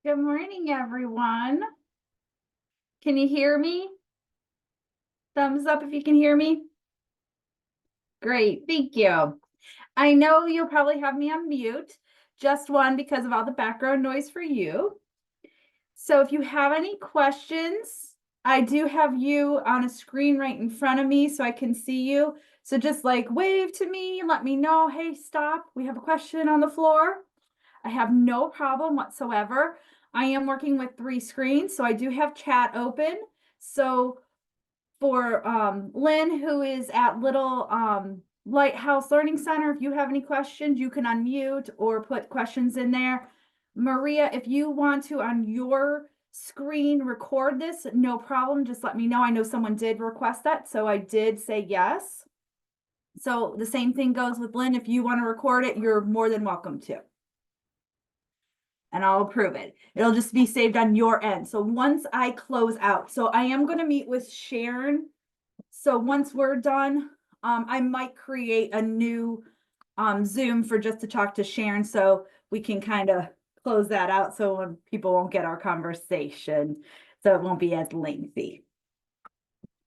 Good morning, everyone. Can you hear me? Thumbs up if you can hear me. Great, thank you. I know you'll probably have me on mute, just one because of all the background noise for you. So if you have any questions, I do have you on a screen right in front of me so I can see you. So just like wave to me, let me know, hey, stop, we have a question on the floor. I have no problem whatsoever. I am working with 3 screens, so I do have chat open. So for Lynn, who is at Little Lighthouse Learning Center, if you have any questions, you can unmute or put questions in there. Maria, if you want to on your screen record this, no problem. Just let me know. I know someone did request that, so I did say yes. So the same thing goes with Lynn. If you want to record it, you're more than welcome to. And I'll approve it. It'll just be saved on your end. So once I close out, so I am going to meet with Sharon. So once we're done, I might create a new Zoom for just to talk to Sharon so we can kind of close that out so when people won't get our conversation, so it won't be as lengthy.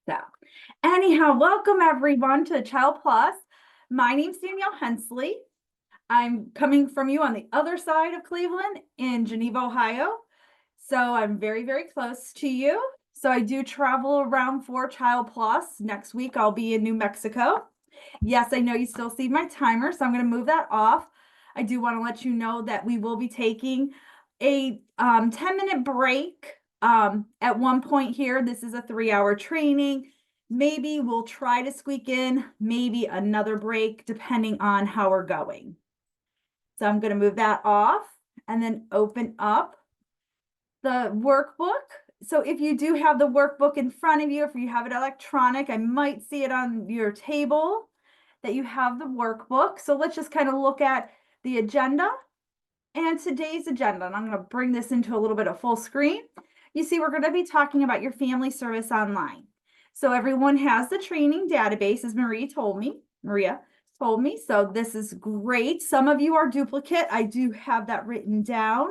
So anyhow, welcome everyone to Child Plus. My name's Danielle Hensley. I'm coming from you on the other side of Cleveland in Geneva, Ohio. So I'm very, very close to you. So I do travel around for Child Plus. Next week, I'll be in New Mexico. Yes, I know you still see my timer, so I'm going to move that off. I do want to let you know that we will be taking a 10-minute break at one point here. This is a 3-hour training. Maybe we'll try to squeak in maybe another break depending on how we're going. So I'm going to move that off and then open up the workbook. So if you do have the workbook in front of you, if you have it electronic, I might see it on your table that you have the workbook. So let's just kind of look at the agenda and today's agenda. And I'm going to bring this into a little bit of full screen. You see, we're going to be talking about your family service online. So everyone has the training database, as Maria told me. So this is great. Some of you are duplicate. I do have that written down.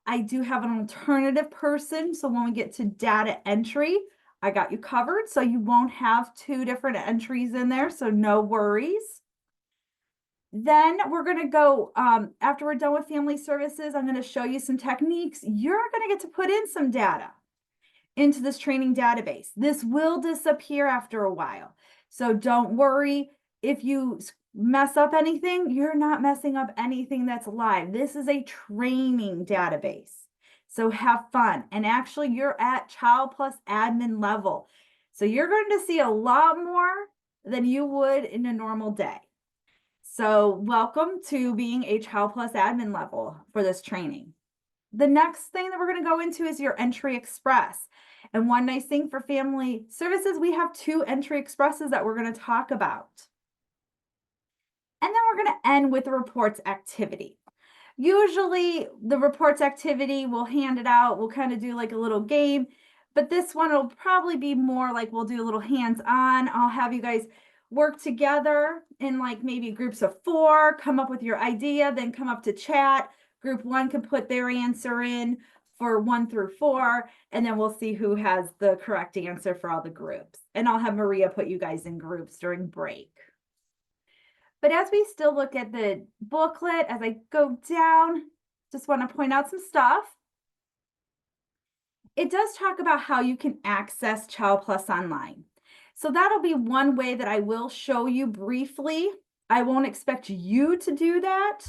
I do have an alternative person. So when we get to data entry, I got you covered. So you won't have 2 different entries in there. So no worries. Then we're going to go, after we're done with family services, I'm going to show you some techniques. You're going to get to put in some data into this training database. This will disappear after a while. So don't worry if you mess up anything, you're not messing up anything that's live. This is a training database. So have fun. And actually you're at Child Plus admin level. So you're going to see a lot more than you would in a normal day. So welcome to being a Child Plus admin level for this training. The next thing that we're going to go into is your Entry Express. And one nice thing for family services, we have 2 Entry Expresses that we're going to talk about. And then we're going to end with the reports activity. Usually the reports activity, we'll hand it out. We'll kind of do like a little game, but this one will probably be more like we'll do a little hands-on. I'll have you guys work together in like maybe groups of 4, come up with your idea, then come up to chat. Group 1 can put their answer in for 1 through 4, and then we'll see who has the correct answer for all the groups. And I'll have Maria put you guys in groups during break. But as we still look at the booklet, as I go down, just want to point out some stuff. It does talk about how you can access Child Plus online. So that'll be one way that I will show you briefly. I won't expect you to do that.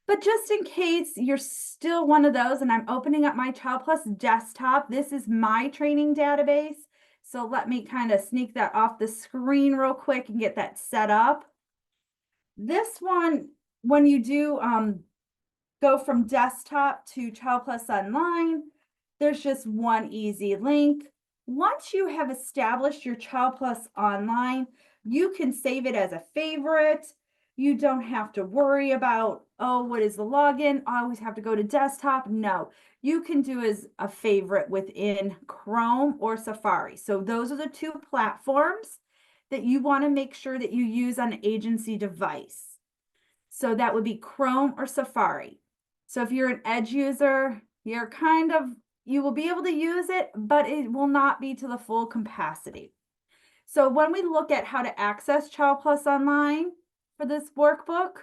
But just in case you're still one of those, and I'm opening up my Child Plus desktop, this is my training database. So let me kind of sneak that off the screen real quick and get that set up. This one, when you do go from desktop to Child Plus Online, there's just one easy link. Once you have established your Child Plus Online, you can save it as a favorite. You don't have to worry about, oh, what is the login? I always have to go to desktop. No, you can do as a favorite within Chrome or Safari. So those are the 2 platforms that you want to make sure that you use on an agency device. So that would be Chrome or Safari. So if you're an Edge user, you will be able to use it, but it will not be to the full capacity. So when we look at how to access Child Plus Online for this workbook,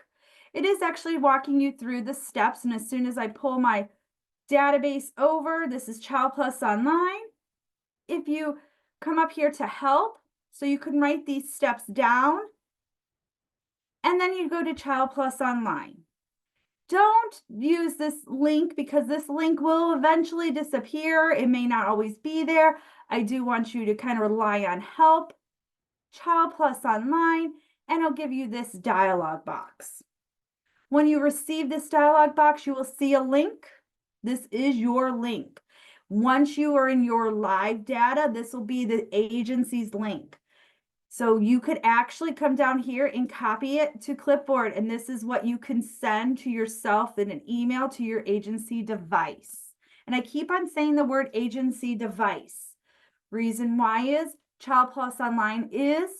it is actually walking you through the steps. And as soon as I pull my database over, this is Child Plus Online. If you come up here to help, so you can write these steps down, and then you go to Child Plus Online. Don't use this link because this link will eventually disappear. It may not always be there. I do want you to kind of rely on help, Child Plus Online, and I'll give you this dialog box. When you receive this dialog box, you will see a link. This is your link. Once you are in your live data, this will be the agency's link. So you could actually come down here and copy it to clipboard, and this is what you can send to yourself in an email to your agency device. And I keep on saying the word agency device. Reason why is Child Plus Online is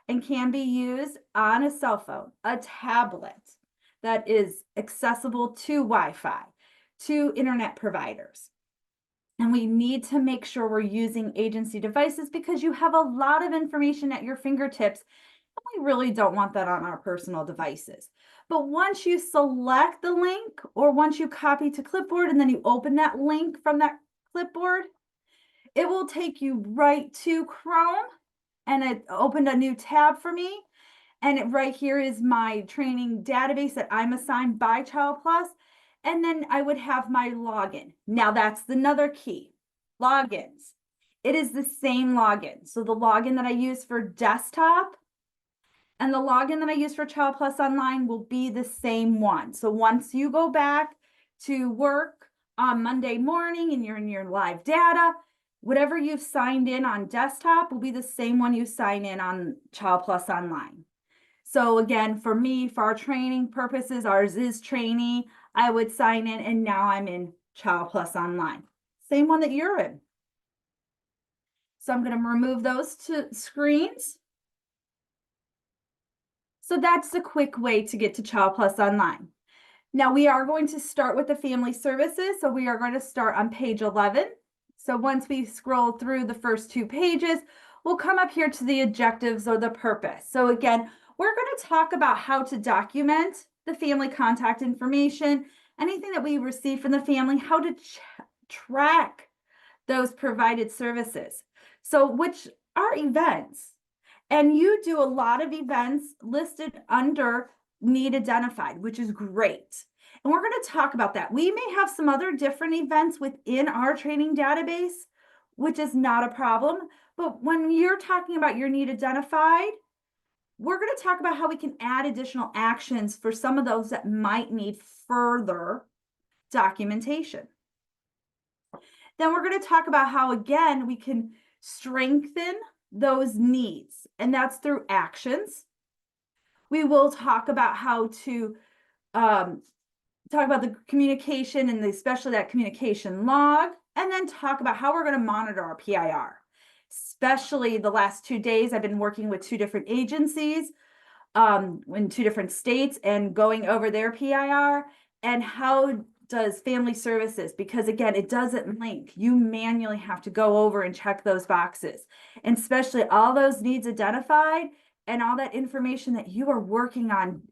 and can be used on a cell phone, a tablet that is accessible to Wi-Fi, to internet providers. And we need to make sure we're using agency devices because you have a lot of information at your fingertips. And we really don't want that on our personal devices. But once you select the link, or once you copy to clipboard and then you open that link from that clipboard, it will take you right to Chrome, and it opened a new tab for me. And right here is my training database that I'm assigned by Child Plus. And then I would have my login. Now that's another key, logins. It is the same login. So the login that I use for desktop and the login that I use for Child Plus Online will be the same one. So once you go back to work on Monday morning and you're in your live data, whatever you've signed in on desktop will be the same one you sign in on Child Plus Online. So again, for me, for our training purposes, ours is trainee. I would sign in, and now I'm in Child Plus Online. Same one that you're in. So I'm going to remove those two screens. So that's the quick way to get to Child Plus Online. Now we are going to start with the family services. So we are going to start on page 11. So once we scroll through the first two pages, we'll come up here to the objectives or the purpose. So again, we're going to talk about how to document the family contact information, anything that we receive from the family, how to track those provided services. So which are events. And you do a lot of events listed under need identified, which is great. And we're going to talk about that. We may have some other different events within our training database, which is not a problem. But when you're talking about your need identified, we're going to talk about how we can add additional actions for some of those that might need further documentation. Then we're going to talk about how, again, we can strengthen those needs, and that's through actions. We will talk about how to talk about the communication and especially that communication log, and then talk about how we're going to monitor our PIR. Especially the last 2 days, I've been working with 2 different agencies in 2 different states and going over their PIR and how does family services, because again, it doesn't link. You manually have to go over and check those boxes, and especially all those needs identified and all that information that you are working on.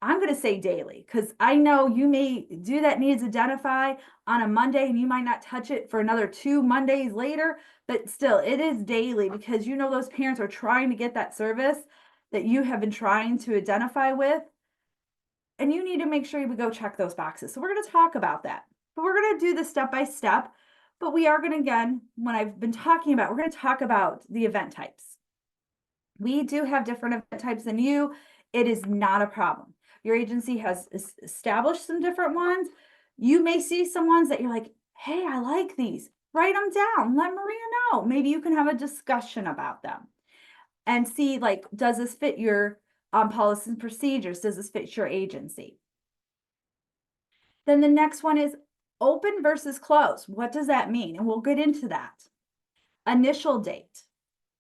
I'm going to say daily, because I know you may do that needs identify on a Monday and you might not touch it for another 2 Mondays later, but still it is daily because you know those parents are trying to get that service that you have been trying to identify with. And you need to make sure you go check those boxes. So we're going to talk about that, but we're going to do this step by step. But we are going to, again, when I've been talking about, we're going to talk about the event types. We do have different event types than you. It is not a problem. Your agency has established some different ones. You may see some ones that you're like, hey, I like these. Write them down. Let Maria know. Maybe you can have a discussion about them and see, like, does this fit your policies and procedures? Does this fit your agency? Then the next one is open versus closed. What does that mean? And we'll get into that. Initial date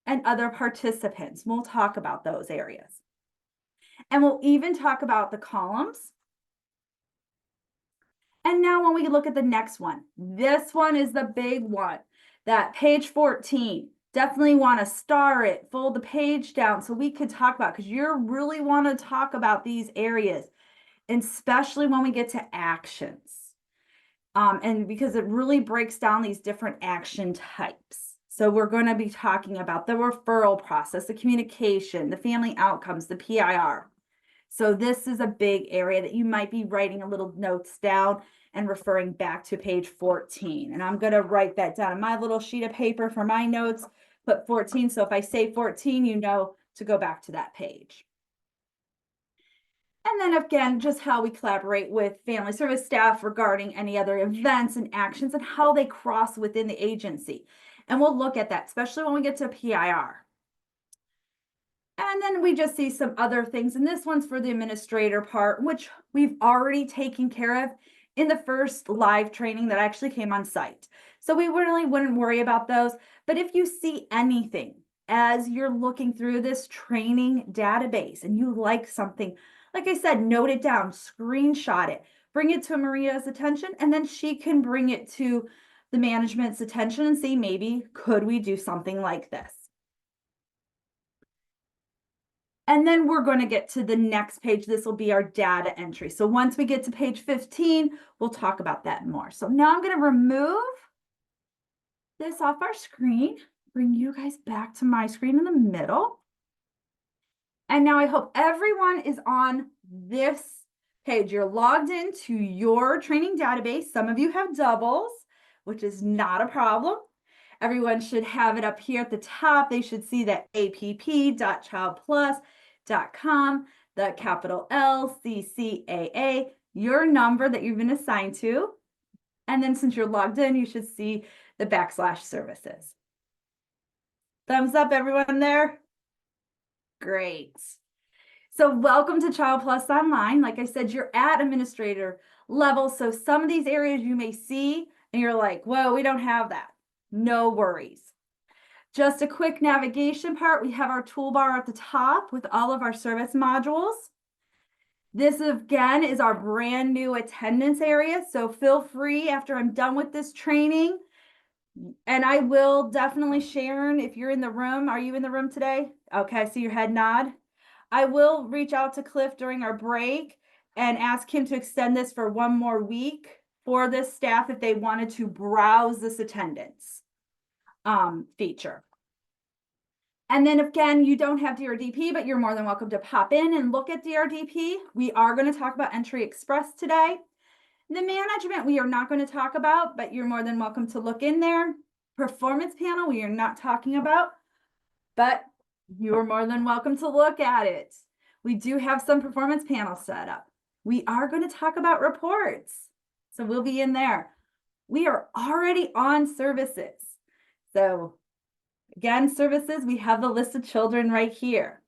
and other participants. We'll talk about those areas. And we'll even talk about the columns And now when we look at the next one, this one is the big one, that page 14. Definitely want to star it, fold the page down so we could talk about, because you really want to talk about these areas, especially when we get to actions. And because it really breaks down these different action types. So we're going to be talking about the referral process, the communication, the family outcomes, the PIR. So this is a big area that you might be writing a little notes down and referring back to page 14. And I'm going to write that down on my little sheet of paper for my notes, put 14. So if I say 14, you know to go back to that page. And then again, just how we collaborate with family service staff regarding any other events and actions and how they cross within the agency. And we'll look at that, especially when we get to PIR. And then we just see some other things. And this one's for the administrator part, which we've already taken care of in the first live training that actually came on site. So we really wouldn't worry about those. But if you see anything as you're looking through this training database and you like something, like I said, note it down, screenshot it, bring it to Maria's attention, and then she can bring it to the management's attention and see, maybe could we do something like this? And then we're going to get to the next page. This will be our data entry. So once we get to page 15, we'll talk about that more. So now I'm going to remove this off our screen, bring you guys back to my screen in the middle. And now I hope everyone is on this page. You're logged into your training database. Some of you have doubles, which is not a problem. Everyone should have it up here at the top. They should see that app.childplus.com, the capital LCCAA, your number that you've been assigned to. And then since you're logged in, you should see the /services. Thumbs up, everyone there. Great. So welcome to Child Plus Online. Like I said, you're at administrator level. So some of these areas you may see and you're like, whoa, we don't have that. No worries. Just a quick navigation part. We have our toolbar at the top with all of our service modules. This again is our brand new attendance area. So feel free after I'm done with this training. And I will definitely, Sharon, if you're in the room, are you in the room today? Okay, I see your head nod. I will reach out to Cliff during our break and ask him to extend this for one more week for this staff if they wanted to browse this attendance feature. And then again, you don't have DRDP, but you're more than welcome to pop in and look at DRDP. We are going to talk about Entry Express today. The management we are not going to talk about, but you're more than welcome to look in there. Performance panel we are not talking about, but you are more than welcome to look at it. We do have some performance panels set up. We are going to talk about reports. So we'll be in there. We are already on services. So again, services, we have the list of children right here.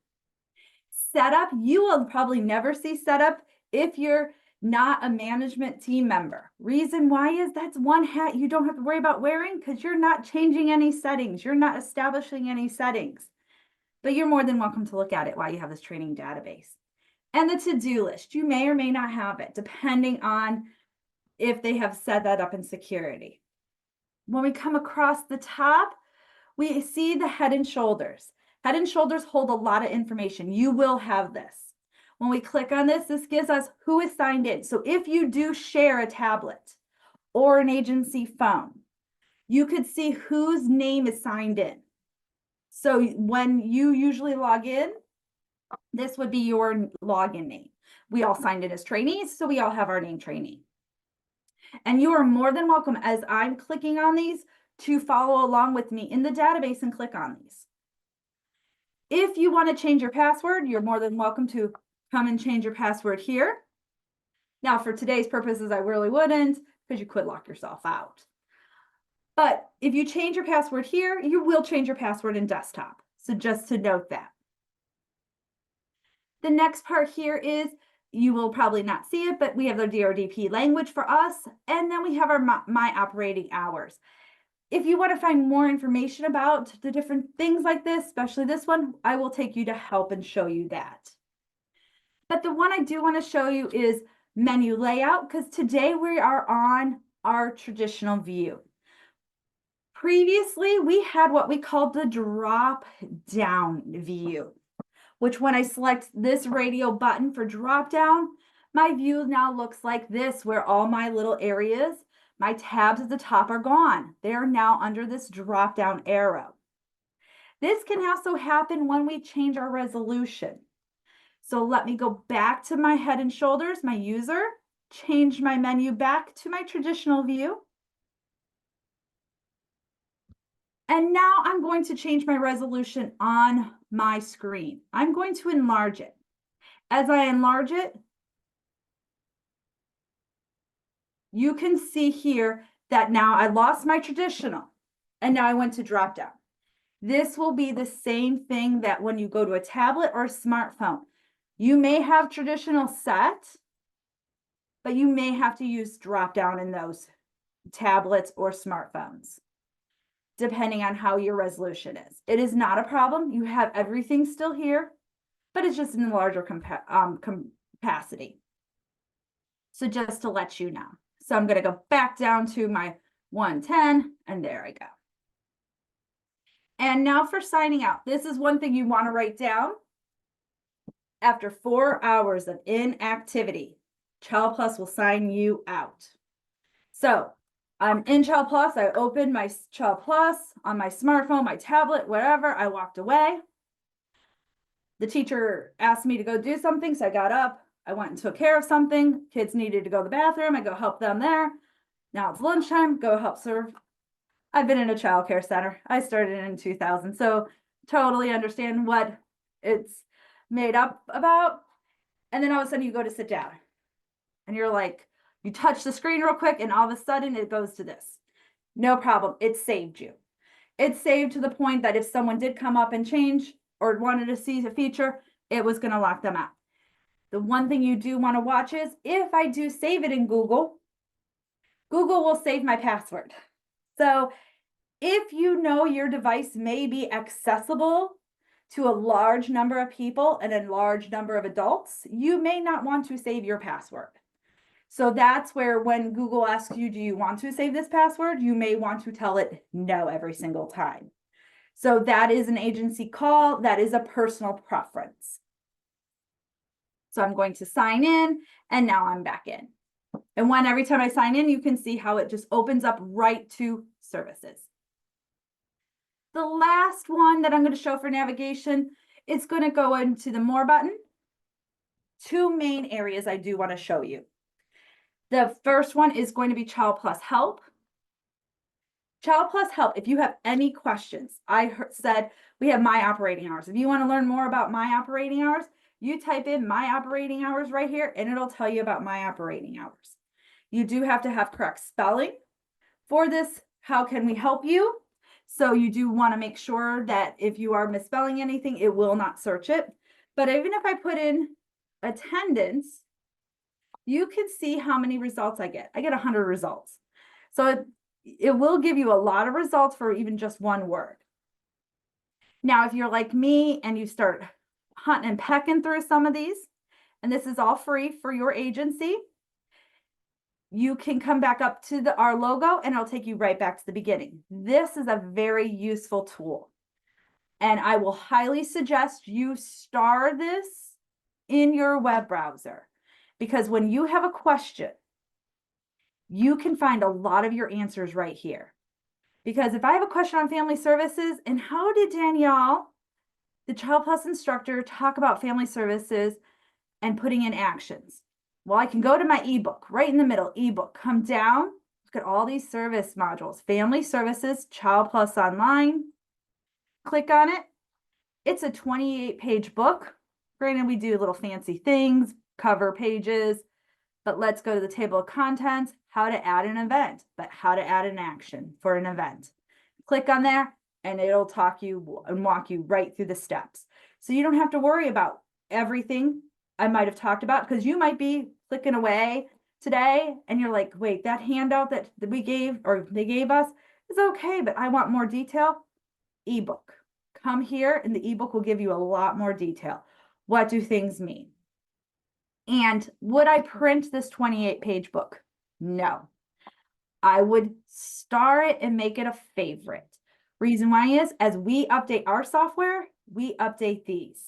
Setup, you will probably never see setup if you're not a management team member. Reason why is that's one hat you don't have to worry about wearing because you're not changing any settings. You're not establishing any settings. But you're more than welcome to look at it while you have this training database. And the to-do list, you may or may not have it, depending on if they have set that up in security. When we come across the top, we see the head and shoulders. Head and shoulders hold a lot of information. You will have this. When we click on this, this gives us who is signed in. So if you do share a tablet or an agency phone, you could see whose name is signed in. So when you usually log in, this would be your login name. We all signed in as trainees, so we all have our name trainee. And you are more than welcome, as I'm clicking on these, to follow along with me in the database and click on these. If you want to change your password, you're more than welcome to come and change your password here. Now, for today's purposes, I really wouldn't, because you could lock yourself out. But if you change your password here, you will change your password in desktop. So just to note that. The next part here is, you will probably not see it, but we have the DRDP language for us, and then we have our my operating hours. If you want to find more information about the different things like this, especially this one, I will take you to help and show you that. But the one I do want to show you is menu layout, because today we are on our traditional view. Previously, we had what we called the drop down view, which when I select this radio button for drop down, my view now looks like this, where all my little areas, my tabs at the top are gone. They are now under this drop down arrow. This can also happen when we change our resolution. So let me go back to my Head and Shoulders, my user, change my menu back to my traditional view. And now I'm going to change my resolution on my screen. I'm going to enlarge it. As I enlarge it, you can see here that now I lost my traditional and now I went to drop down. This will be the same thing that when you go to a tablet or a smartphone, you may have traditional set, but you may have to use drop down in those tablets or smartphones, depending on how your resolution is. It is not a problem. You have everything still here, but it's just in a larger capacity. So just to let you know. So I'm going to go back down to my 110, and there I go. And now for signing out. This is one thing you want to write down. After 4 hours of inactivity, Child Plus will sign you out. So I'm in Child Plus. I opened my Child Plus on my smartphone, my tablet, whatever. I walked away. The teacher asked me to go do something, so I got up. I went and took care of something. Kids needed to go to the bathroom. I go help them there. Now it's lunchtime. Go help serve. I've been in a child care center. I started in 2000, so totally understand what it's made up about. And then all of a sudden you go to sit down and you're like, you touch the screen real quick and all of a sudden it goes to this. No problem. It saved you. It saved to the point that if someone did come up and change or wanted to see a feature, it was going to lock them out. The one thing you do want to watch is if I do save it in Google, Google will save my password. So if you know your device may be accessible to a large number of people and a large number of adults, you may not want to save your password. So that's where when Google asks you, do you want to save this password? You may want to tell it no every single time. So that is an agency call. That is a personal preference. So I'm going to sign in and now I'm back in. And when every time I sign in, you can see how it just opens up right to services. The last one that I'm going to show for navigation is going to go into the More button. Two main areas I do want to show you. The first one is going to be Child Plus Help. Child Plus Help, if you have any questions, I said we have my operating hours. If you want to learn more about my operating hours, you type in my operating hours right here and it'll tell you about my operating hours. You do have to have correct spelling for this. How can we help you? So you do want to make sure that if you are misspelling anything, it will not search it. But even if I put in attendance, you can see how many results I get. I get 100 results. So it will give you a lot of results for even just one word. Now, if you're like me and you start hunting and pecking through some of these, and this is all free for your agency, you can come back up to our logo and it'll take you right back to the beginning. This is a very useful tool. And I will highly suggest you star this in your web browser, because when you have a question, you can find a lot of your answers right here. Because if I have a question on family services, and how did Danielle, the Child Plus instructor, talk about family services and putting in actions? Well, I can go to my ebook right in the middle, ebook, come down, look at all these service modules, family services, Child Plus Online, click on it. It's a 28-page book. Granted, we do little fancy things, cover pages, but let's go to the table of contents, how to add an event, but how to add an action for an event. Click on there and it'll talk you and walk you right through the steps. So you don't have to worry about everything I might have talked about, because you might be clicking away today and you're like, wait, that handout that we gave or they gave us is okay, but I want more detail. Ebook. Come here and the ebook will give you a lot more detail. What do things mean? And would I print this 28-page book? No. I would star it and make it a favorite. Reason why is, as we update our software, we update these.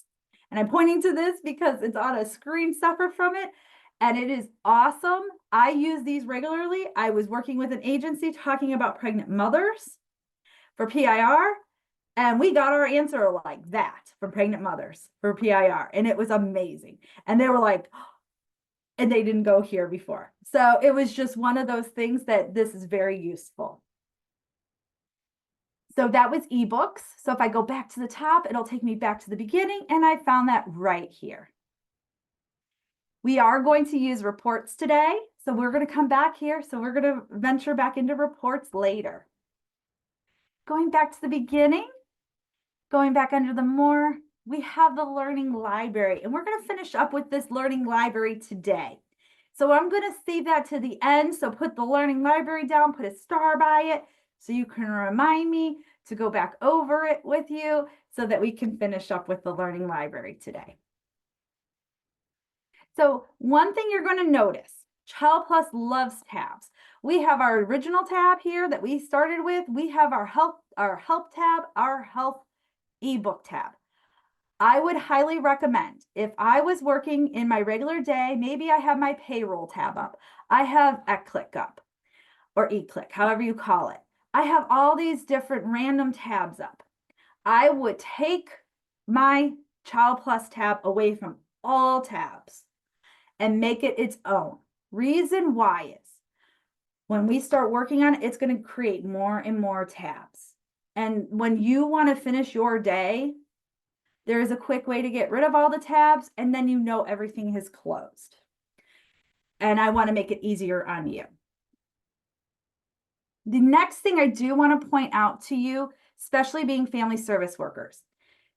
And I'm pointing to this because it's on a screen separate from it, and it is awesome. I use these regularly. I was working with an agency talking about pregnant mothers for PIR, and we got our answer like that from pregnant mothers for PIR, and it was amazing. And they were like, and they didn't go here before. So it was just one of those things that this is very useful. So that was eBooks. So if I go back to the top, it'll take me back to the beginning, and I found that right here. We are going to use reports today. So we're going to come back here. So we're going to venture back into reports later. Going back to the beginning, going back under the more, we have the learning library, and we're going to finish up with this learning library today. So I'm going to save that to the end. So put the learning library down, put a star by it, so you can remind me to go back over it with you so that we can finish up with the learning library today. So one thing you're going to notice, Child Plus loves tabs. We have our original tab here that we started with. We have our help tab, our health ebook tab. I would highly recommend, if I was working in my regular day, maybe I have my payroll tab up. I have eClick up, or eClick, however you call it. I have all these different random tabs up. I would take my Child Plus tab away from all tabs and make it its own. Reason why is, when we start working on it, it's going to create more and more tabs. And when you want to finish your day, there is a quick way to get rid of all the tabs, and then you know everything is closed. And I want to make it easier on you. The next thing I do want to point out to you, especially being family service workers,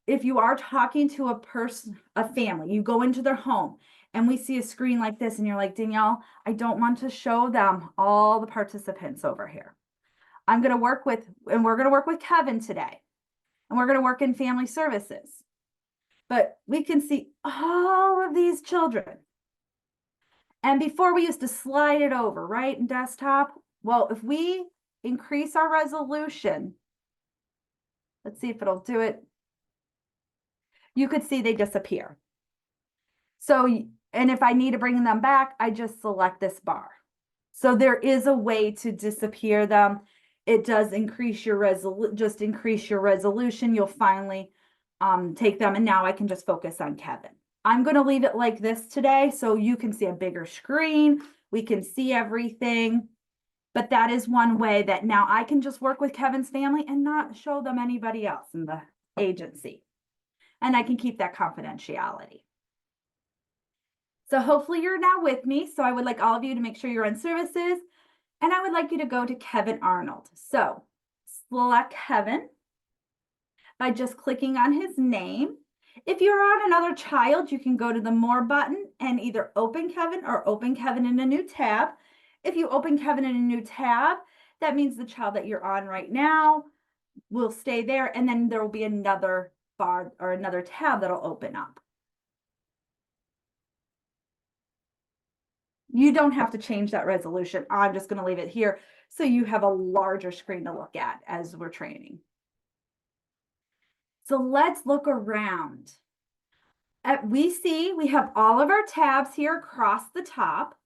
if you are talking to a person, a family, you go into their home and we see a screen like this and you're like, Danielle, I don't want to show them all the participants over here. I'm going to work with, and we're going to work with Kevin today, and we're going to work in family services. But we can see all of these children. And before we used to slide it over, right, in desktop. Well, if we increase our resolution, let's see if it'll do it. You could see they disappear. So, and if I need to bring them back, I just select this bar. So there is a way to disappear them. It does increase your resolution. You'll finally take them, and now I can just focus on Kevin. I'm going to leave it like this today so you can see a bigger screen. We can see everything, but that is one way that now I can just work with Kevin's family and not show them anybody else in the agency. And I can keep that confidentiality. So hopefully you're now with me. So I would like all of you to make sure you're on services, and I would like you to go to Kevin Arnold. So select Kevin by just clicking on his name. If you're on another child, you can go to the More button and either open Kevin or open Kevin in a new tab. If you open Kevin in a new tab, that means the child that you're on right now will stay there, and then there will be another bar or another tab that'll open up. You don't have to change that resolution. I'm just going to leave it here so you have a larger screen to look at as we're training. So let's look around. We see we have all of our tabs here across the top.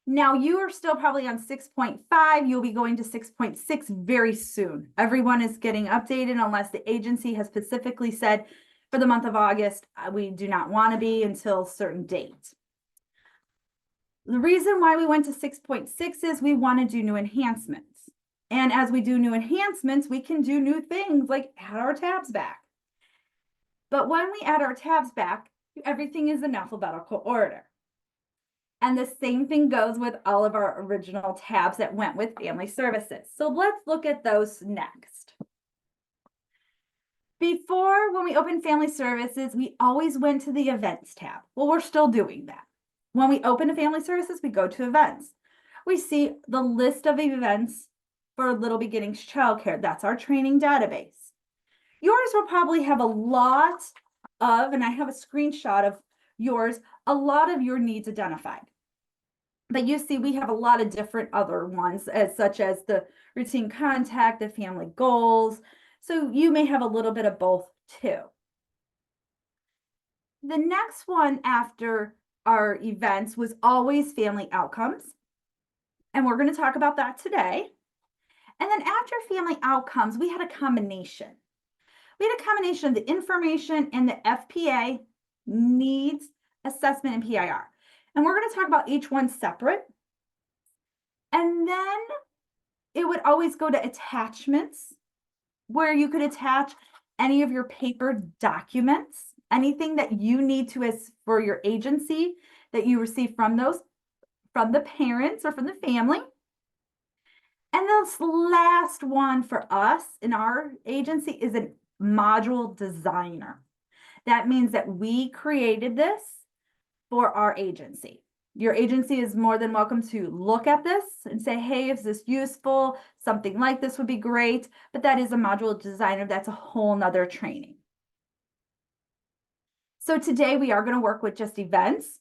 Now you are still probably on 6.5. You'll be going to 6.6 very soon. Everyone is getting updated unless the agency has specifically said for the month of August, we do not want to be until a certain date. The reason why we went to 6.6 is we want to do new enhancements. And as we do new enhancements, we can do new things like add our tabs back. But when we add our tabs back, everything is in alphabetical order. And the same thing goes with all of our original tabs that went with family services. So let's look at those next. Before, when we opened family services, we always went to the events tab. Well, we're still doing that. When we open a family services, we go to events. We see the list of events for Little Beginnings Childcare. That's our training database. Yours will probably have a lot of, and I have a screenshot of yours, a lot of your needs identified. But you see, we have a lot of different other ones, such as the routine contact, the family goals. So you may have a little bit of both too. The next one after our events was always family outcomes. And we're going to talk about that today. And then after family outcomes, we had a combination. We had a combination of the information and the FPA, needs assessment, and PIR. And we're going to talk about each one separate. And then it would always go to attachments, where you could attach any of your paper documents, anything that you need to as for your agency that you receive from the parents or from the family. And this last one for us in our agency is a module designer. That means that we created this for our agency. Your agency is more than welcome to look at this and say, hey, is this useful? Something like this would be great. But that is a module designer. That's a whole nother training. So today we are going to work with just events,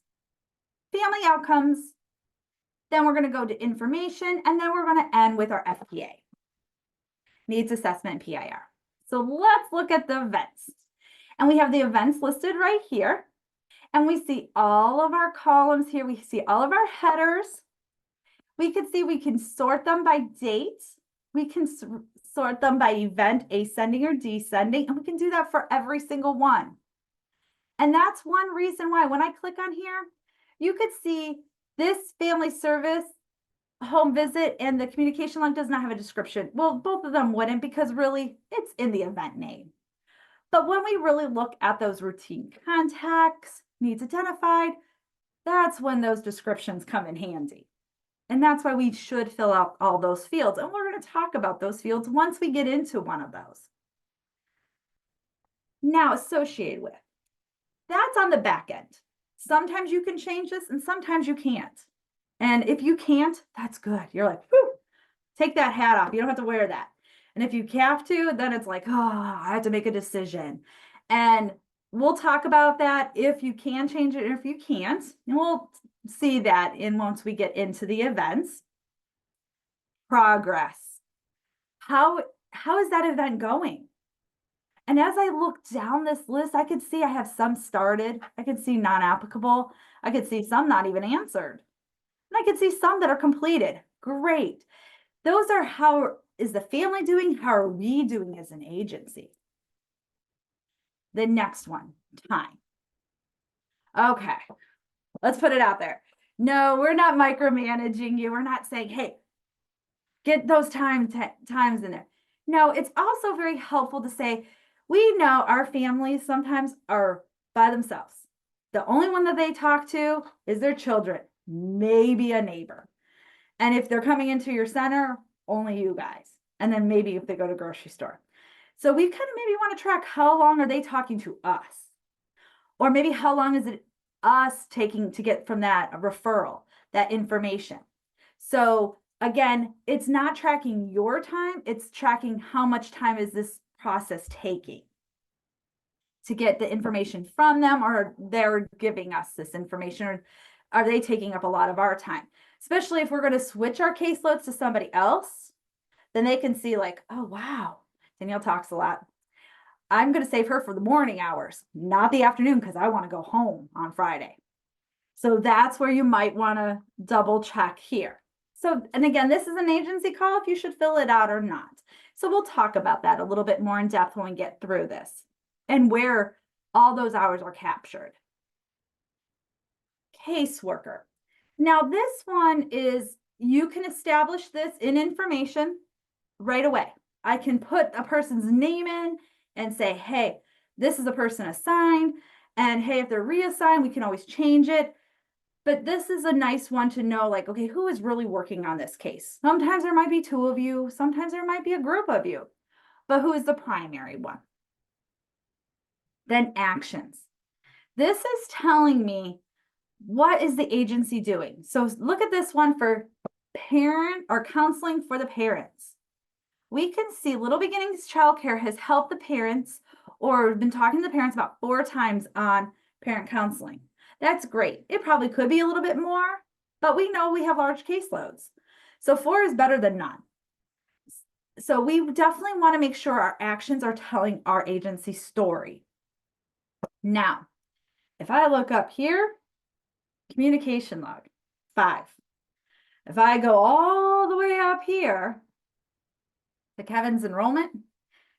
family outcomes, then we're going to go to information, and then we're going to end with our FPA, needs assessment, and PIR. So let's look at the events. And we have the events listed right here. And we see all of our columns here. We see all of our headers. We can see we can sort them by date. We can sort them by event, ascending or descending, and we can do that for every single one. And that's one reason why when I click on here, you could see this family service, home visit, and the communication log does not have a description. Well, both of them wouldn't, because really it's in the event name. But when we really look at those routine contacts, needs identified, that's when those descriptions come in handy. And that's why we should fill out all those fields. And we're going to talk about those fields once we get into one of those. Now, associated with, that's on the back end. Sometimes you can change this and sometimes you can't. And if you can't, that's good. You're like, whew, take that hat off. You don't have to wear that. And if you have to, then it's like, oh, I have to make a decision. And we'll talk about that if you can change it and if you can't. And we'll see that once we get into the events. Progress. How is that event going? And as I look down this list, I could see I have some started. I could see non-applicable. I could see some not even answered. And I could see some that are completed. Great. Those are how is the family doing? How are we doing as an agency? The next one, time. Okay, let's put it out there. No, we're not micromanaging you. We're not saying, hey, get those times in there. No, it's also very helpful to say, we know our families sometimes are by themselves. The only one that they talk to is their children, maybe a neighbor. And if they're coming into your center, only you guys. And then maybe if they go to grocery store. So we kind of maybe want to track how long are they talking to us? Or maybe how long is it us taking to get from that a referral, that information? So again, it's not tracking your time, it's tracking how much time is this process taking to get the information from them, or they're giving us this information, or are they taking up a lot of our time? Especially if we're going to switch our caseloads to somebody else, then they can see like, oh, wow, Danielle talks a lot. I'm going to save her for the morning hours, not the afternoon, because I want to go home on Friday. So that's where you might want to double check here. So, and again, this is an agency call if you should fill it out or not. So we'll talk about that a little bit more in depth when we get through this and where all those hours are captured. Caseworker. Now this one is, you can establish this in information right away. I can put a person's name in and say, hey, this is a person assigned, and hey, if they're reassigned, we can always change it. But this is a nice one to know, like, okay, who is really working on this case? Sometimes there might be two of you, sometimes there might be a group of you, but who is the primary one? Then actions. This is telling me, what is the agency doing? So look at this one for parent or counseling for the parents. We can see Little Beginnings Childcare has helped the parents or been talking to the parents about 4 times on parent counseling. That's great. It probably could be a little bit more, but we know we have large caseloads. So 4 is better than none. So we definitely want to make sure our actions are telling our agency story. Now, if I look up here, communication log, 5. If I go all the way up here to Kevin's enrollment,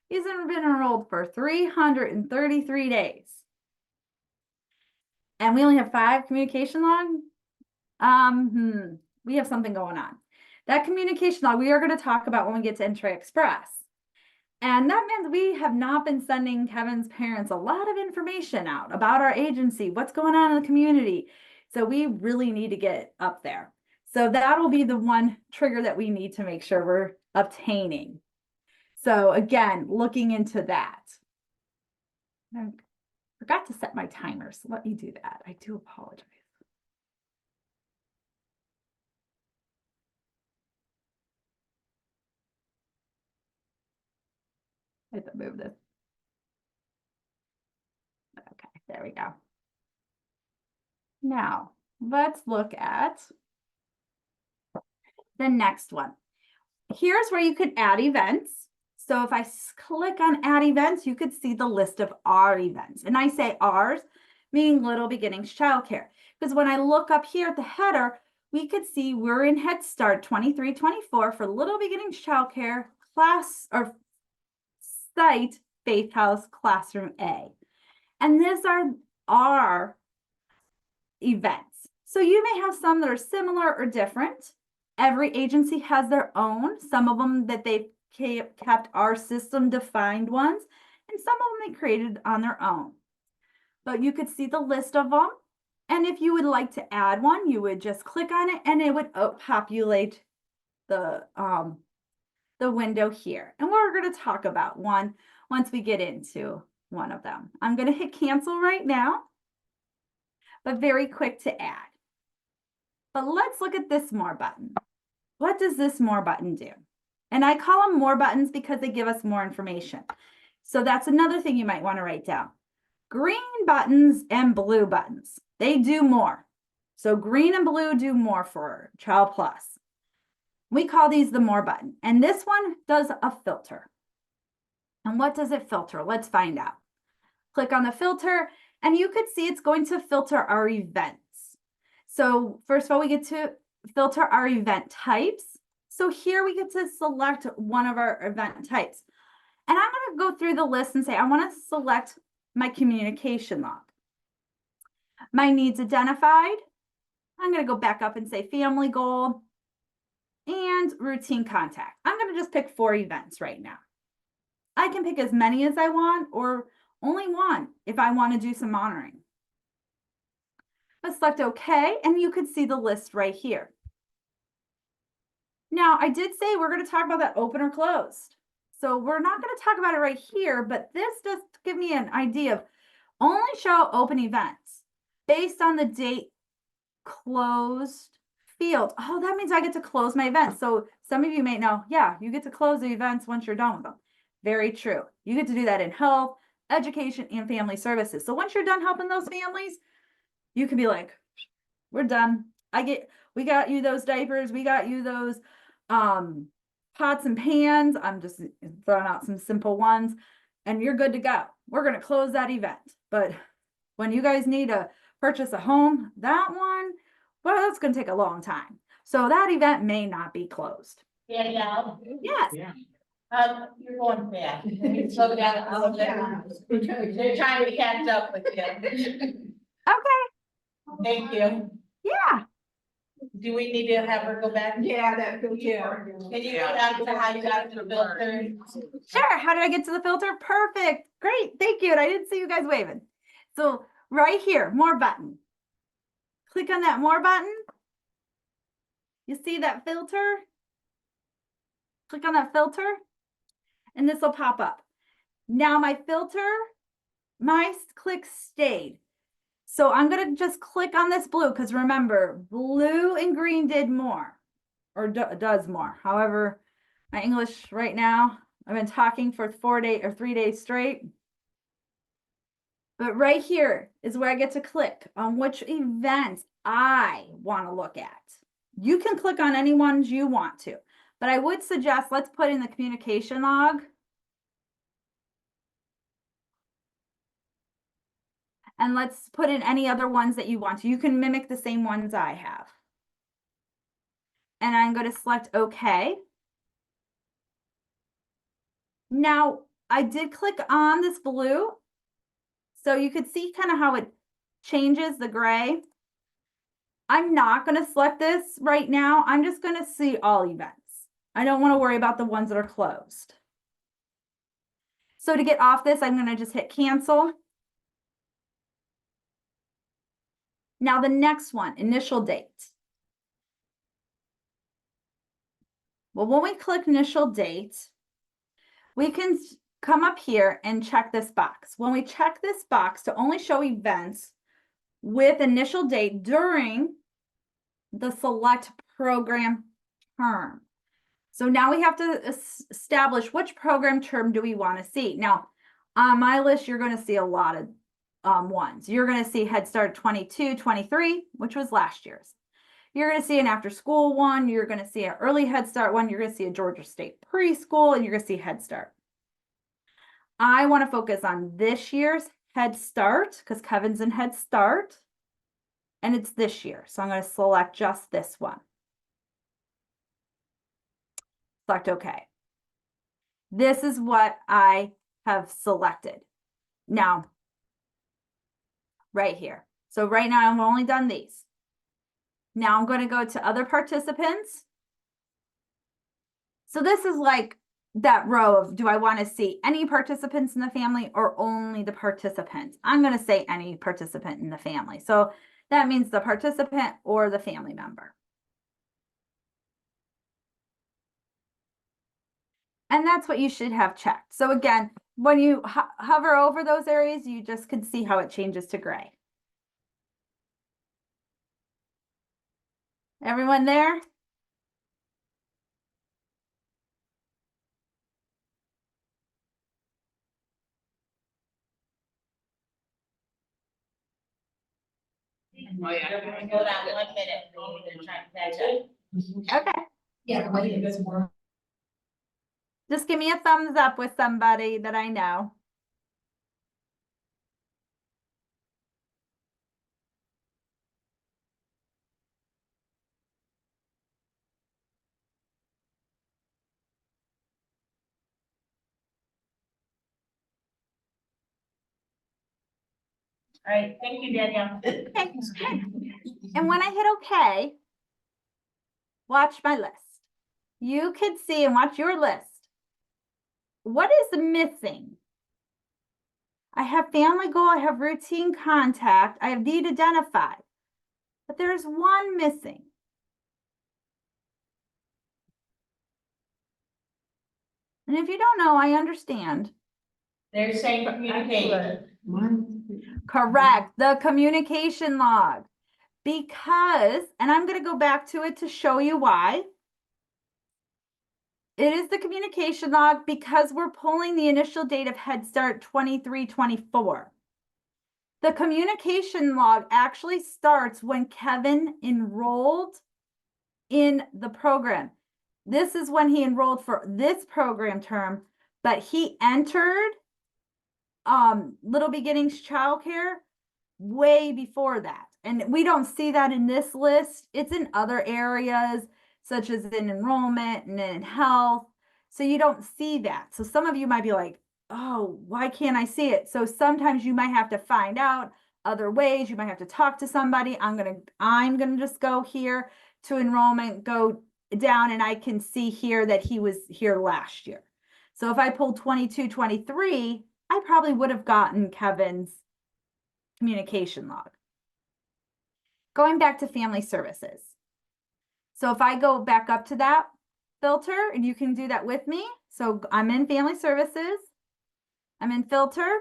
he's been enrolled for 333 days. And we only have 5 communication log. We have something going on. That communication log we are going to talk about when we get to Entry Express. And that means we have not been sending Kevin's parents a lot of information out about our agency, what's going on in the community. So we really need to get up there. So that'll be the one trigger that we need to make sure we're obtaining. So again, looking into that. I forgot to set my timer, so let me do that. I do apologize. I have to move this. Okay, there we go. Now, let's look at the next one. Here's where you could add events. So if I click on add events, you could see the list of our events. And I say ours, meaning Little Beginnings Childcare. Because when I look up here at the header, we could see we're in Head Start 23-24 for Little Beginnings Childcare class or site Faith House Classroom A. And these are our events. So you may have some that are similar or different. Every agency has their own, some of them that they've kept our system defined ones, and some of them they created on their own. But you could see the list of them. And if you would like to add one, you would just click on it and it would populate the window here. And we're going to talk about one once we get into one of them. I'm going to hit cancel right now, but very quick to add. But let's look at this more button. What does this more button do? And I call them more buttons because they give us more information. So that's another thing you might want to write down. Green buttons and blue buttons, they do more. So green and blue do more for Child Plus. We call these the more button. And this one does a filter. And what does it filter? Let's find out. Click on the filter and you could see it's going to filter our events. So first of all, we get to filter our event types. So here we get to select one of our event types. And I'm going to go through the list and say, I want to select my communication log. My needs identified. I'm going to go back up and say family goal and routine contact. I'm going to just pick 4 events right now. I can pick as many as I want or only one if I want to do some monitoring. Let's select OK, and you can see the list right here. Now, I did say we're going to talk about that open or closed. So we're not going to talk about it right here, but this does give me an idea of only show open events based on the date closed field. Oh, that means I get to close my events. So some of you may know, yeah, you get to close the events once you're done with them. Very true. You get to do that in health, education, and family services. So once you're done helping those families, you can be like, we're done. We got you those diapers. We got you those pots and pans. I'm just throwing out some simple ones and you're good to go. We're going to close that event. But when you guys need to purchase a home, that one, well, that's going to take a long time. So that event may not be closed. Yeah, yeah. Yes. Yeah. You're going fast. Slow down a little bit. They're trying to catch up with you. Okay. Thank you. Yeah. Do we need to have her go back? Yeah, that filter. Can you go down to how you got to the filter? Sure. How did I get to the filter? Perfect. Great. Thank you. And I didn't see you guys waving. So right here, more button. Click on that more button. You see that filter? Click on that filter and this will pop up. Now my filter, my click stayed. So I'm going to just click on this blue because remember, blue and green did more or does more. However, my English right now, I've been talking for 3 days straight. But right here is where I get to click on which events I want to look at. You can click on any ones you want to, but I would suggest let's put in the communication log. And let's put in any other ones that you want to. You can mimic the same ones I have. And I'm going to select OK. Now, I did click on this blue. So you could see kind of how it changes the gray. I'm not going to select this right now. I'm just going to see all events. I don't want to worry about the ones that are closed. So to get off this, I'm going to just hit cancel. Now the next one, initial date. Well, when we click initial date, we can come up here and check this box. When we check this box to only show events with initial date during the select program term. So now we have to establish which program term do we want to see. Now, on my list, you're going to see a lot of ones. You're going to see Head Start 22, 23, which was last year's. You're going to see an after school one. You're going to see an early Head Start one. You're going to see a Georgia State preschool, and you're going to see Head Start. I want to focus on this year's Head Start because Kevin's in Head Start, and it's this year. So I'm going to select just this one. Select OK. This is what I have selected. Now, right here. So right now I've only done these. Now I'm going to go to other participants. So this is like that row of, do I want to see any participants in the family or only the participants? I'm going to say any participant in the family. So that means the participant or the family member. And that's what you should have checked. So again, when you hover over those areas, you just can see how it changes to gray. Everyone there? Oh, yeah. Go down 1 minute. They're trying to catch up. Okay. Yeah, the way it is more. Just give me a thumbs up with somebody that I know. All right, thank you, Danielle. Okay. And when I hit OK, watch my list. You could see and watch your list. What is missing? I have family goal, I have routine contact, I have need identified, but there's one missing. And if you don't know, I understand. They're saying communication. Correct, the communication log. Because, and I'm going to go back to it to show you why. It is the communication log because we're pulling the initial date of Head Start 23-24. The communication log actually starts when Kevin enrolled in the program. This is when he enrolled for this program term, but he entered Little Beginnings Childcare way before that. And we don't see that in this list. It's in other areas, such as in enrollment and in health. So you don't see that. So some of you might be like, oh, why can't I see it? So sometimes you might have to find out other ways. You might have to talk to somebody. I'm gonna just go here to enrollment, go down, and I can see here that he was here last year. So if I pulled 22-23, I probably would have gotten Kevin's communication log. Going back to family services. So if I go back up to that filter, and you can do that with me. So I'm in family services. I'm in filter,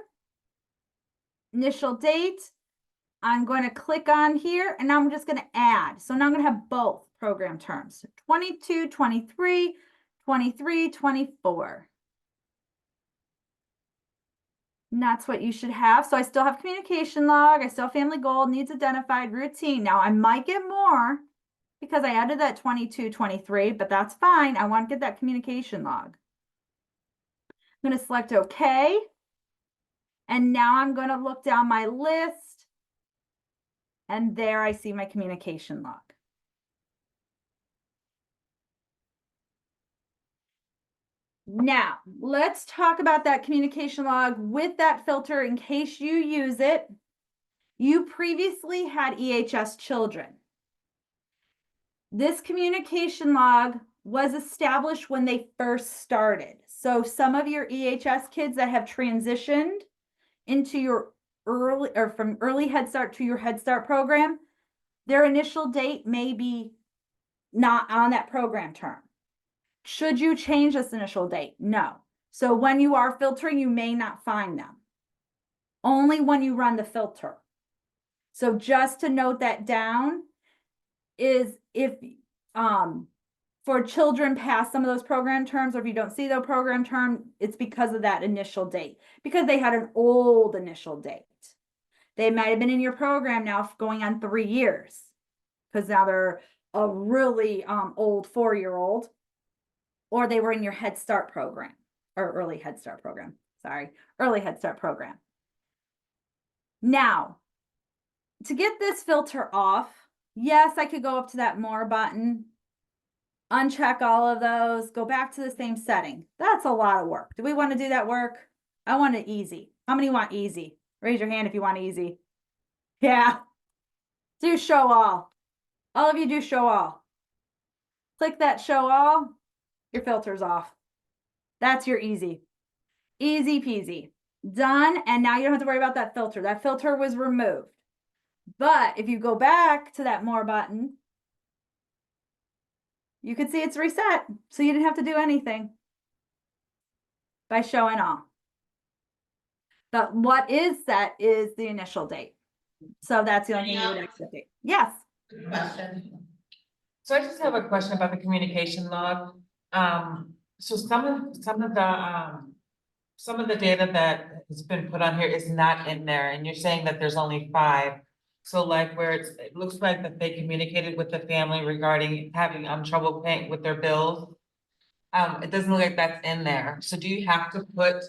initial date. I'm going to click on here and now I'm just going to add. So now I'm going to have both program terms, 22, 23, 23, 24. And that's what you should have. So I still have communication log, I still have family goal, needs identified, routine. Now I might get more because I added that 22, 23, but that's fine. I want to get that communication log. I'm going to select OK. And now I'm going to look down my list. And there I see my communication log. Now, let's talk about that communication log with that filter in case you use it. You previously had EHS children. This communication log was established when they first started. So some of your EHS kids that have transitioned into your early or from early Head Start to your Head Start program, their initial date may be not on that program term. Should you change this initial date? No. So when you are filtering, you may not find them. Only when you run the filter. So just to note that down is if for children past some of those program terms, or if you don't see the program term, it's because of that initial date, because they had an old initial date. They might have been in your program now going on 3 years, because now they're a really old 4-year-old, or they were in your Head Start program or early Head Start program. Sorry, early Head Start program. Now, to get this filter off, yes, I could go up to that more button, uncheck all of those, go back to the same setting. That's a lot of work. Do we want to do that work? I want it easy. How many want easy? Raise your hand if you want easy. Yeah. Do show all. All of you do show all. Click that show all, your filter's off. That's your easy. Easy peasy. Done. And now you don't have to worry about that filter. That filter was removed. But if you go back to that more button, you can see it's reset. So you didn't have to do anything by showing all. But what is set is the initial date. So that's the only thing you would exit. Yes. Question. So I just have a question about the communication log. So some of the data that has been put on here is not in there, and you're saying that there's only 5. So like where it looks like that they communicated with the family regarding having trouble paying with their bills. It doesn't look like that's in there. So do you have to put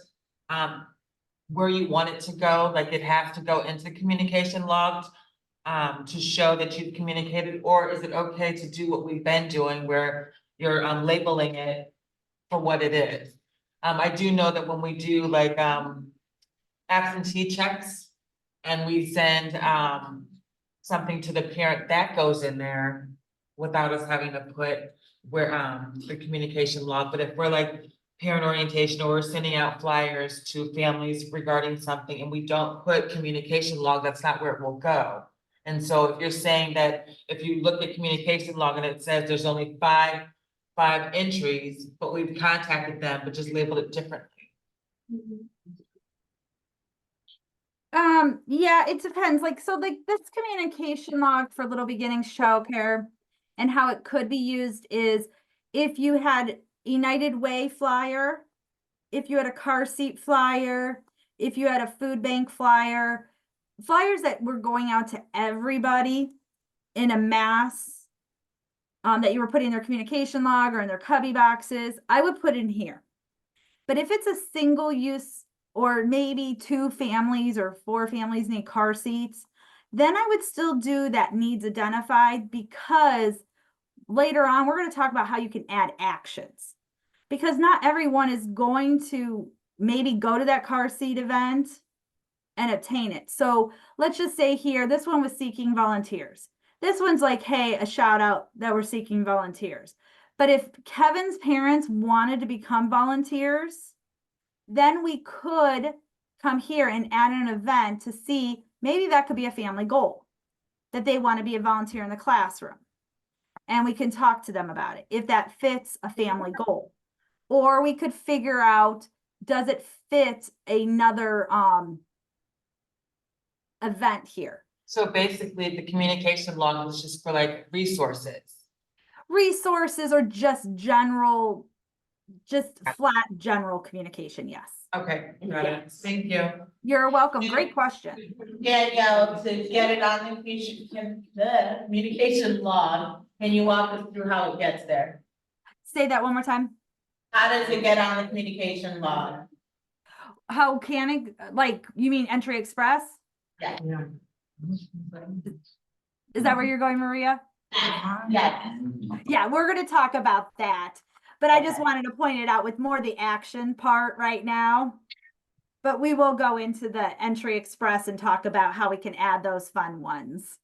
where you want it to go? Like it has to go into communication logs to show that you've communicated, or is it okay to do what we've been doing where you're labeling it for what it is? I do know that when we do like absentee checks and we send something to the parent, that goes in there without us having to put where the communication log. But if we're like parent orientation, or we're sending out flyers to families regarding something and we don't put communication log, that's not where it will go. And so if you're saying that if you look at communication log and it says there's only five entries, but we've contacted them, but just labeled it differently. Yeah, it depends. Like, so like this communication log for Little Beginnings childcare and how it could be used is if you had United Way flyer, if you had a car seat flyer, if you had a food bank flyer, flyers that were going out to everybody in a mass, that you were putting in their communication log or in their cubby boxes, I would put in here. But if it's a single use, or maybe 2 families or 4 families need car seats, then I would still do that needs identified, because later on, we're going to talk about how you can add actions, because not everyone is going to maybe go to that car seat event and obtain it. So let's just say here, this one was seeking volunteers. This one's like, hey, a shout out that we're seeking volunteers. But if Kevin's parents wanted to become volunteers, then we could come here and add an event to see, maybe that could be a family goal, that they want to be a volunteer in the classroom. And we can talk to them about it if that fits a family goal. Or we could figure out, does it fit another event here? So basically the communication log was just for like resources. Resources or just general just flat general communication, yes. Okay, got it. Thank you. You're welcome. Great question. Danielle, to get it on the communication log, can you walk us through how it gets there? Say that one more time. How does it get on the communication log? How can it, like, you mean Entry Express? Yeah. Is that where you're going, Maria? Yes. Yeah, we're gonna talk about that, but I just wanted to point it out with more the action part right now. But we will go into the Entry Express and talk about how we can add those fun ones.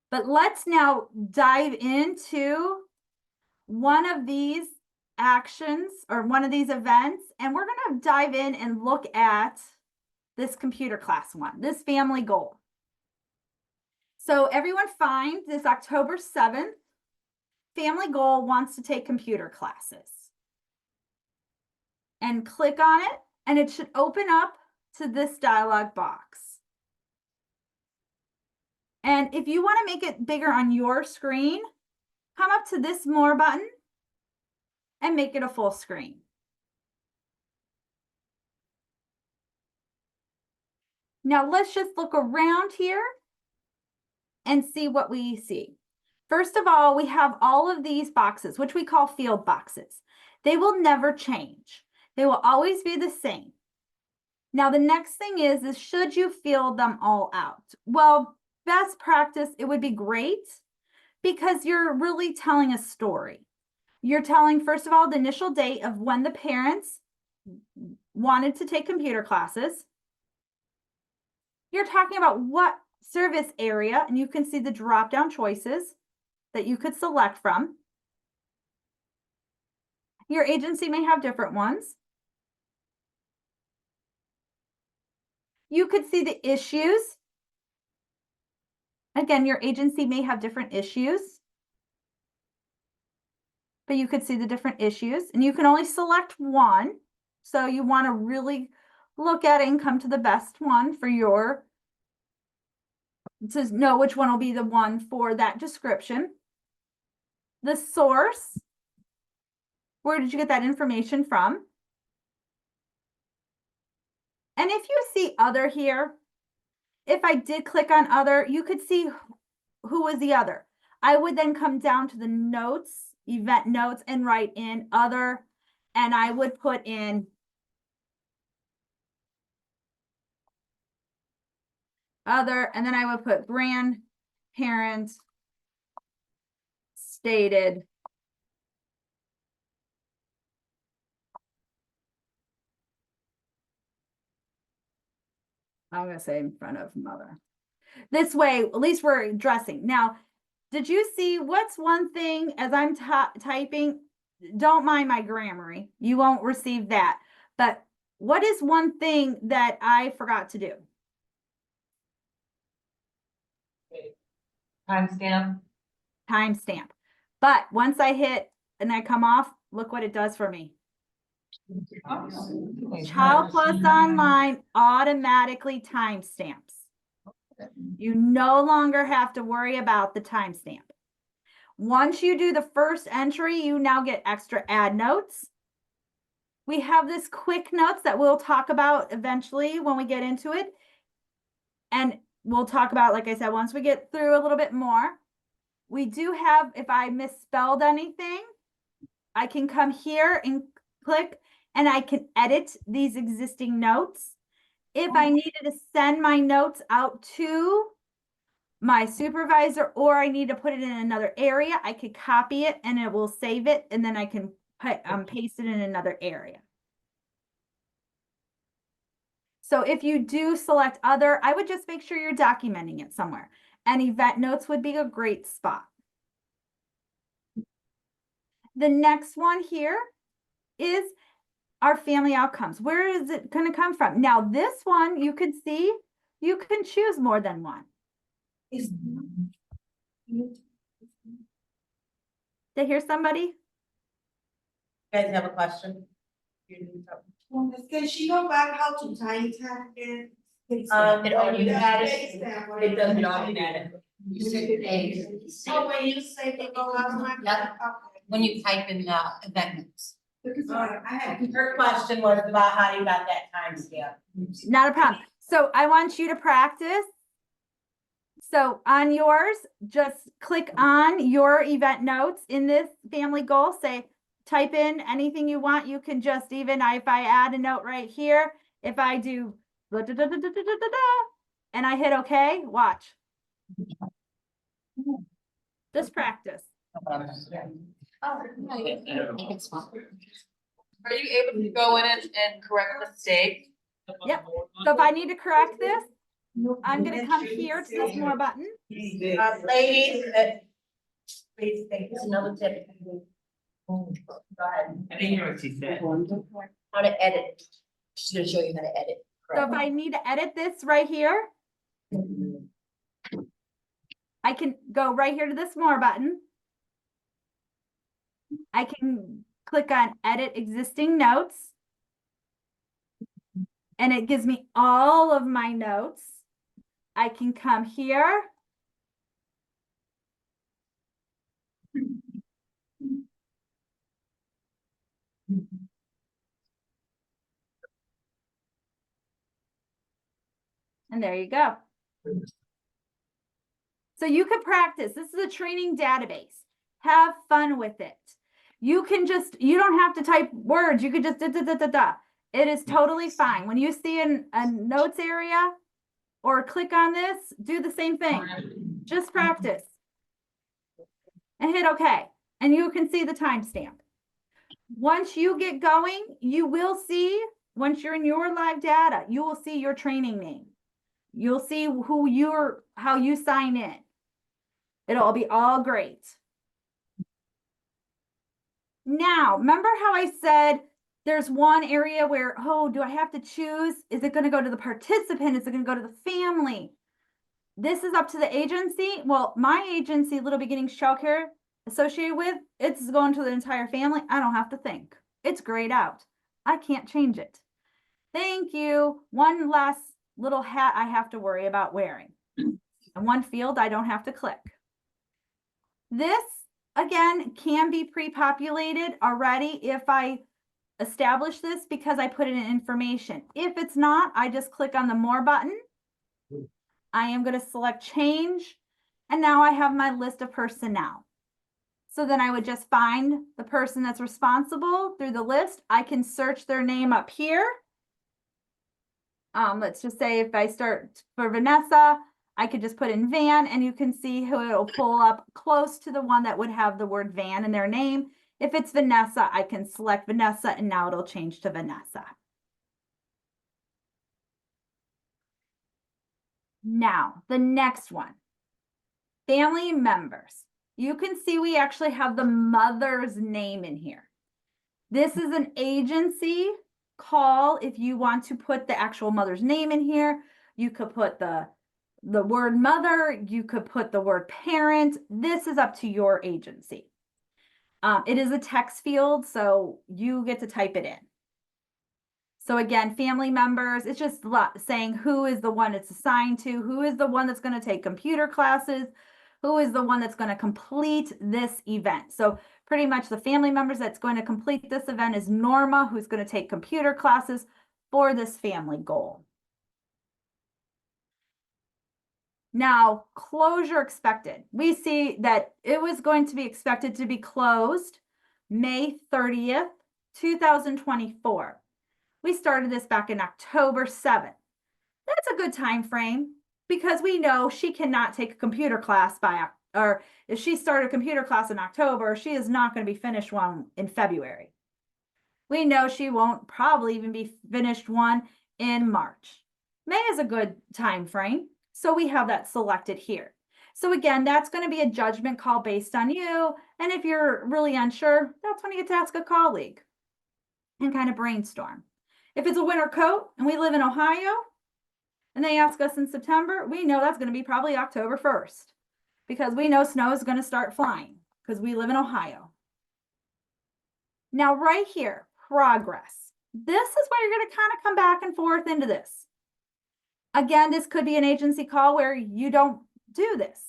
But let's now dive into one of these actions or one of these events, and we're gonna dive in and look at this computer class one, this family goal. So everyone find this October 7th, family goal wants to take computer classes. And click on it, and it should open up to this dialog box. And if you want to make it bigger on your screen, come up to this more button and make it a full screen. Now let's just look around here and see what we see. First of all, we have all of these boxes, which we call field boxes. They will never change. They will always be the same. Now, the next thing is should you fill them all out? Well, best practice, it would be great because you're really telling a story. You're telling, first of all, the initial date of when the parents wanted to take computer classes. You're talking about what service area, and you can see the drop-down choices that you could select from. Your agency may have different ones. You could see the issues. Again, your agency may have different issues, but you could see the different issues, and you can only select one. So you want to really look at it and come to the best one for your, to know which one will be the one for that description. The source, where did you get that information from? And if you see other here, if I did click on other, you could see who was the other. I would then come down to the notes, event notes, and write in other, and I would put in other, and then I would put grandparents stated I'm going to say in front of mother. This way, at least we're addressing. Now, did you see what's one thing as I'm typing? Don't mind my grammar. You won't receive that. But what is one thing that I forgot to do? Timestamp. Timestamp. But once I hit and I come off, look what it does for me. Child Plus Online automatically timestamps. You no longer have to worry about the timestamp. Once you do the first entry, you now get extra ad notes. We have this quick notes that we'll talk about eventually when we get into it. And we'll talk about, like I said, once we get through a little bit more. We do have, if I misspelled anything, I can come here and click and I can edit these existing notes. If I needed to send my notes out to my supervisor or I need to put it in another area, I could copy it and it will save it, and then I can paste it in another area. So if you do select other, I would just make sure you're documenting it somewhere. And event notes would be a great spot. The next one here is our family outcomes. Where is it going to come from? Now, this one, you can see, you can choose more than one. Did I hear somebody? You guys have a question? Can she go back how to time tap it? It already had it. It doesn't automatic. automatic. So when you say they go out, Yep. when you type in the event notes. I had. Her question was about how you got that timestamp. Not a problem. So I want you to practice. So on yours, just click on your event notes in this family goal, say, type in anything you want. You can just even, if I add a note right here, if I do da, da, da, da, da, da, da, da, and I hit okay, watch. Just practice. Oh, no, you can swap. Are you able to go in and correct mistakes? Yep. So if I need to correct this, I'm gonna come here to this more button. Ladies, please think, it's another tip. Go ahead. I didn't hear what she said. How to edit. She's gonna show you how to edit. So if I need to edit this right here, I can go right here to this more button. I can click on edit existing notes. And it gives me all of my notes. I can come here. And there you go. So you could practice. This is a training database. Have fun with it. You can just, you don't have to type words. You could just da, da, da, da, da. It is totally fine. When you see a notes area or click on this, do the same thing. Just practice. And hit okay. And you can see the timestamp. Once you get going, you will see, once you're in your live data, you will see your training name. You'll see how you sign in. It'll be all great. Now, remember how I said there's one area where, oh, do I have to choose? Is it going to go to the participant? Is it going to go to the family? This is up to the agency. Well, my agency, Little Beginnings Childcare, associated with, it's going to the entire family. I don't have to think. It's grayed out. I can't change it. Thank you. One last little hat I have to worry about wearing. And one field I don't have to click. This, again, can be pre-populated already if I establish this because I put it in information. If it's not, I just click on the more button. I am going to select change. And now I have my list of personnel. So then I would just find the person that's responsible through the list. I can search their name up here. Let's just say if I start for Vanessa, I could just put in Van and you can see who it'll pull up close to the one that would have the word Van in their name. If it's Vanessa, I can select Vanessa and now it'll change to Vanessa. Now, the next one, family members. You can see we actually have the mother's name in here. This is an agency call. If you want to put the actual mother's name in here, you could put the word mother, you could put the word parent. This is up to your agency. It is a text field, so you get to type it in. So again, family members, it's just saying who is the one it's assigned to, who is the one that's going to take computer classes, who is the one that's going to complete this event. So pretty much the family members that's going to complete this event is Norma, who's going to take computer classes for this family goal. Now, closure expected. We see that it was going to be expected to be closed May 30th, 2024. We started this back in October 7th. That's a good time frame because we know she cannot take a computer class or if she started a computer class in October, she is not going to be finished one in February. We know she won't probably even be finished one in March. May is a good time frame. So we have that selected here. So again, that's going to be a judgment call based on you. And if you're really unsure, that's when you get to ask a colleague and kind of brainstorm. If it's a winter coat and we live in Ohio and they ask us in September, we know that's going to be probably October 1st because we know snow is going to start flying because we live in Ohio. Now right here, progress. This is where you're going to kind of come back and forth into this. Again, this could be an agency call where you don't do this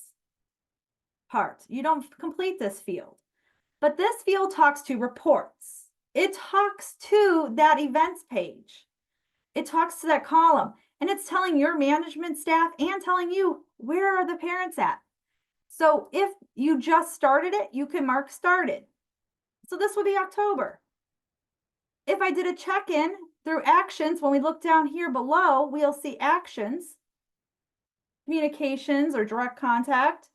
part. You don't complete this field. But this field talks to reports. It talks to that events page. It talks to that column, and it's telling your management staff and telling you, where are the parents at? So if you just started it, you can mark started. So this will be October. If I did a check-in through actions, when we look down here below, we'll see actions, communications or direct contact.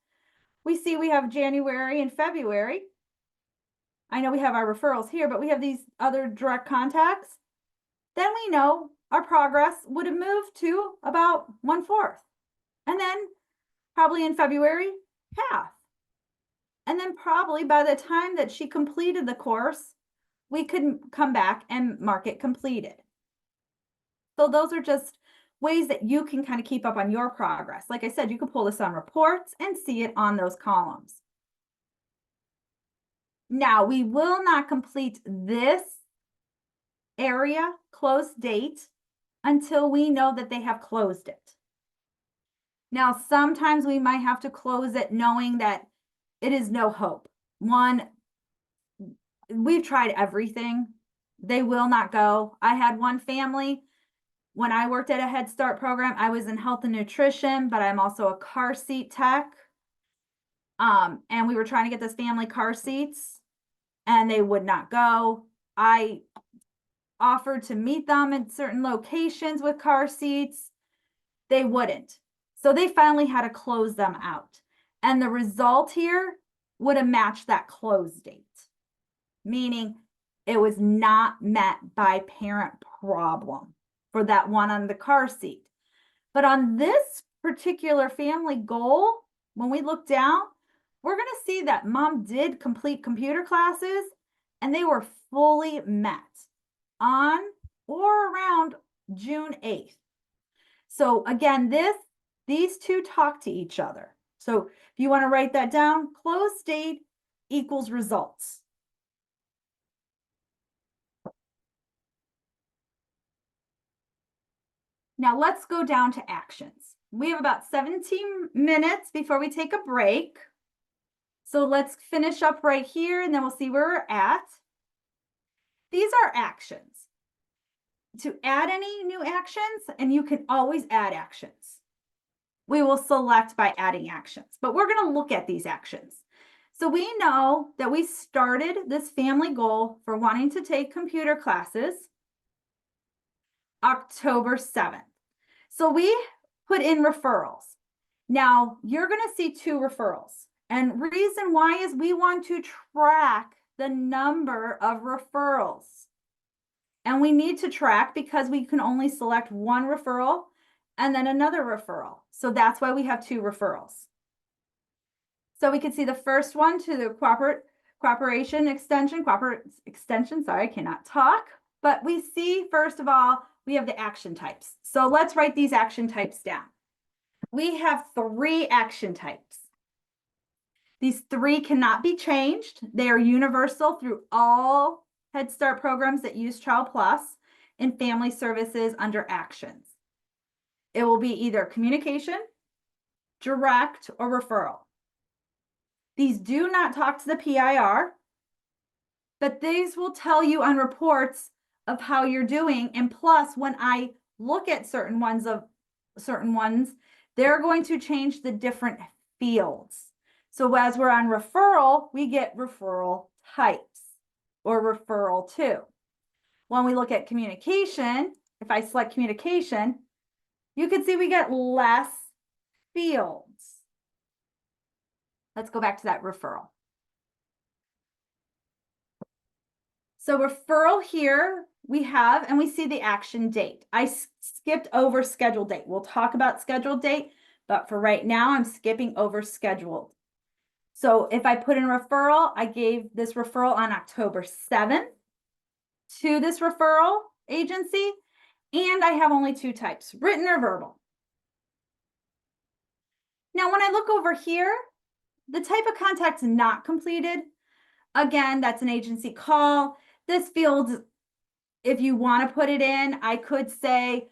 We see we have January and February. I know we have our referrals here, but we have these other direct contacts. Then we know our progress would have moved to about 1/4. And then probably in February, half. And then probably by the time that she completed the course, we could come back and mark it completed. So those are just ways that you can kind of keep up on your progress. Like I said, you can pull this on reports and see it on those columns. Now, we will not complete this area close date until we know that they have closed it. Now, sometimes we might have to close it knowing that it is no hope. One, we've tried everything. They will not go. I had one family, when I worked at a Head Start program, I was in health and nutrition, but I'm also a car seat tech. And we were trying to get this family car seats and they would not go. I offered to meet them in certain locations with car seats. They wouldn't. So they finally had to close them out. And the result here would have matched that close date, meaning it was not met by parent problem for that one on the car seat. But on this particular family goal, when we look down, we're going to see that mom did complete computer classes and they were fully met on or around June 8th. So again, these two talk to each other. So if you want to write that down, close date equals results. Now let's go down to actions. We have about 17 minutes before we take a break. So let's finish up right here and then we'll see where we're at. These are actions. To add any new actions, and you can always add actions. We will select by adding actions, but we're going to look at these actions. So we know that we started this family goal for wanting to take computer classes October 7th. So we put in referrals. Now you're going to see 2 referrals. And reason why is we want to track the number of referrals. And we need to track because we can only select one referral and then another referral. So that's why we have 2 referrals. So we can see the first one to the cooperation extension, sorry, I cannot talk. But we see, first of all, we have the action types. So let's write these action types down. We have 3 action types. These 3 cannot be changed. They are universal through all Head Start programs that use Child Plus and family services under actions. It will be either communication, direct, or referral. These do not talk to the PIR, but these will tell you on reports of how you're doing. And plus, when I look at certain ones, they're going to change the different fields. So as we're on referral, we get referral types or referral to. When we look at communication, if I select communication, you can see we get less fields. Let's go back to that referral. So referral here we have, and we see the action date. I skipped over scheduled date. We'll talk about scheduled date, but for right now, I'm skipping over scheduled. So if I put in referral, I gave this referral on October 7th to this referral agency, and I have only 2 types, written or verbal. Now, when I look over here, the type of contact not completed, again, that's an agency call. This field, if you want to put it in, I could say,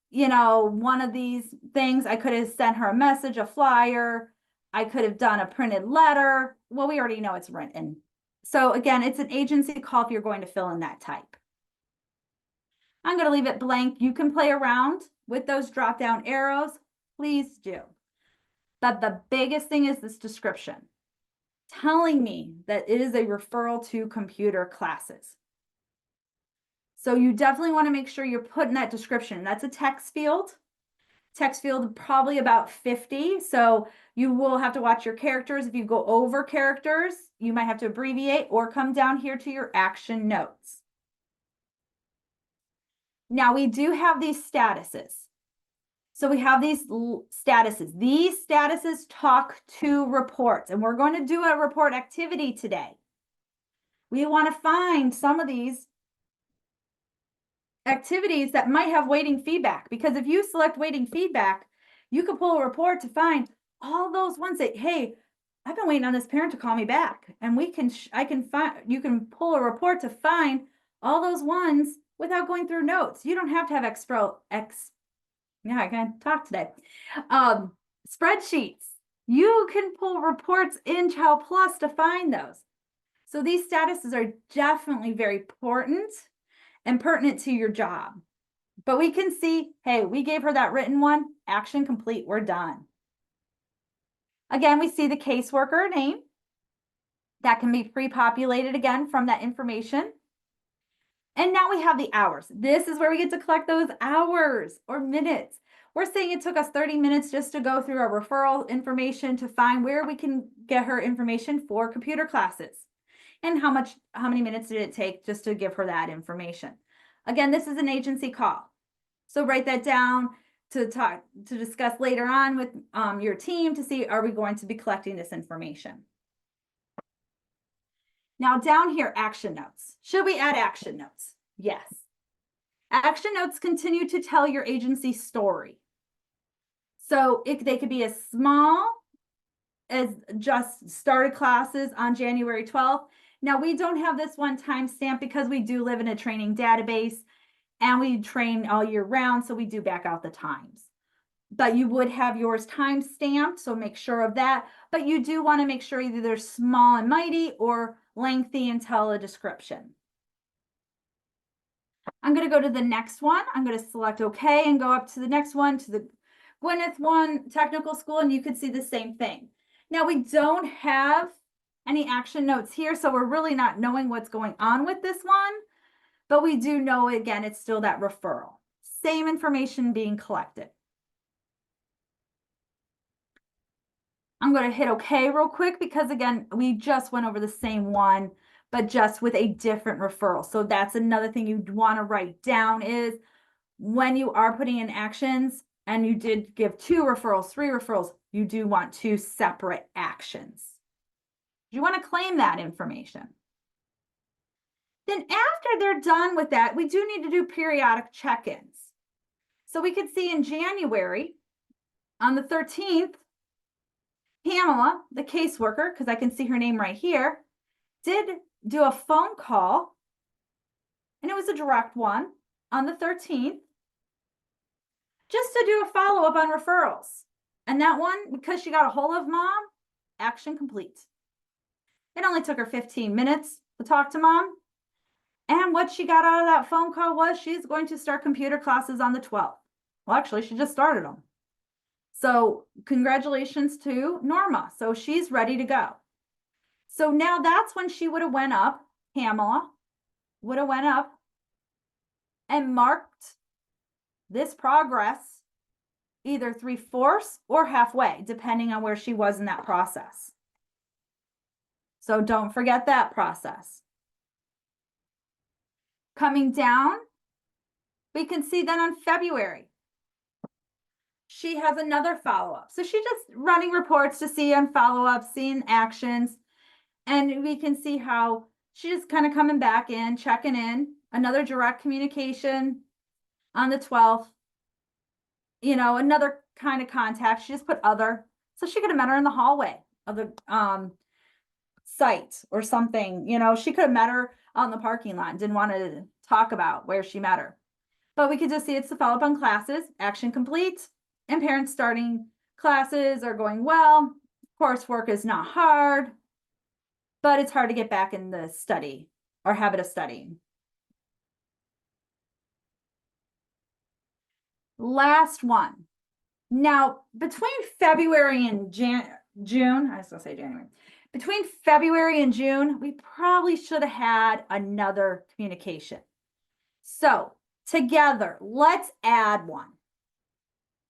you know, one of these things, I could have sent her a message, a flyer. I could have done a printed letter. Well, we already know it's written. So again, it's an agency call if you're going to fill in that type. I'm going to leave it blank. You can play around with those drop down arrows. Please do. But the biggest thing is this description telling me that it is a referral to computer classes. So you definitely want to make sure you're putting that description. That's a text field. Text field probably about 50. So you will have to watch your characters. If you go over characters, you might have to abbreviate or come down here to your action notes. Now we do have these statuses. So we have these statuses. These statuses talk to reports, and we're going to do a report activity today. We want to find some of these activities that might have waiting feedback, because if you select waiting feedback, you can pull a report to find all those ones that, hey, I've been waiting on this parent to call me back, and you can pull a report to find all those ones without going through notes. You don't have to have yeah, I can talk today. Spreadsheets. You can pull reports in Child Plus to find those. So these statuses are definitely very important and pertinent to your job. But we can see, hey, we gave her that written one, action complete, we're done. Again, we see the caseworker name. That can be pre-populated again from that information. And now we have the hours. This is where we get to collect those hours or minutes. We're saying it took us 30 minutes just to go through our referral information to find where we can get her information for computer classes. And how many minutes did it take just to give her that information? Again, this is an agency call. So write that down to discuss later on with your team to see, are we going to be collecting this information? Now down here, action notes. Should we add action notes? Yes. Action notes continue to tell your agency story. So they could be as small as just started classes on January 12th. Now we don't have this one timestamp because we do live in a training database and we train all year round, so we do back out the times. But you would have yours time stamped, so make sure of that. But you do want to make sure either they're small and mighty or lengthy and tell a description. I'm going to go to the next one. I'm going to select OK and go up to the next one, to the Gwyneth One Technical School, and you can see the same thing. Now we don't have any action notes here, so we're really not knowing what's going on with this one, but we do know, again, it's still that referral. Same information being collected. I'm going to hit OK real quick because, again, we just went over the same one, but just with a different referral. So that's another thing you'd want to write down is when you are putting in actions and you did give 2 referrals, 3 referrals, you do want 2 separate actions. You want to claim that information. Then after they're done with that, we do need to do periodic check-ins. So we could see in January, on the 13th, Pamela, the caseworker, because I can see her name right here, did do a phone call, and it was a direct one on the 13th, just to do a follow-up on referrals. And that one, because she got a hold of mom, action complete. It only took her 15 minutes to talk to mom. And what she got out of that phone call was she's going to start computer classes on the 12th. Well, actually, she just started them. So congratulations to Norma. So she's ready to go. So now that's when she would have went up, Pamela would have went up and marked this progress either 3/4 or halfway, depending on where she was in that process. So don't forget that process. Coming down, we can see then on February, she has another follow-up. So she's just running reports to see on follow-up, seeing actions. And we can see how she's just kind of coming back in, checking in, another direct communication on the 12th. You know, another kind of contact. She just put other. So she could have met her in the hallway of the site or something. You know, she could have met her out in the parking lot and didn't want to talk about where she met her. But we could just see it's the follow-up on classes, action complete, and parents starting classes are going well. Coursework is not hard. but it's hard to get back in the study or habit of studying. Last one. Now, between February and June, I was gonna say January, between February and June, we probably should have had another communication. So together, let's add one.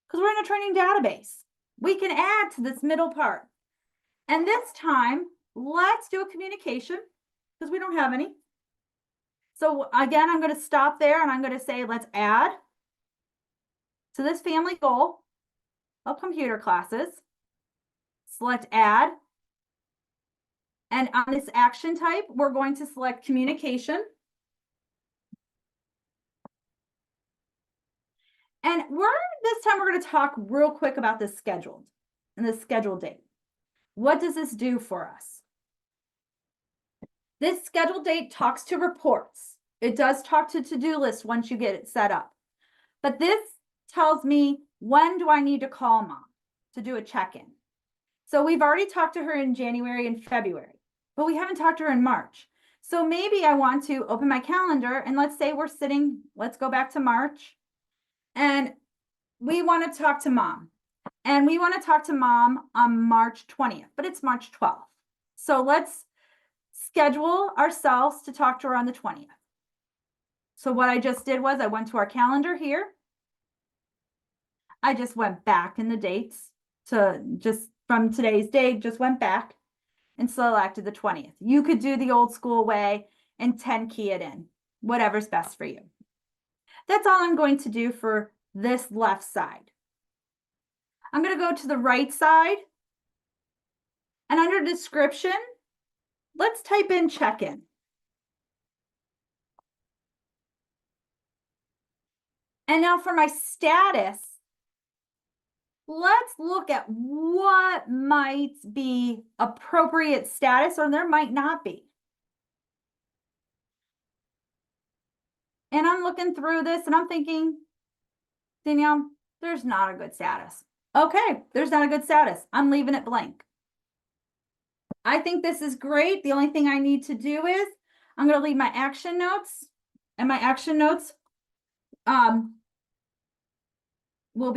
Because we're in a training database. We can add to this middle part. And this time, let's do a communication because we don't have any. So again, I'm going to stop there and I'm going to say, let's add to this family goal of computer classes. Select add. And on this action type, we're going to select communication. And this time we're going to talk real quick about this scheduled and the scheduled date. What does this do for us? This scheduled date talks to reports. It does talk to to-do lists once you get it set up. But this tells me, when do I need to call mom to do a check-in? So we've already talked to her in January and February, but we haven't talked to her in March. So maybe I want to open my calendar and let's say we're sitting, let's go back to March, and we want to talk to mom. And we want to talk to mom on March 20th, but it's March 12th. So let's schedule ourselves to talk to her on the 20th. So what I just did was I went to our calendar here. I just went back in the dates to just from today's date, just went back and selected the 20th. You could do the old school way and 10 key it in, whatever's best for you. That's all I'm going to do for this left side. I'm going to go to the right side. And under description, let's type in check-in. And now for my status, let's look at what might be appropriate status or there might not be. And I'm looking through this and I'm thinking, Danielle, there's not a good status. Okay, there's not a good status. I'm leaving it blank. I think this is great. The only thing I need to do is I'm going to leave my action notes, and my action notes will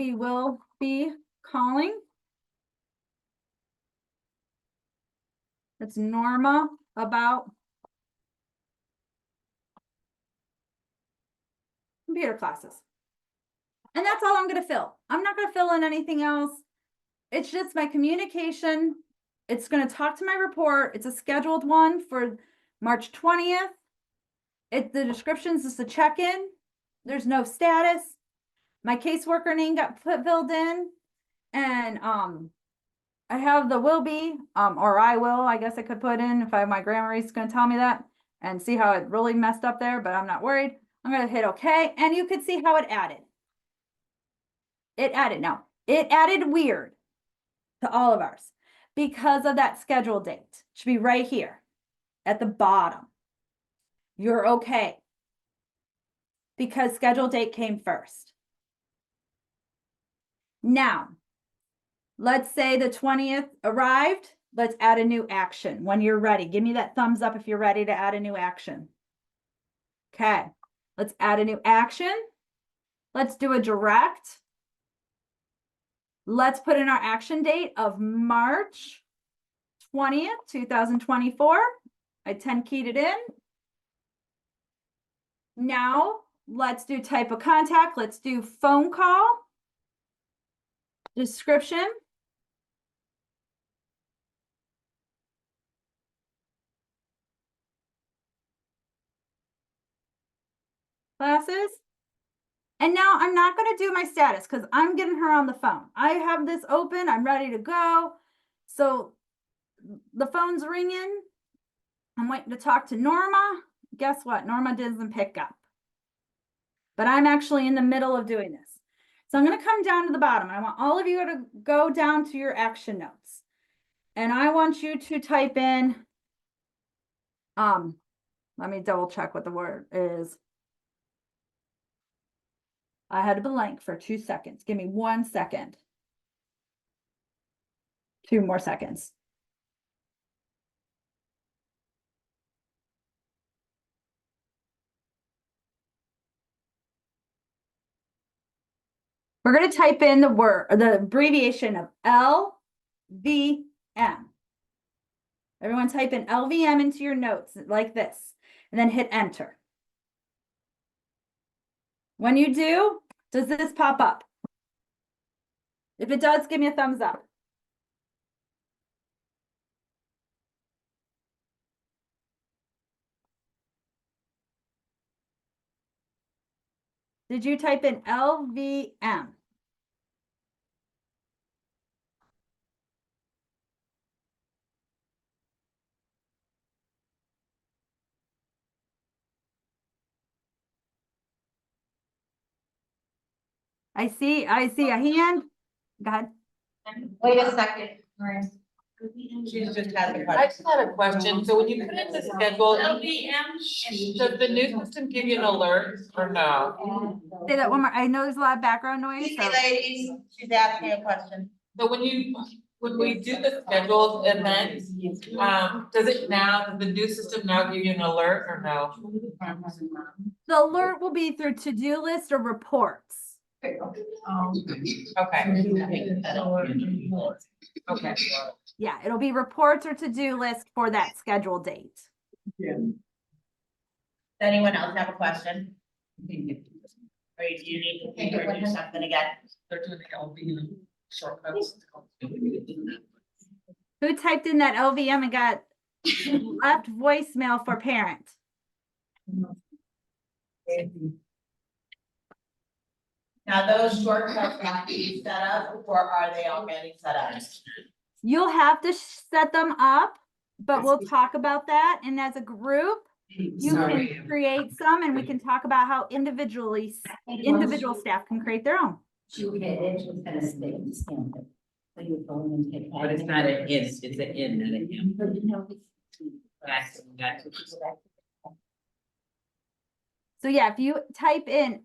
be calling. It's Norma about computer classes. And that's all I'm going to fill. I'm not going to fill in anything else. It's just my communication. It's going to talk to my report. It's a scheduled one for March 20th. The description's just a check-in. There's no status. My caseworker name got filled in. And I have the will be, or I will, I guess I could put in if my grammar is going to tell me that and see how it really messed up there, but I'm not worried. I'm going to hit OK. And you could see how it added. It added weird to all of ours because of that schedule date. It should be right here at the bottom. You're okay because schedule date came first. Now, let's say the 20th arrived. Let's add a new action when you're ready. Give me that thumbs up if you're ready to add a new action. Okay, let's add a new action. Let's do a direct. Let's put in our action date of March 20th, 2024. I 10 keyed it in. Now let's do type of contact. Let's do phone call. Description. Classes. And now I'm not going to do my status because I'm getting her on the phone. I have this open. I'm ready to go. So the phone's ringing. I'm waiting to talk to Norma. Guess what? Norma doesn't pick up. But I'm actually in the middle of doing this. So I'm going to come down to the bottom. I want all of you to go down to your action notes. And I want you to type in, let me double check what the word is. I had a blank for 2 seconds. Give me 1 second. 2 more seconds. We're gonna type in the word, or the abbreviation of LVM. Everyone type in LVM into your notes like this, and then hit enter. When you do, does this pop up? If it does, give me a thumbs up. Did you type in LVM? I see a hand. Go ahead. Wait a second. She just has a I question. just had a question. So when you put in the schedule, does the new system give you an alert or no? Say that one more. I know there's a lot of background noise, Excuse so me, ladies, she's asking a question. So when we do the scheduled events, does the new system now give you an alert or no? the alert will be through to-do list or reports. Okay. Okay. Yeah, it'll be reports or to-do list for that scheduled date. Does anyone else have a question? Or do you need to think or do something again? They're doing the LV shortcuts. Who typed in that LVM and got left voicemail for parent? Now, those shortcuts have to be set up, or are they already set up? You'll have to set them up, but we'll talk about that. And as a group, you can create some and we can talk about how individual staff can create their own. But But it's not an in, it's an in, not an M. That's. So yeah, if you type in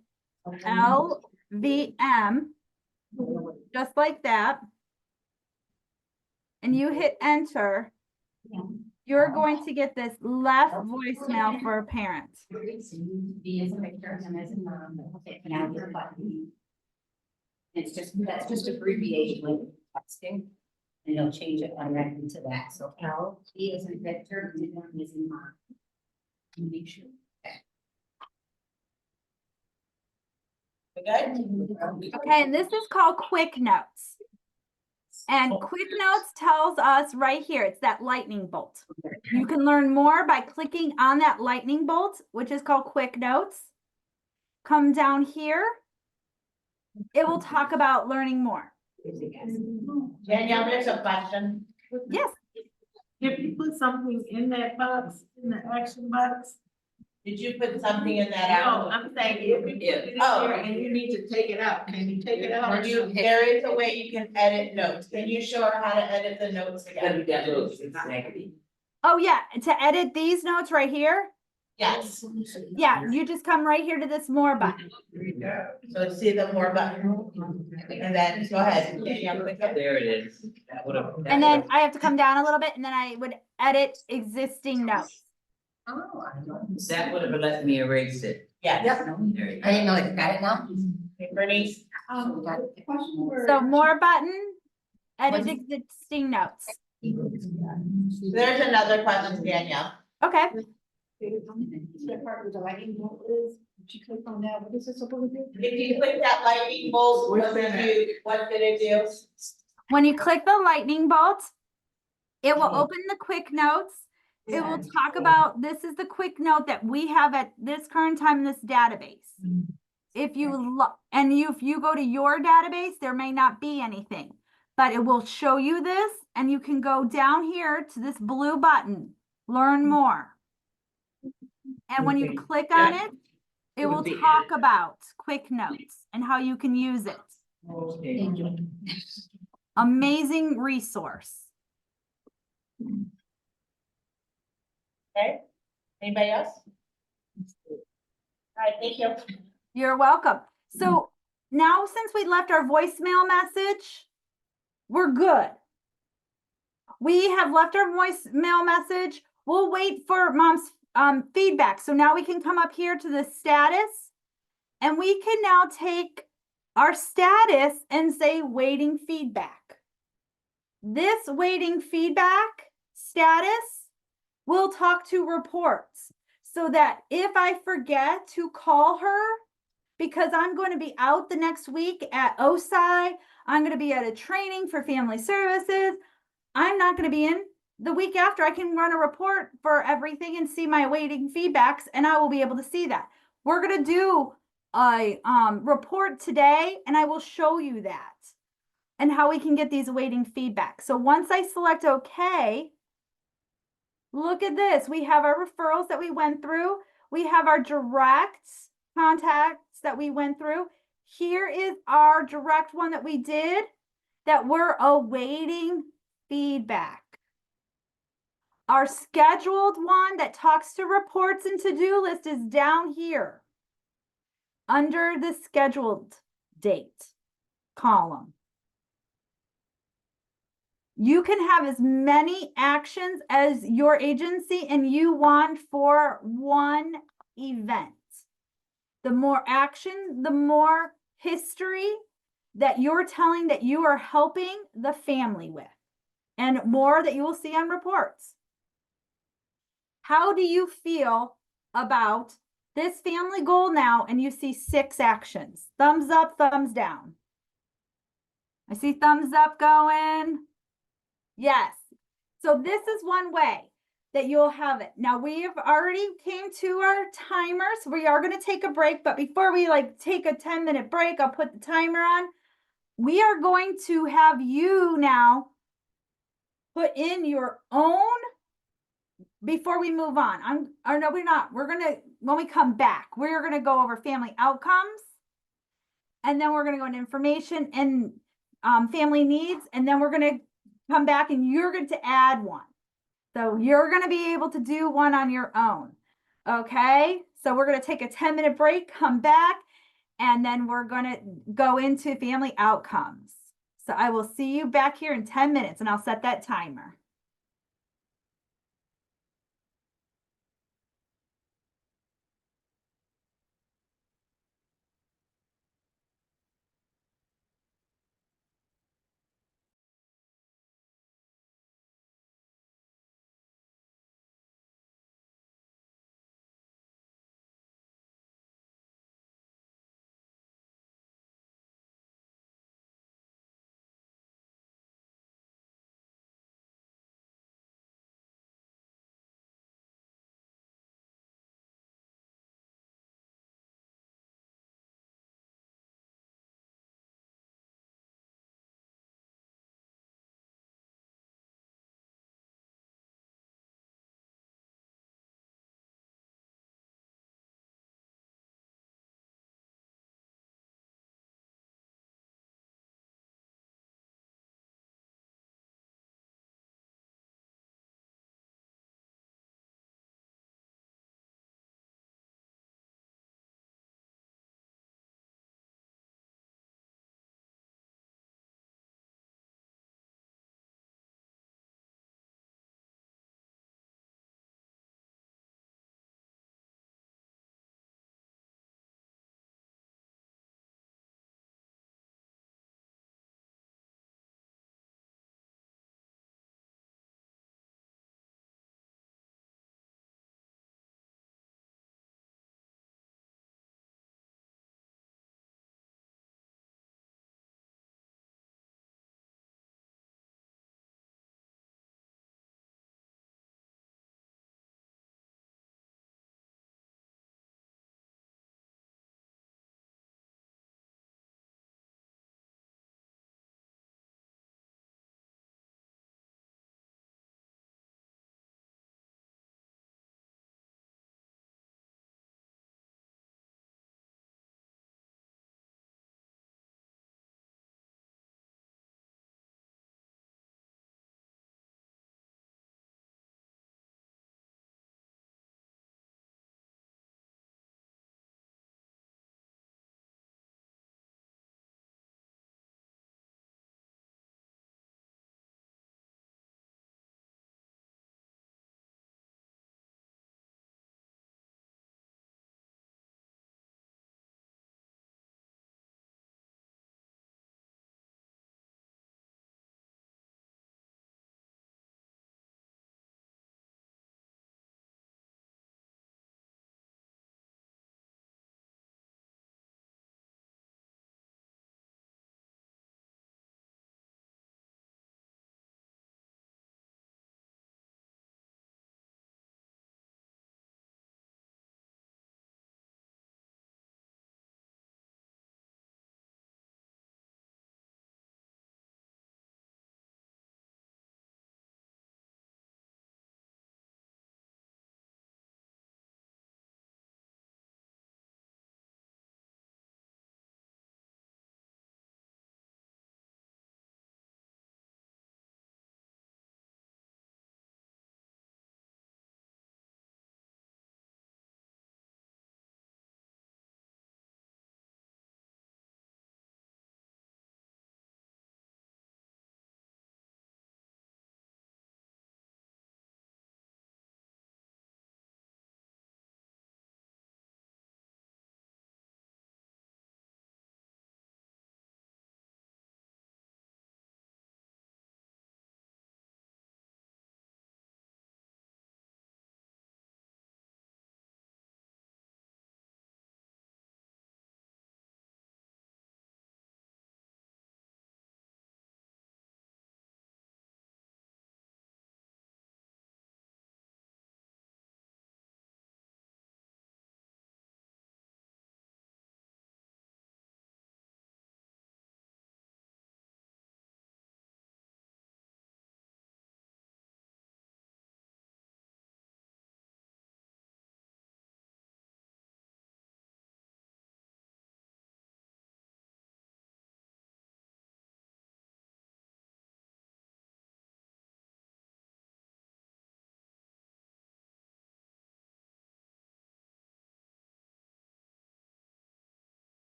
LVM, just like that, and you hit enter, you're going to get this left voicemail for a parent. It's just, that's just abbreviation like texting. And it'll change it directly to that. So L, V is in Victor, and M is in Mom. Make sure. We good? Okay, and this is called Quick Notes. And Quick Notes tells us right here, it's that lightning bolt. You can learn more by clicking on that lightning bolt, which is called Quick Notes. Come down here. It will talk about learning more. Danielle, there's a question. Yes, If you put something in that box, in the action box. Did you put something in that No, out? I'm saying if you put it in Oh. there and you need to take it out, can you take it out? There is a way you can edit notes. Can you show her how to edit the notes again? Exactly. oh yeah, to edit these notes right here, Yes. yeah, you just come right here to this more button. So see the more button, and then go ahead, Danielle, click it. There it is. That would've- that And then would've- I have to come down a little bit and then I would edit existing notes. That would have let me erase it. Yes. There you go. I didn't know it, got it now? Bernice, So more button, edit existing notes. there's another question, Danielle. Okay, If you click that lightning bolt, what did it do? when you click the lightning bolt, it will open the quick notes. It will talk about, this is the quick note that we have at this current time in this database. If you if you go to your database, there may not be anything, but it will show you this and you can go down here to this blue button, learn more. And when you click on it, it will talk about quick notes and how you can use it. Okay. Amazing resource. Okay, anybody else? All right, thank you. You're welcome. So now since we left our voicemail message, we're good. We have left our voicemail message. We'll wait for mom's feedback. So now we can come up here to the status and we can now take our status and say waiting feedback. This waiting feedback status will talk to reports so that if I forget to call her, because I'm going to be out the next week at OSI, I'm going to be at a training for family services. I'm not going to be in the week after. I can run a report for everything and see my waiting feedbacks, and I will be able to see that. We're going to do a report today, and I will show you that and how we can get these waiting feedback. So once I select OK, look at this. We have our referrals that we went through. We have our direct contacts that we went through. Here is our direct one that we did that we're awaiting feedback. Our scheduled one that talks to reports and to-do list is down here under the scheduled date column. You can have as many actions as your agency and you want for one event. The more action, the more history that you're telling that you are helping the family with, and more that you will see on reports. How do you feel about this family goal now? And you see 6 actions. Thumbs up, thumbs down. I see thumbs up going. Yes. So this is one way that you'll have it. Now we've already came to our timers. We are going to take a break, but before we take a 10-minute break, I'll put the timer on. We are going to have you now put in your own before we move on. No, we're not. We're going to, when we come back, we're going to go over family outcomes, and then we're going to go into information and family needs, and then we're going to come back and you're going to add one. So you're going to be able to do one on your own. Okay. So we're going to take a 10-minute break, come back, and then we're going to go into family outcomes. So I will see you back here in 10 minutes and I'll set that timer.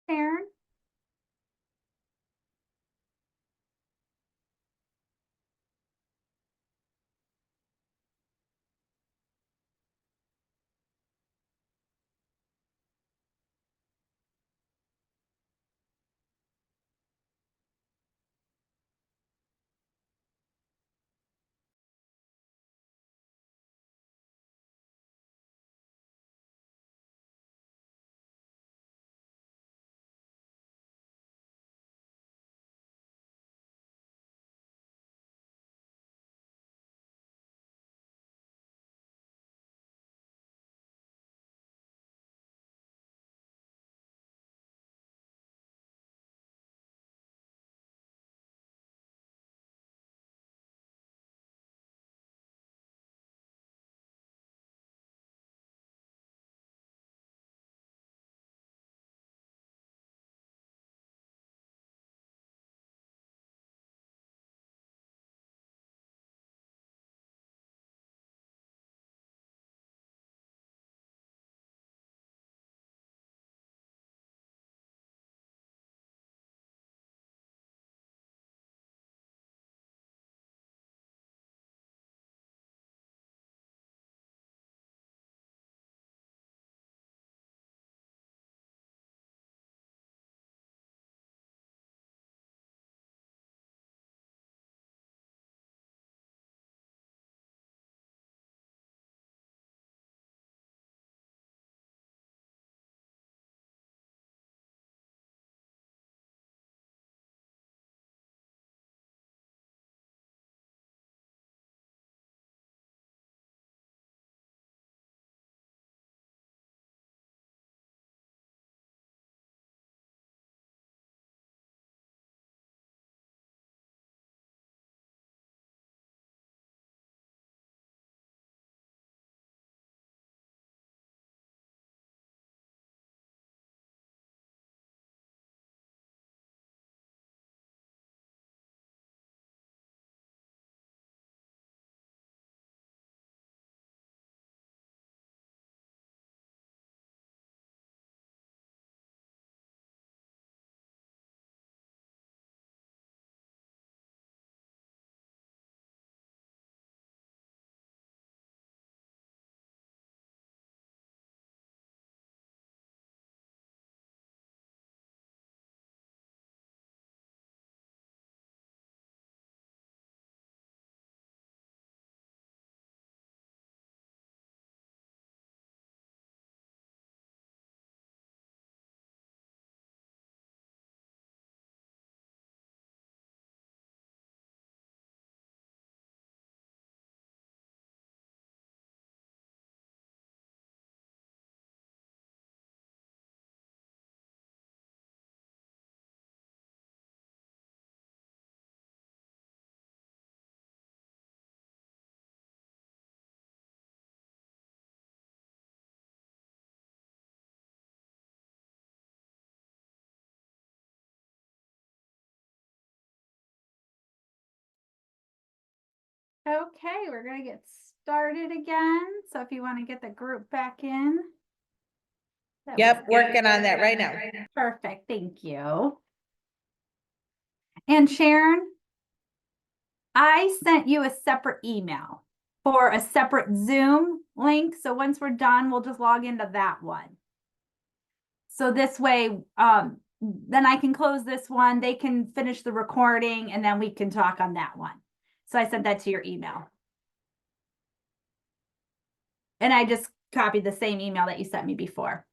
Sharon? Okay, we're gonna get started again. So if you want to get the group back in. that Yep, was- working on that right now. Perfect, thank you. And Sharon, I sent you a separate email for a separate Zoom link. So once we're done, we'll just log into that one. So this way, then I can close this one, they can finish the recording, and then we can talk on that one. So I sent that to your email. And I just copied the same email that you sent me before.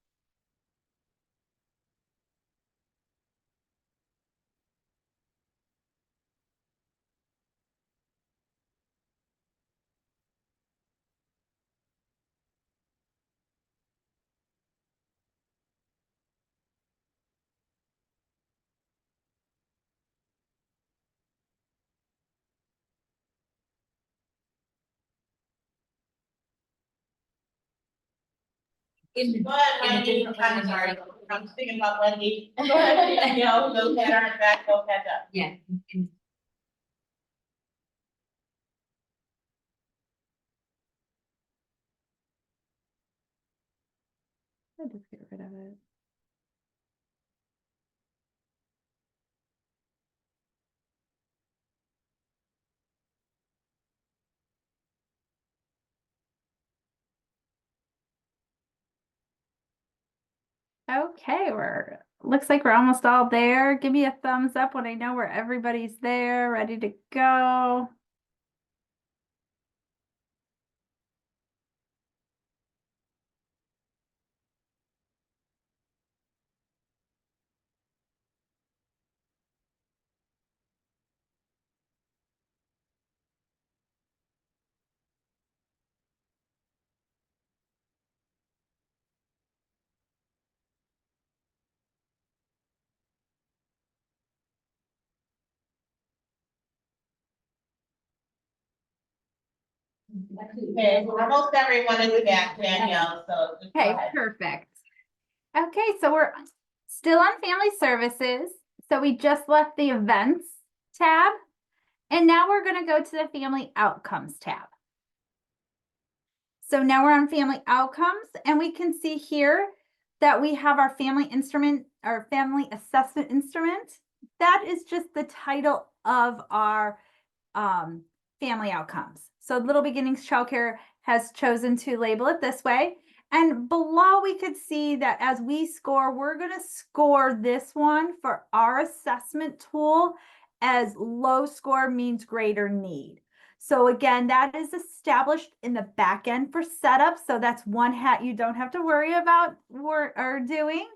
Go ahead, Wendy, I'm sorry, I'm thinking about Wendy. Go ahead, you know, those that aren't back, go catch up. Yeah. I'll just get rid of it. Okay, looks like we're almost all there. Give me a thumbs up when I know where everybody's there, ready to go. Okay, almost everyone is back, Danielle, so just go Okay, ahead. perfect. Okay, so we're still on family services. So we just left the events tab, and now we're going to go to the family outcomes tab. So now we're on family outcomes, and we can see here that we have our family instrument, our family assessment instrument. That is just the title of our family outcomes. So Little Beginnings Childcare has chosen to label it this way. And below we could see that as we score, we're going to score this one for our assessment tool as low score means greater need. So again, that is established in the back end for setup. So that's one hat you don't have to worry about or doing.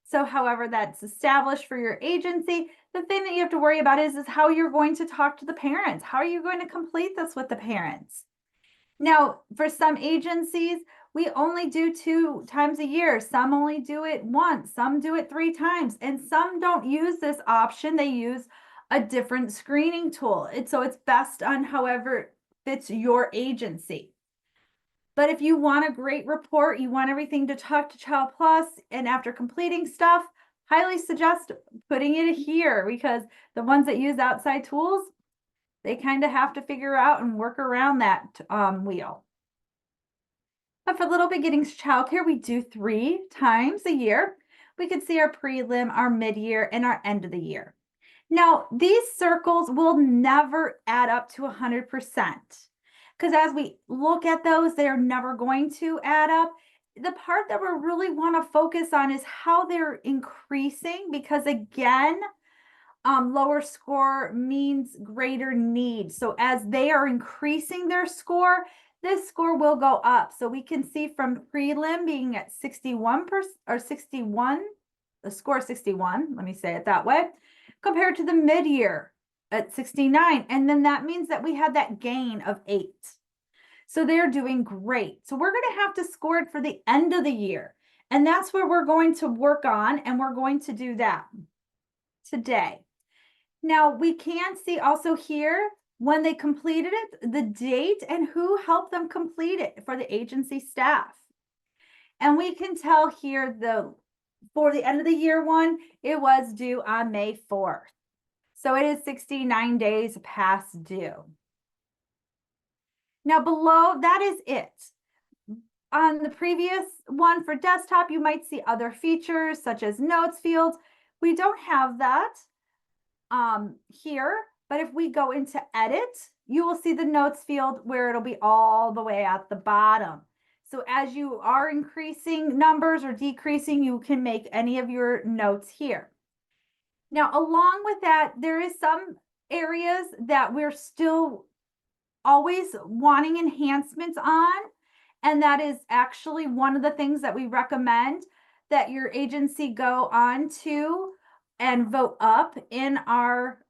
So however that's established for your agency, the thing that you have to worry about is how you're going to talk to the parents. How are you going to complete this with the parents? Now, for some agencies, we only do 2 times a year. Some only do it once, some do it 3 times, and some don't use this option. They use a different screening tool. So it's best on however fits your agency. But if you want a great report, you want everything to talk to Child Plus, and after completing stuff, highly suggest putting it here, because the ones that use outside tools, they kind of have to figure out and work around that wheel. But for Little Beginnings Childcare, we do 3 times a year. We could see our prelim, our mid-year, and our end of the year. Now, these circles will never add up to 100%, because as we look at those, they're never going to add up. The part that we really want to focus on is how they're increasing, because again, lower score means greater need. So as they are increasing their score, this score will go up. So we can see from prelim being at 61% or 61, the score 61, let me say it that way, compared to the mid-year at 69. And then that means that we had that gain of 8. So they're doing great. So we're going to have to score it for the end of the year. And that's where we're going to work on, and we're going to do that today. Now we can see also here when they completed it, the date and who helped them complete it for the agency staff. And we can tell here for the end of the year one, it was due on May 4th. So it is 69 days past due. Now below, that is it. On the previous one for desktop, you might see other features such as notes fields. We don't have that here, but if we go into edit, you will see the notes field where it'll be all the way at the bottom. So as you are increasing numbers or decreasing, you can make any of your notes here. Now, along with that, there is some areas that we're still always wanting enhancements on, and that is actually one of the things that we recommend that your agency go on to and vote up in our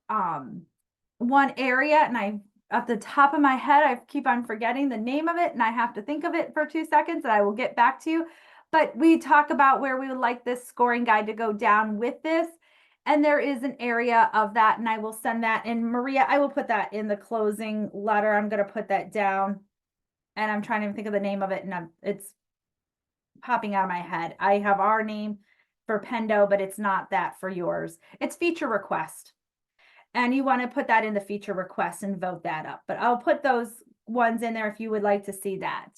one area. And I, at the top of my head, I keep on forgetting the name of it, and I have to think of it for 2 seconds, and I will get back to you. But we talk about where we would like this scoring guide to go down with this. And there is an area of that, and I will send that in. Maria, I will put that in the closing letter. I'm going to put that down, and I'm trying to think of the name of it, and it's popping out of my head. I have our name for Pendo, but it's not that for yours. It's feature request. And you want to put that in the feature request and vote that up. But I'll put those ones in there if you would like to see that.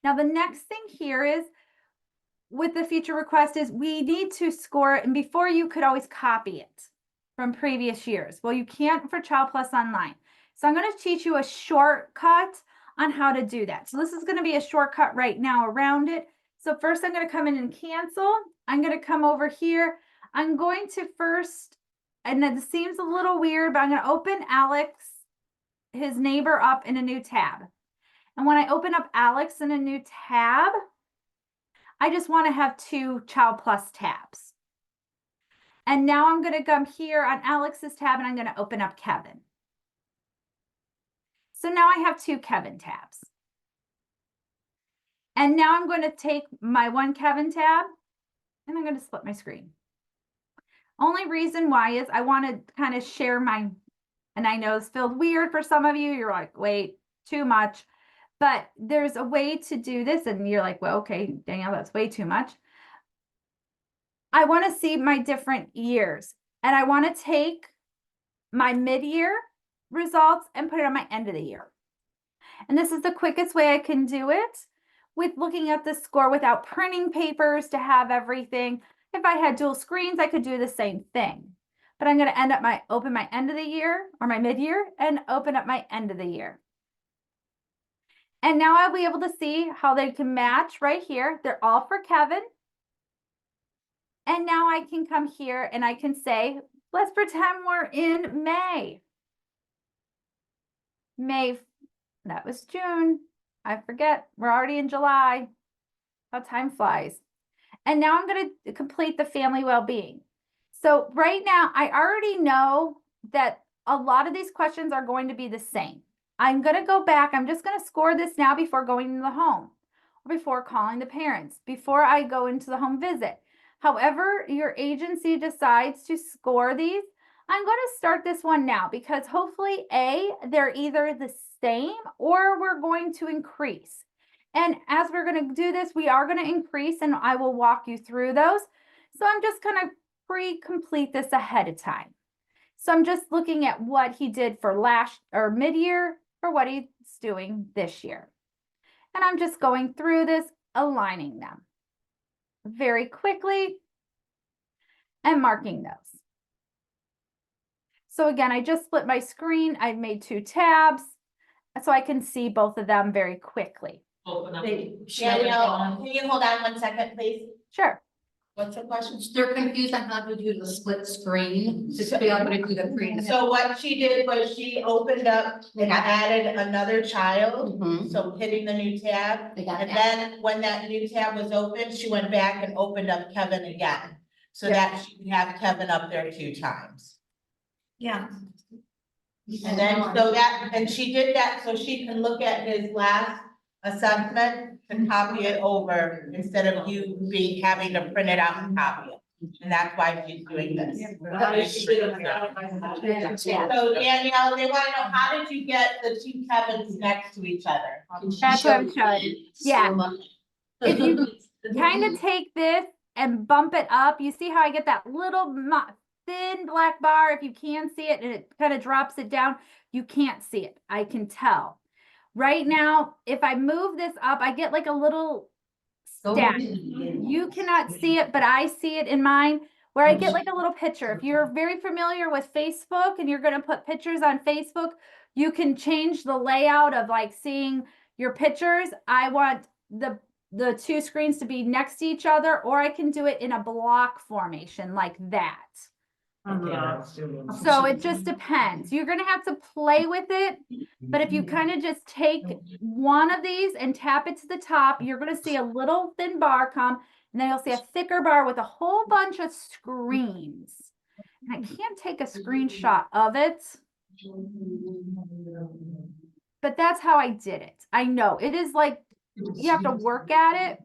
Now, the next thing here is with the feature request is we need to score it. And before you could always copy it from previous years. Well, you can't for Child Plus Online. So I'm going to teach you a shortcut on how to do that. So this is going to be a shortcut right now around it. So first I'm gonna come in and cancel. I'm gonna come over here. I'm going to first, and it seems a little weird, but I'm gonna open Alex, his neighbor, up in a new tab. And when I open up Alex in a new tab, I just wanna have 2 Child Plus tabs. And now I'm gonna come here on Alex's tab and I'm gonna open up Kevin. So now I have 2 Kevin tabs. And now I'm going to take my 1 Kevin tab and I'm going to split my screen. Only reason why is I want to kind of share my, and I know this feels weird for some of you. You're like, wait, too much. But there's a way to do this. And you're like, well, okay, Danielle, that's way too much. I want to see my different years. And I want to take my mid-year results and put it on my end of the year. And this is the quickest way I can do it with looking at the score without printing papers to have everything. If I had dual screens, I could do the same thing. But I'm going to end up open my end of the year or my mid-year and open up my end of the year. And now I'll be able to see how they can match right here. They're all for Kevin. And now I can come here and I can say, let's pretend we're in May. May, that was June. I forget, we're already in July. How time flies. And now I'm going to complete the family well-being. So right now, I already know that a lot of these questions are going to be the same. I'm going to go back. I'm just going to score this now before going into the home, or before calling the parents, before I go into the home visit. However, your agency decides to score these, I'm going to start this one now because hopefully, they're either the same or we're going to increase. And as we're going to do this, we are going to increase and I will walk you through those. So I'm just going to pre-complete this ahead of time. So I'm just looking at what he did for last or mid-year for what he's doing this year. And I'm just going through this, aligning them very quickly and marking those. So again, I just split my screen. I've made 2 tabs so I can see both of them very quickly. Open up. Danielle, can you hold on 1 second, please? Sure. What's the question? They're confused on how to do the split screen, to be able to do the pre. So what she did was she opened up and added another child, Mhm. so hitting the new tab. They got And that. then when that new tab was open, she went back and opened up Kevin again. So Yeah. that she could have Kevin up there 2 times. Yeah. And then, so that, and she did that so she can look at his last assessment to copy it over instead of you having to print it out and copy it. And that's why she's doing this. So Danielle, they wanna know, how did you get the 2 Kevins next to each other? That's what I'm showing. Yeah. If you kind of take this and bump it up, you see how I get that little thin black bar. If you can see it and it kind of drops it down, you can't see it. I can tell. Right now, if I move this up, I get like a little stack. You cannot see it, but I see it in mine where I get like a little picture. If you're very familiar with Facebook and you're going to put pictures on Facebook, you can change the layout of like seeing your pictures. I want the 2 screens to be next to each other, or I can do it in a block formation like that. So it just depends. You're going to have to play with it. But if you kind of just take one of these and tap it to the top, you're going to see a little thin bar come, and then you'll see a thicker bar with a whole bunch of screens. And I can't take a screenshot of it, but that's how I did it. I know it is like, you have to work at it.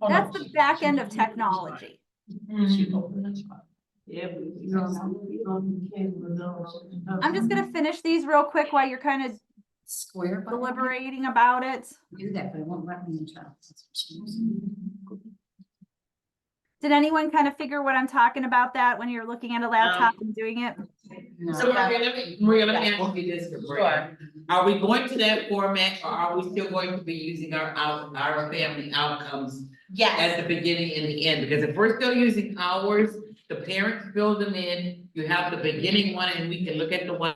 That's the back end of technology. I'm just going to finish these real quick while you're kind of Square. button. deliberating about it. Do that, but it won't let me in child. Did anyone kind of figure what I'm talking about that when you're looking at a laptop and doing it? So Maria, let me ask you this, Maria. Are we going to that format or are we still going to be using our family outcomes Yes, at the beginning and the end? Because if we're still using ours, the parents fill them in, you have the beginning one and we can look at the one.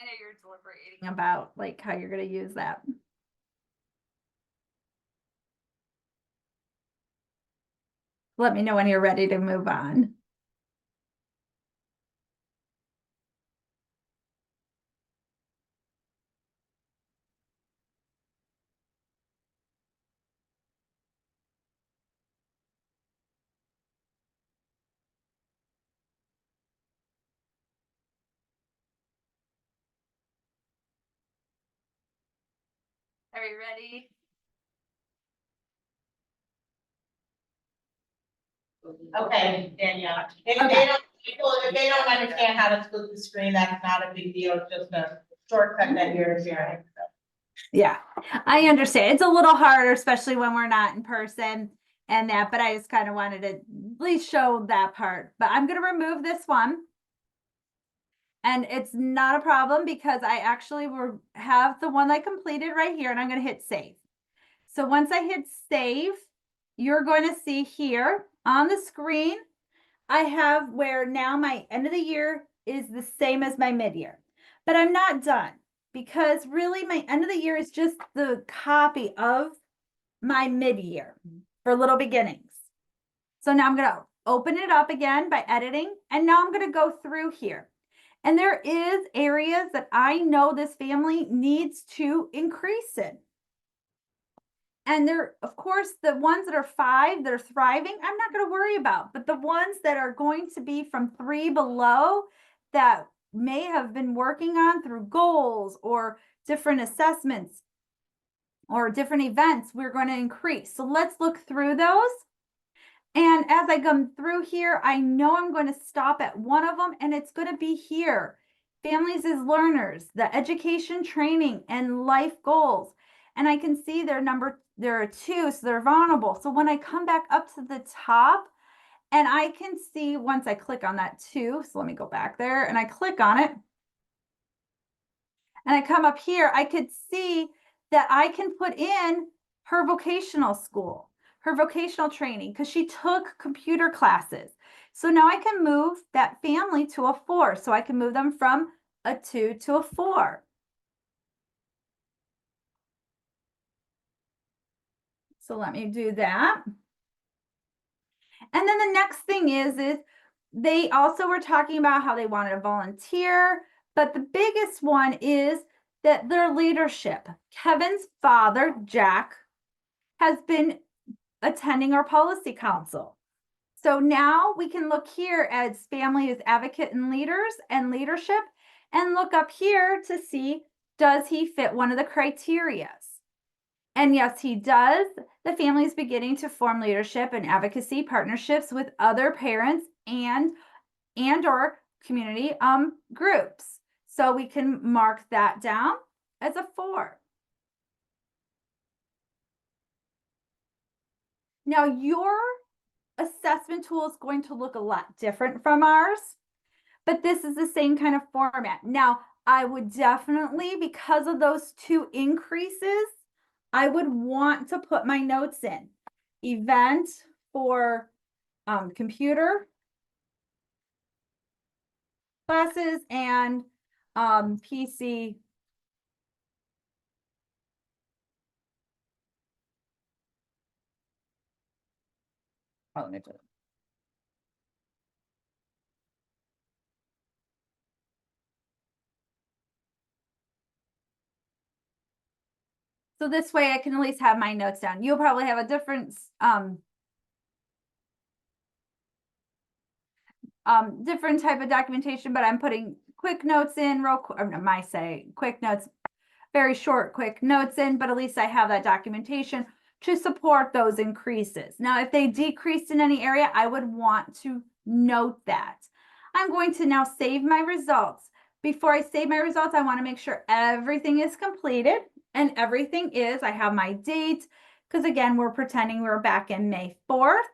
I know you're deliberating about like how you're gonna use that. Let me know when you're ready to move on. Are you ready? Okay, Danielle, if Okay. they don't understand how to split the screen, that's not a big deal, it's just a shortcut that you're sharing. Yeah, I understand. It's a little harder, especially when we're not in person and that, but I just kind of wanted to at least show that part. But I'm gonna remove this one. And it's not a problem because I actually will have the one I completed right here and I'm gonna hit save. So once I hit save, you're going to see here on the screen, I have where now my end of the year is the same as my mid-year, but I'm not done because really my end of the year is just the copy of my mid-year for Little Beginnings. So now I'm going to open it up again by editing, and now I'm going to go through here. And there is areas that I know this family needs to increase in. And there, of course, the ones that are 5 that are thriving, I'm not going to worry about. But the ones that are going to be from 3 below that may have been working on through goals or different assessments or different events, we're going to increase. So let's look through those. And as I come through here, I know I'm going to stop at one of them, and it's going to be here. Families as learners, the education, training, and life goals. And I can see there are 2, so they're vulnerable. So when I come back up to the top, and I can see once I click on that 2, so let me go back there, and I click on it, and I come up here, I could see that I can put in her vocational school, her vocational training, because she took computer classes. So now I can move that family to a 4. So I can move them from a 2 to a 4. So let me do that. And then the next thing is they also were talking about how they wanted to volunteer, but the biggest one is that their leadership. Kevin's father, Jack, has been attending our policy council. So now we can look here as family as advocate and leaders and leadership and look up here to see, does he fit one of the criterias? And yes, he does. The family is beginning to form leadership and advocacy partnerships with other parents and or community groups. So we can mark that down as a 4. Now your assessment tool is going to look a lot different from ours, but this is the same kind of format. Now, I would definitely, because of those 2 increases, I would want to put my notes in. Event for computer classes and PC. Oh, let me do it. So this way I can at least have my notes down. You'll probably have a different different type of documentation, but I'm putting quick notes in real quick. Quick notes, very short, quick notes in, but at least I have that documentation to support those increases. Now, if they decreased in any area, I would want to note that. I'm going to now save my results. Before I save my results, I want to make sure everything is completed, and everything is, I have my date, because again, we're pretending we're back in May 4th.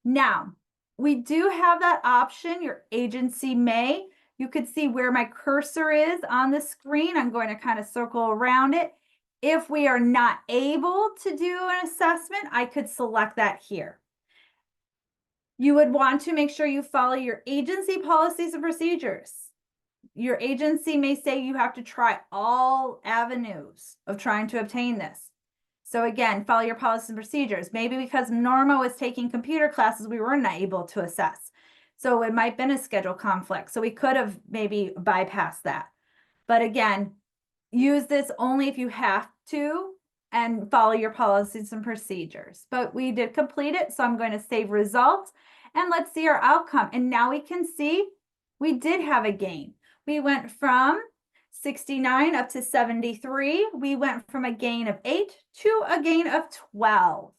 Now, we do have that option, your agency may. You could see where my cursor is on the screen. I'm going to kind of circle around it. If we are not able to do an assessment, I could select that here. You would want to make sure you follow your agency policies and procedures. your agency may say you have to try all avenues of trying to obtain this. So again, follow your policies and procedures. Maybe because Norma was taking computer classes, we weren't able to assess. So it might have been a schedule conflict. So we could have maybe bypassed that. But again, use this only if you have to and follow your policies and procedures. But we did complete it, so I'm going to save results and let's see our outcome. And now we can see we did have a gain. We went from 69 up to 73. We went from a gain of 8 to a gain of 12.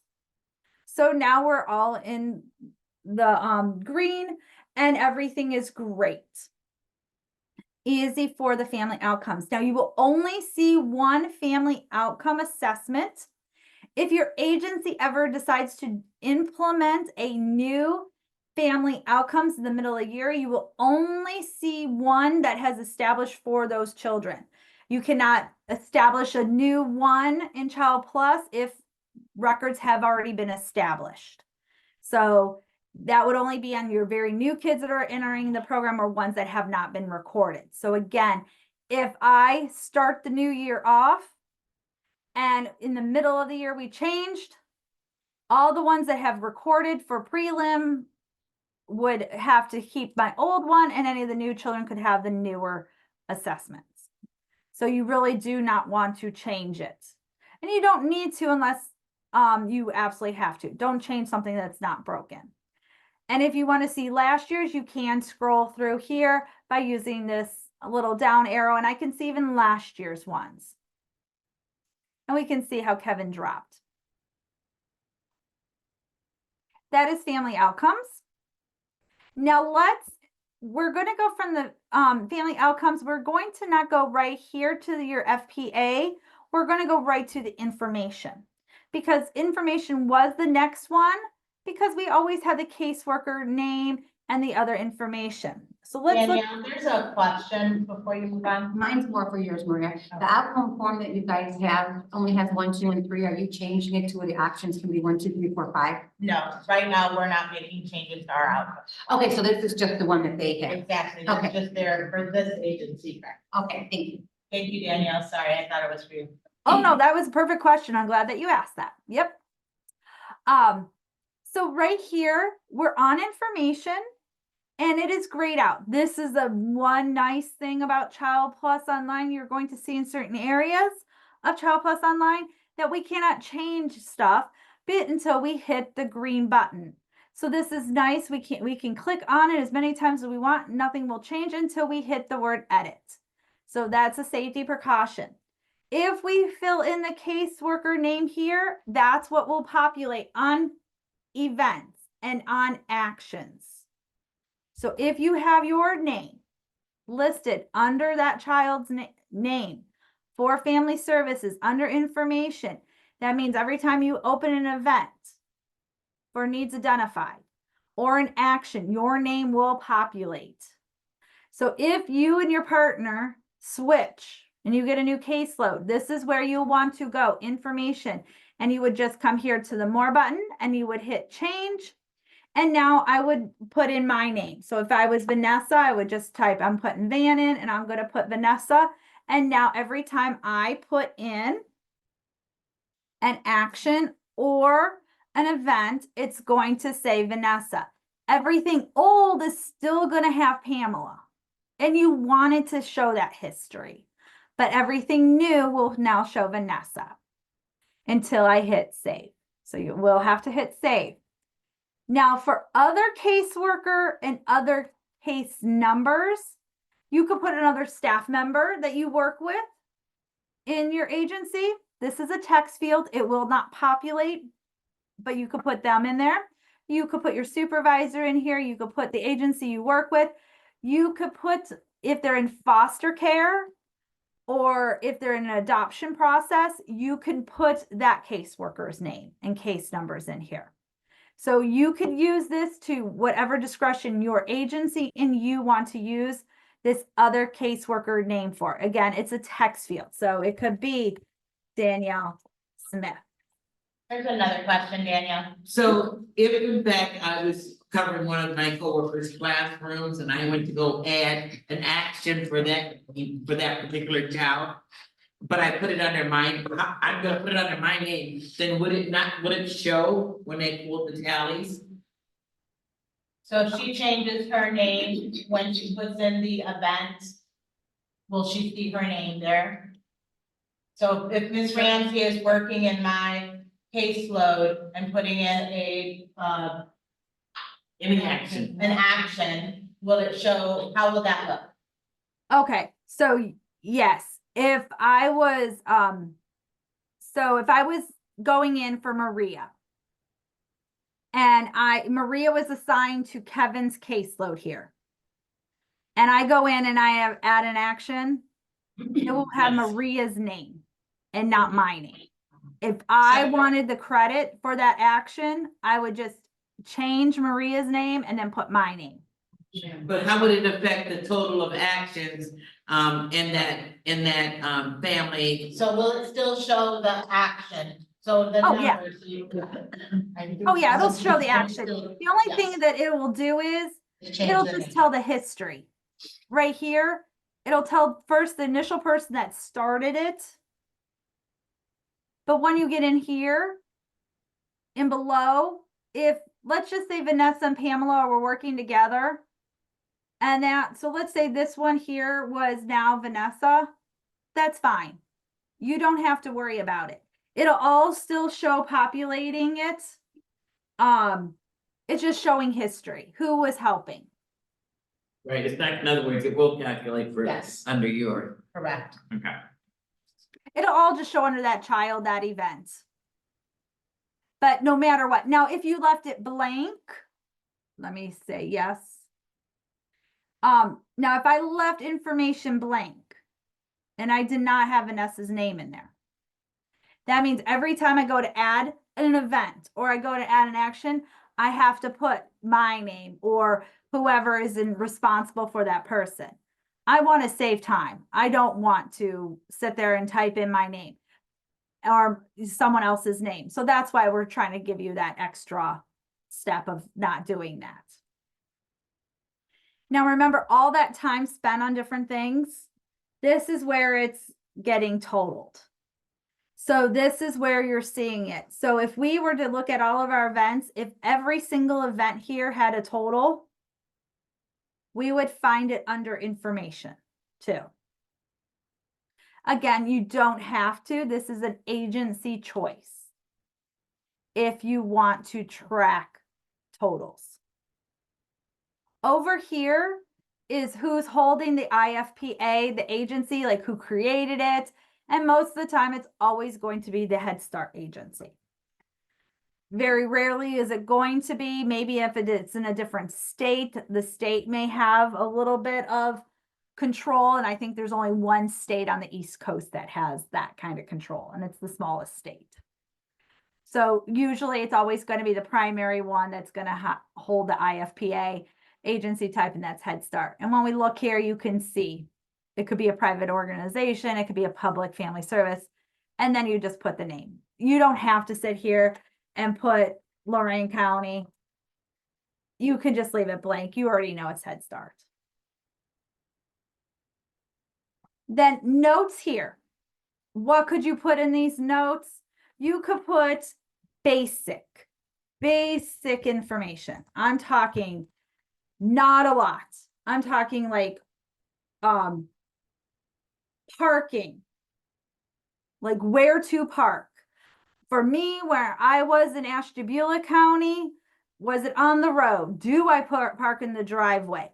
So now we're all in the green and everything is great. Easy for the family outcomes. Now you will only see one family outcome assessment. If your agency ever decides to implement a new family outcomes in the middle of the year, you will only see one that has established for those children. You cannot establish a new one in Child Plus if records have already been established. So that would only be on your very new kids that are entering the program or ones that have not been recorded. So again, if I start the new year off and in the middle of the year we changed, all the ones that have recorded for prelim would have to keep my old one, and any of the new children could have the newer assessments. So you really do not want to change it. And you don't need to unless you absolutely have to. Don't change something that's not broken. And if you want to see last year's, you can scroll through here by using this little down arrow, and I can see even last year's ones. And we can see how Kevin dropped. That is family outcomes. Now we're going to go from the family outcomes. We're going to not go right here to your FPA. We're going to go right to the information, because information was the next one, because we always had the caseworker name and the other information. So let's look. Danielle, there's a question before you move on. Mine's more for yours, Maria. The outcome form that you guys have only has 1, 2, and 3. Are you changing it to where the options can be 1, 2, 3, 4, 5? No, right now, we're not making changes to our outcome. Okay, so this is just the one that they have. Exactly, that's Okay. just there for this agency. Okay, thank you. Thank you, Danielle. Sorry, I thought it was for you. Oh, no, that was a perfect question. I'm glad that you asked that. Yep. So right here, we're on information and it is grayed out. This is the one nice thing about Child Plus Online you're going to see in certain areas of Child Plus Online, that we cannot change stuff until we hit the green button. So this is nice. We can click on it as many times as we want. Nothing will change until we hit the word edit. So that's a safety precaution. If we fill in the caseworker name here, that's what will populate on events and on actions. So if you have your name listed under that child's name for family services under information, that means every time you open an event for needs identified or an action, your name will populate. So if you and your partner switch and you get a new caseload, this is where you want to go, information. And you would just come here to the more button and you would hit change. And now I would put in my name. So if I was Vanessa, I would just type, I'm putting Van in and I'm going to put Vanessa. And now every time I put in an action or an event, it's going to say Vanessa. Everything old is still going to have Pamela. And you wanted to show that history. But everything new will now show Vanessa until I hit save. So you will have to hit save. Now for other caseworker and other case numbers, you could put another staff member that you work with in your agency. This is a text field. It will not populate, but you could put them in there. You could put your supervisor in here. You could put the agency you work with. You could put, if they're in foster care or if they're in an adoption process, you can put that caseworker's name and case numbers in here. So you could use this to whatever discretion your agency and you want to use this other caseworker name for. Again, it's a text field. So it could be Danielle Smith. There's another question, Danielle. So if in fact I was covering one of my coworkers' classrooms and I went to go add an action for that particular child. But I put it under I'm gonna put it under my name, then would it show when they pulled the tallies? So if she changes her name when she puts in the event, will she see her name there? So if Ms. Ramsey is working in my caseload and putting in Any action? an action, will it show, how will that look? Okay, so yes, if I was, going in for Maria. And Maria was assigned to Kevin's caseload here. And I go in and I add an action, it will have Yes. Maria's name and not my name. If I wanted the credit for that action, I would just change Maria's name and then put my name. But how would it affect the total of actions, in that family? So will it still show the action? So the Oh, yeah. numbers. Oh yeah, it'll show the action. The only thing that it will do is, it'll just tell the history. Right here, it'll tell first the initial person that started it. But when you get in here and below, if, let's just say Vanessa and Pamela were working together. And so let's say this one here was now Vanessa, that's fine. You don't have to worry about it. It'll all still show populating it. It's just showing history, who was helping. Right, it's not, in other words, it will calculate for Yes. under your, Correct. okay. It'll all just show under that child, that event. But no matter what, now if you left it blank, let me say yes. Now if I left information blank and I did not have Vanessa's name in there, that means every time I go to add an event or I go to add an action, I have to put my name or whoever is responsible for that person. I want to save time. I don't want to sit there and type in my name or someone else's name. So that's why we're trying to give you that extra step of not doing that. Now remember, all that time spent on different things, this is where it's getting totaled. So this is where you're seeing it. So if we were to look at all of our events, if every single event here had a total, we would find it under information too. Again, you don't have to. This is an agency choice if you want to track totals. Over here is who's holding the IFPA, the agency, like who created it. And most of the time, it's always going to be the Head Start agency. Very rarely is it going to be, maybe if it's in a different state, the state may have a little bit of control. And I think there's only one state on the East Coast that has that kind of control, and it's the smallest state. So usually it's always going to be the primary one that's going to hold the IFPA agency type, and that's Head Start. And when we look here, you can see it could be a private organization, it could be a public family service, and then you just put the name. You don't have to sit here and put Lorain County. You can just leave it blank. You already know it's Head Start. Then notes here. What could you put in these notes? You could put basic information. I'm talking not a lot. I'm talking like parking, like where to park. For me, where I was in Ashtabula County, was it on the road? Do I park in the driveway?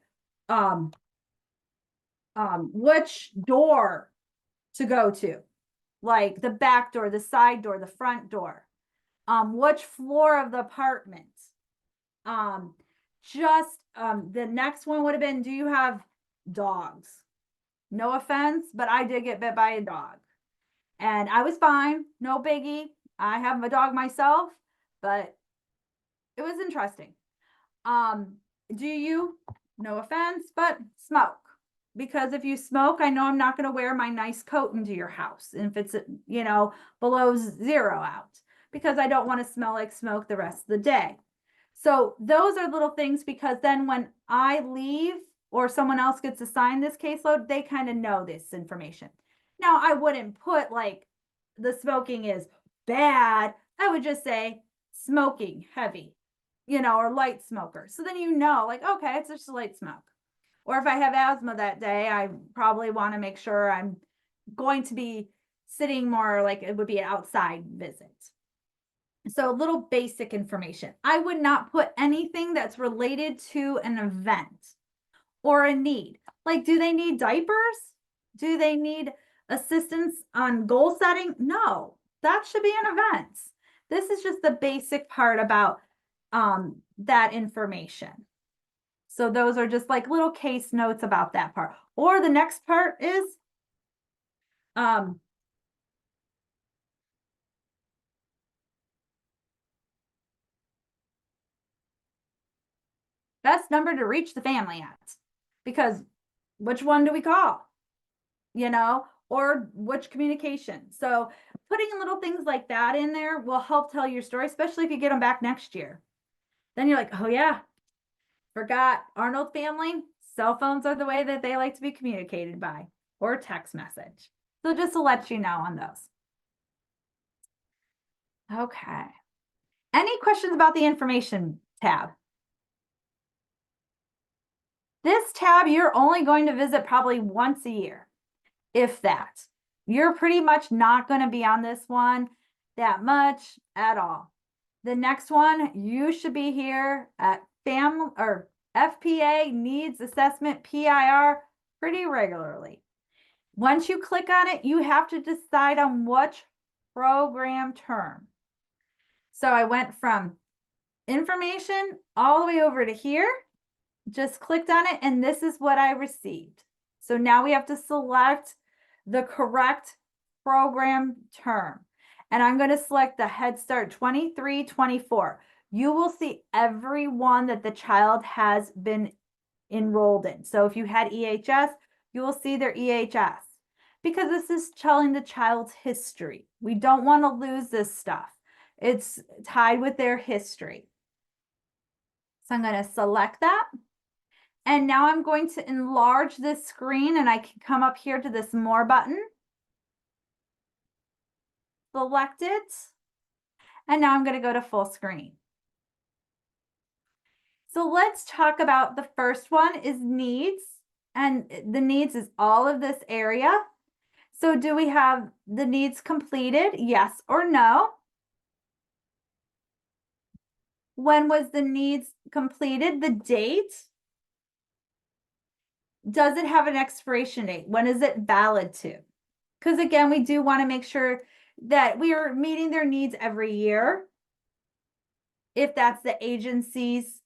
Which door to go to? Like the back door, the side door, the front door. Which floor of the apartment? The next one would have been, do you have dogs? No offense, but I did get bit by a dog. And I was fine, no biggie. I have a dog myself, but it was interesting. Do you, no offense, but smoke? Because if you smoke, I know I'm not going to wear my nice coat into your house. And if it's, below 0 out, because I don't want to smell like smoke the rest of the day. So those are little things because then when I leave or someone else gets assigned this caseload, they kind of know this information. Now, I wouldn't put like the smoking is bad. I would just say smoking heavy, or light smoker. So then like, okay, it's just a light smoke. Or if I have asthma that day, I probably want to make sure I'm going to be sitting more like it would be an outside visit. So a little basic information. I would not put anything that's related to an event or a need. Like, do they need diapers? Do they need assistance on goal setting? No, that should be an event. This is just the basic part about that information. So those are just like little case notes about that part. Or the next part is best number to reach the family at, because which one do we call, or which communication. So putting little things like that in there will help tell your story, especially if you get them back next year. Then you're like, oh yeah, forgot Arnold family, cell phones are the way that they like to be communicated by, or text message. So just to let you know on those. Okay. Any questions about the information tab? This tab, you're only going to visit probably once a year, if that. You're pretty much not going to be on this one that much at all. The next one, you should be here at FPA Needs Assessment PIR pretty regularly. Once you click on it, you have to decide on which program term. So I went from information all the way over to here, just clicked on it, and this is what I received. So now we have to select the correct program term. And I'm going to select the Head Start 23-24. You will see every one that the child has been enrolled in. So if you had EHS, you will see their EHS, because this is telling the child's history. We don't want to lose this stuff. It's tied with their history. So I'm going to select that. And now I'm going to enlarge this screen, and I can come up here to this More button. Select it. And now I'm going to go to full screen. So let's talk about the first one is needs. And the needs is all of this area. So do we have the needs completed? Yes or no? When was the needs completed? The date? Does it have an expiration date? When is it valid to? Because again, we do want to make sure that we are meeting their needs every year, if that's the agency's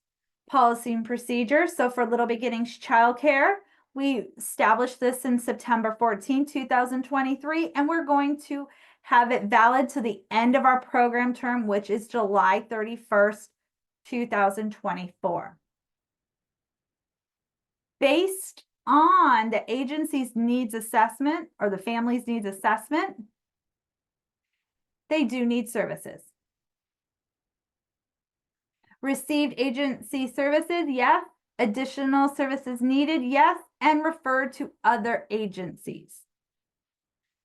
policy and procedure. So for Little Beginnings Childcare, we established this in September 14, 2023, and we're going to have it valid to the end of our program term, which is July 31st, 2024. Based on the agency's needs assessment or the family's needs assessment, they do need services. Received agency services, yes. Additional services needed, yes. And referred to other agencies.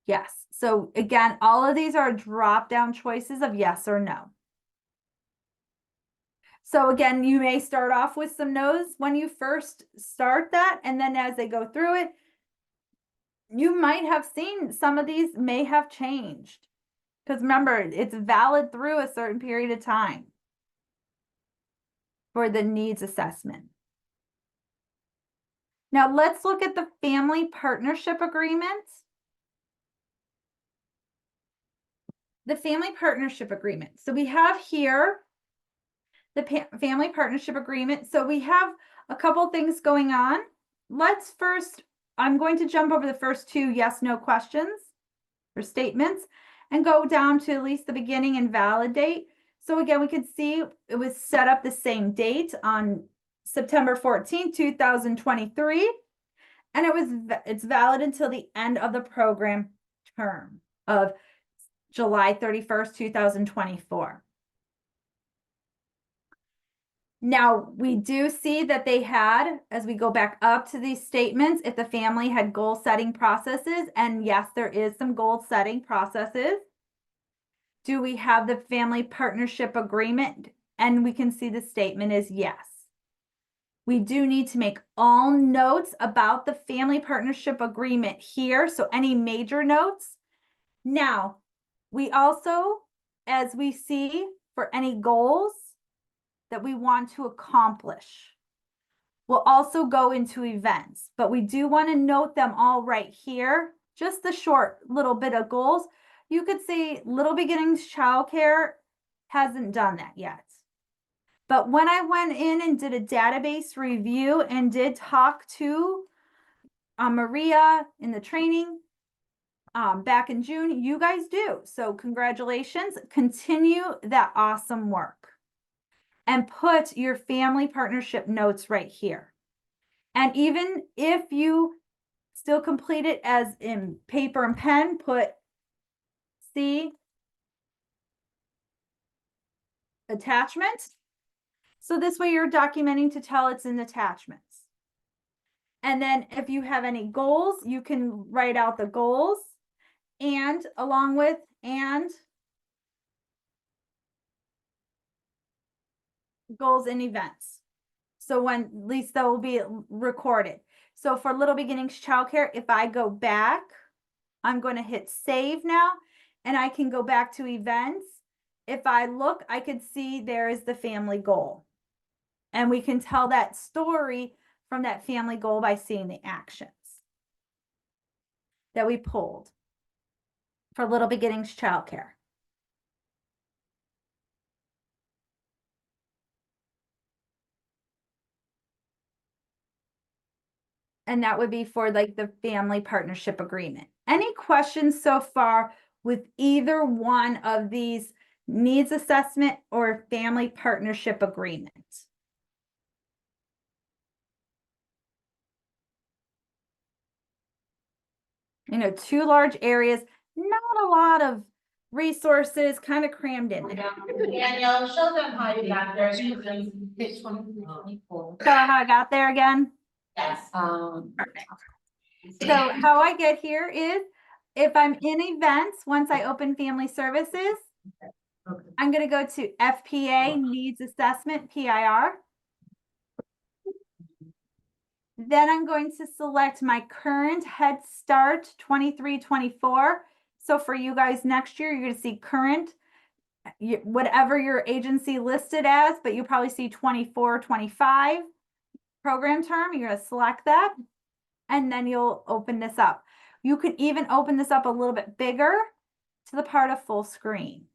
Yes. So again, all of these are drop-down choices of yes or no. So again, you may start off with some no's when you first start that, and then as they go through it, you might have seen some of these may have changed. Because remember, it's valid through a certain period of time for the needs assessment. Now let's look at the family partnership agreement. The family partnership agreement. So we have here the family partnership agreement. So we have a couple things going on. Let's first, I'm going to jump over the first two yes/no questions or statements and go down to at least the beginning and validate. So again, we can see it was set up the same date on September 14, 2023. And it's valid until the end of the program term of July 31st, 2024. Now, we do see that they had, as we go back up to these statements, if the family had goal setting processes, and yes, there is some goal setting processes. Do we have the family partnership agreement? And we can see the statement is yes. We do need to make all notes about the family partnership agreement here. So any major notes. Now, we also, as we see for any goals that we want to accomplish, we'll also go into events, but we do want to note them all right here. Just the short little bit of goals. You could say Little Beginnings Childcare hasn't done that yet. But when I went in and did a database review and did talk to Maria in the training back in June, you guys do. So congratulations, continue that awesome work. And put your family partnership notes right here. And even if you still complete it as in paper and pen, put C attachment. So this way you're documenting to tell it's in attachments. And then if you have any goals, you can write out the goals and along with and goals and events. So when at least that will be recorded. So for Little Beginnings Childcare, if I go back, I'm going to hit save now and I can go back to events. If I look, I could see there is the family goal. And we can tell that story from that family goal by seeing the actions that we pulled for Little Beginnings Childcare. And that would be for like the family partnership agreement. Any questions so far with either one of these needs assessment or family partnership agreement? You know, 2 large areas, not a lot of resources, kind of crammed in there. Danielle, show them how you got there. Page 24. So how I got there again? Yes. So how I get here is if I'm in events, once I open family services, I'm going to go to FPA needs assessment, PIR. Then I'm going to select my current Head Start 23-24. So for you guys next year, you're going to see current, whatever your agency listed as, but you probably see 24-25 program term. You're going to select that. And then you'll open this up. You could even open this up a little bit bigger to the part of full screen,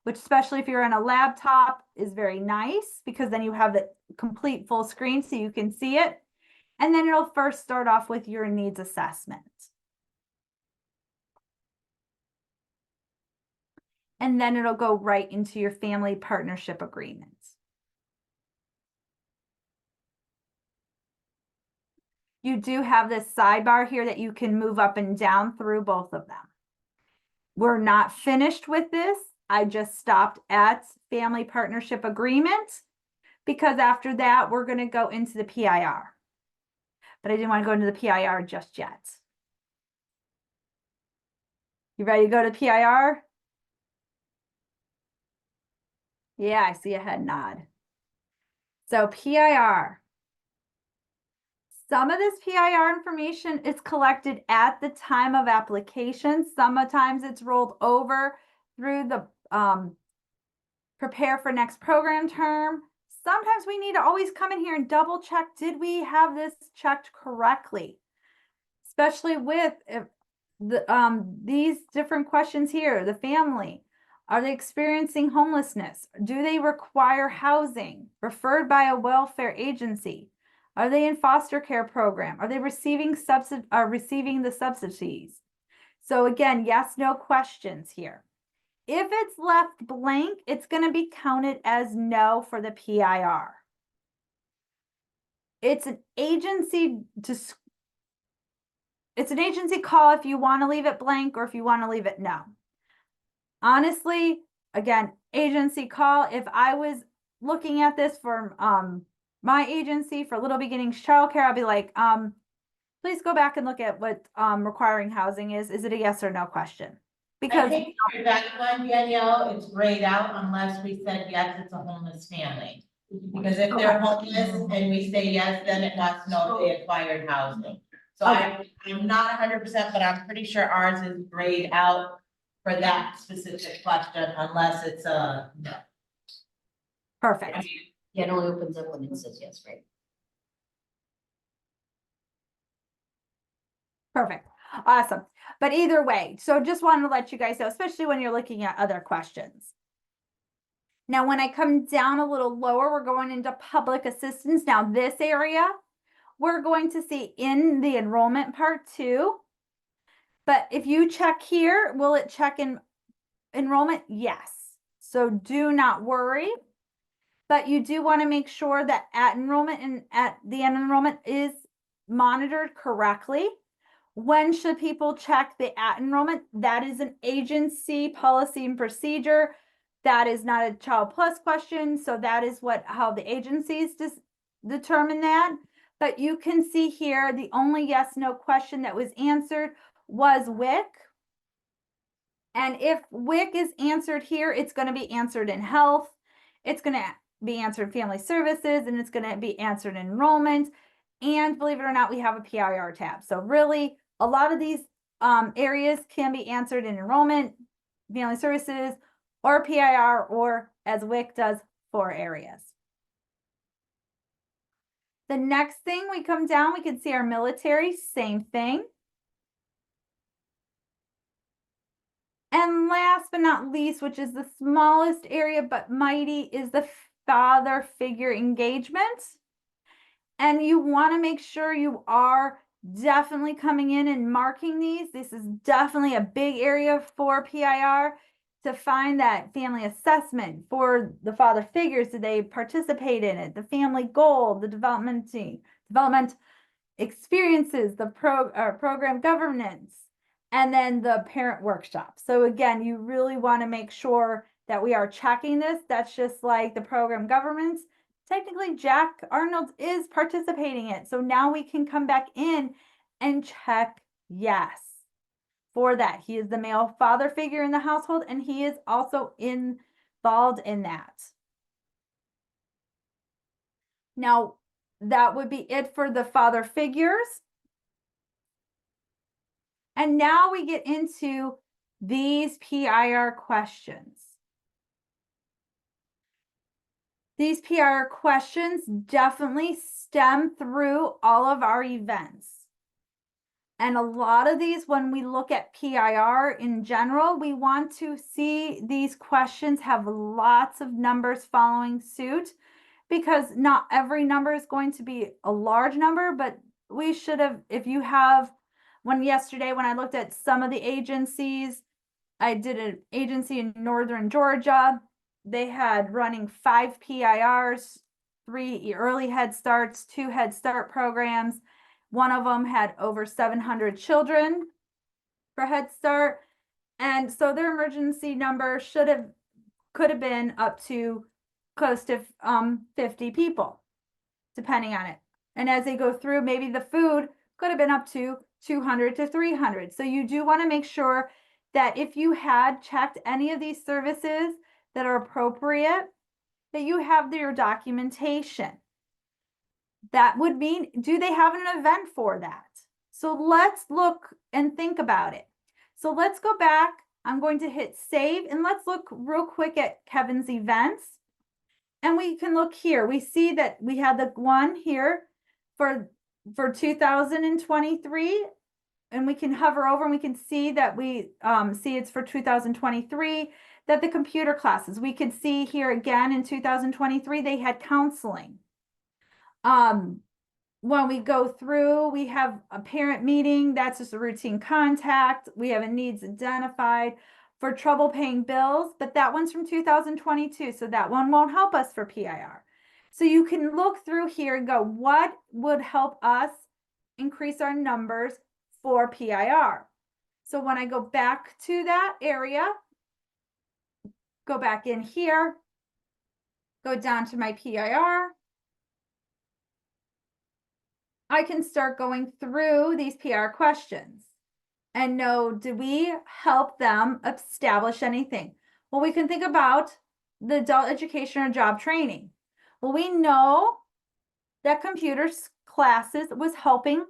which especially if you're on a laptop is very nice because then you have the complete full screen so you can see it. And then it'll first start off with your needs assessment. And then it'll go right into your family partnership agreement. You do have this sidebar here that you can move up and down through both of them. We're not finished with this. I just stopped at family partnership agreement because after that, we're going to go into the PIR. But I didn't want to go into the PIR just yet. You ready to go to PIR? Yeah, I see a head nod. So PIR. Some of this PIR information is collected at the time of application. Sometimes it's rolled over through the prepare for next program term. Sometimes we need to always come in here and double check, did we have this checked correctly? Especially with these different questions here, the family. Are they experiencing homelessness? Do they require housing referred by a welfare agency? Are they in foster care program? Are they receiving the subsidies? So again, yes, no questions here. If it's left blank, it's going to be counted as no for the PIR. It's an agency call if you want to leave it blank or if you want to leave it no. Honestly, again, agency call. If I was looking at this for, my agency for Little Beginnings Childcare, I'll be like, please go back and look at what, requiring housing is. Is it a yes or no question? I Because, think for that one, Danielle, it's grayed out unless we said, yes, it's a homeless family. Because if they're homeless and we say yes, then it wants to know if they acquired housing. So I'm not 100%, but I'm pretty sure ours is grayed out for that specific question unless it's a no. perfect. Yeah, it only opens up when it says yes, right? Perfect. Awesome. But either way, so just wanted to let you guys know, especially when you're looking at other questions. Now, when I come down a little lower, we're going into public assistance. Now, this area, we're going to see in the enrollment part too. But if you check here, will it check in enrollment? Yes. So do not worry. But you do want to make sure that at enrollment and at the end of enrollment is monitored correctly. When should people check the at enrollment? That is an agency policy and procedure. That is not a Child Plus question. So that is how the agencies determine that. But you can see here, the only yes, no question that was answered was WIC. And if WIC is answered here, it's going to be answered in health. It's going to be answered family services, and it's going to be answered in enrollment. And believe it or not, we have a PIR tab. So really, a lot of these areas can be answered in enrollment, family services, or PIR, or as WIC does, 4 areas. The next thing we come down, we can see our military, same thing. And last but not least, which is the smallest area but mighty, is the father figure engagement. And you want to make sure you are definitely coming in and marking these. This is definitely a big area for PIR to find that family assessment for the father figures. Did they participate in it? The family goal, the development experiences, the program governance, and then the parent workshop. So again, you really want to make sure that we are checking this. That's just like the program governance. Technically, Jack Arnold is participating in it. So now we can come back in and check yes for that. He is the male father figure in the household, and he is also involved in that. Now, that would be it for the father figures. And now we get into these PIR questions. These PIR questions definitely stem through all of our events. And a lot of these, when we look at PIR in general, we want to see these questions have lots of numbers following suit, because not every number is going to be a large number, but we should have, if you have yesterday when I looked at some of the agencies, I did an agency in Northern Georgia. They had running 5 PIRs, 3 early Head Starts, 2 Head Start programs. One of them had over 700 children for Head Start. And so their emergency number could have been up to close to 50 people, depending on it. And as they go through, maybe the food could have been up to 200 to 300. So you do want to make sure that if you had checked any of these services that are appropriate, that you have your documentation. That would mean, do they have an event for that? So let's look and think about it. So let's go back. I'm going to hit save, and let's look real quick at Kevin's events. And we can look here. We see that we had the one here for 2023, and we can hover over and we can see that we see it's for 2023, that the computer classes, we could see here again in 2023, they had counseling. When we go through, we have a parent meeting, that's just a routine contact. We have a needs identified for trouble paying bills, but that one's from 2022. So that one won't help us for PIR. So you can look through here and go, what would help us increase our numbers for PIR? So when I go back to that area, go back in here, go down to my PIR. I can start going through these PR questions and know, did we help them establish anything? Well, we can think about the adult education or job training. Well, we know that classes was helping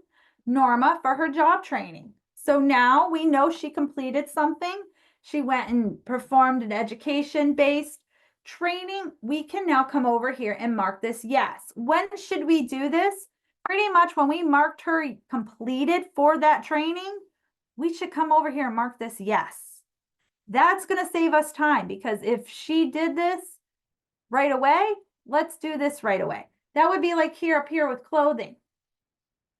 Norma for her job training. So now we know she completed something. She went and performed an education-based training. We can now come over here and mark this yes. When should we do this? Pretty much when we marked her completed for that training, we should come over here and mark this yes. That's going to save us time, because if she did this right away, let's do this right away. That would be like here up here with clothing.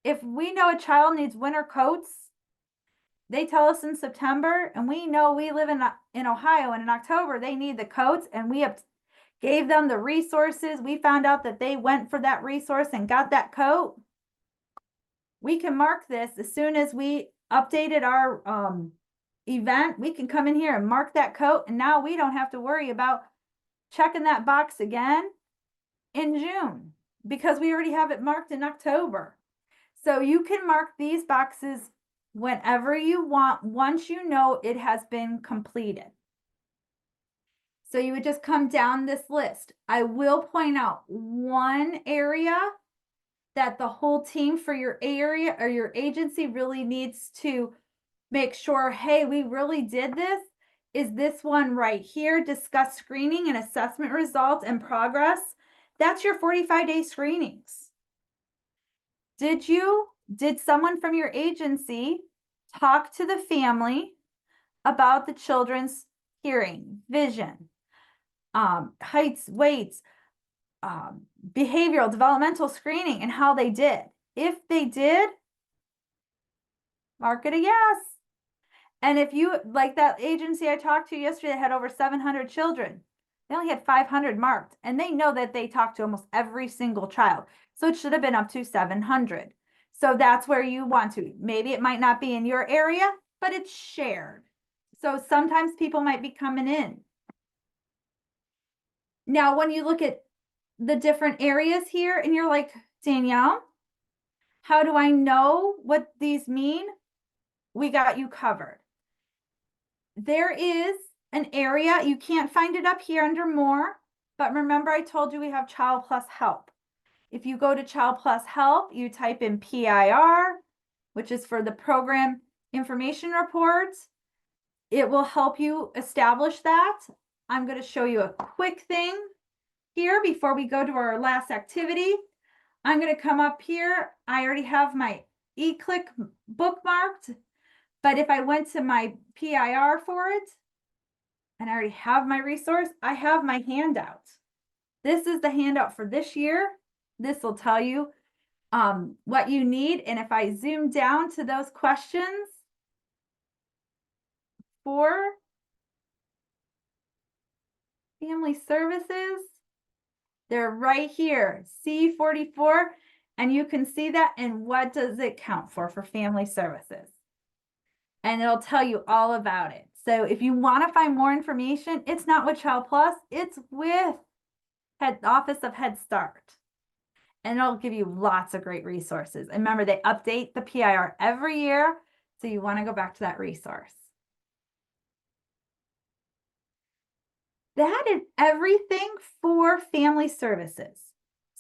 If we know a child needs winter coats, they tell us in September, and we know we live in Ohio, and in October they need the coats, and we have gave them the resources. We found out that they went for that resource and got that coat. We can mark this as soon as we updated our event. We can come in here and mark that coat, and now we don't have to worry about checking that box again in June, because we already have it marked in October. So you can mark these boxes whenever you want, once you know it has been completed. So you would just come down this list. I will point out one area that the whole team for your area or your agency really needs to make sure, hey, we really did this, is this one right here, discuss screening and assessment results and progress. That's your 45-day screenings. Did someone from your agency talk to the family about the children's hearing, vision, heights, weights, behavioral, developmental screening, and how they did? If they did, mark it a yes. And if you, like that agency I talked to yesterday that had over 700 children, they only had 500 marked, and they know that they talked to almost every single child. So it should have been up to 700. So that's where you want to. Maybe it might not be in your area, but it's shared. So sometimes people might be coming in. Now, when you look at the different areas here and you're like, Danielle, how do I know what these mean? We got you covered. There is an area, you can't find it up here under more, but remember I told you we have Child Plus Help. If you go to Child Plus Help, you type in PIR, which is for the Program Information Reports. It will help you establish that. I'm going to show you a quick thing here before we go to our last activity. I'm going to come up here. I already have my eClick bookmarked, but if I went to my PIR for it, and I already have my resource, I have my handout. This is the handout for this year. This will tell you what you need. And if I zoom down to those questions for family services, they're right here, C44, and you can see that. And what does it count for family services? And it'll tell you all about it. So if you want to find more information, it's not with Child Plus, it's with Office of Head Start. And it'll give you lots of great resources. And remember, they update the PIR every year, so you want to go back to that resource. That is everything for family services.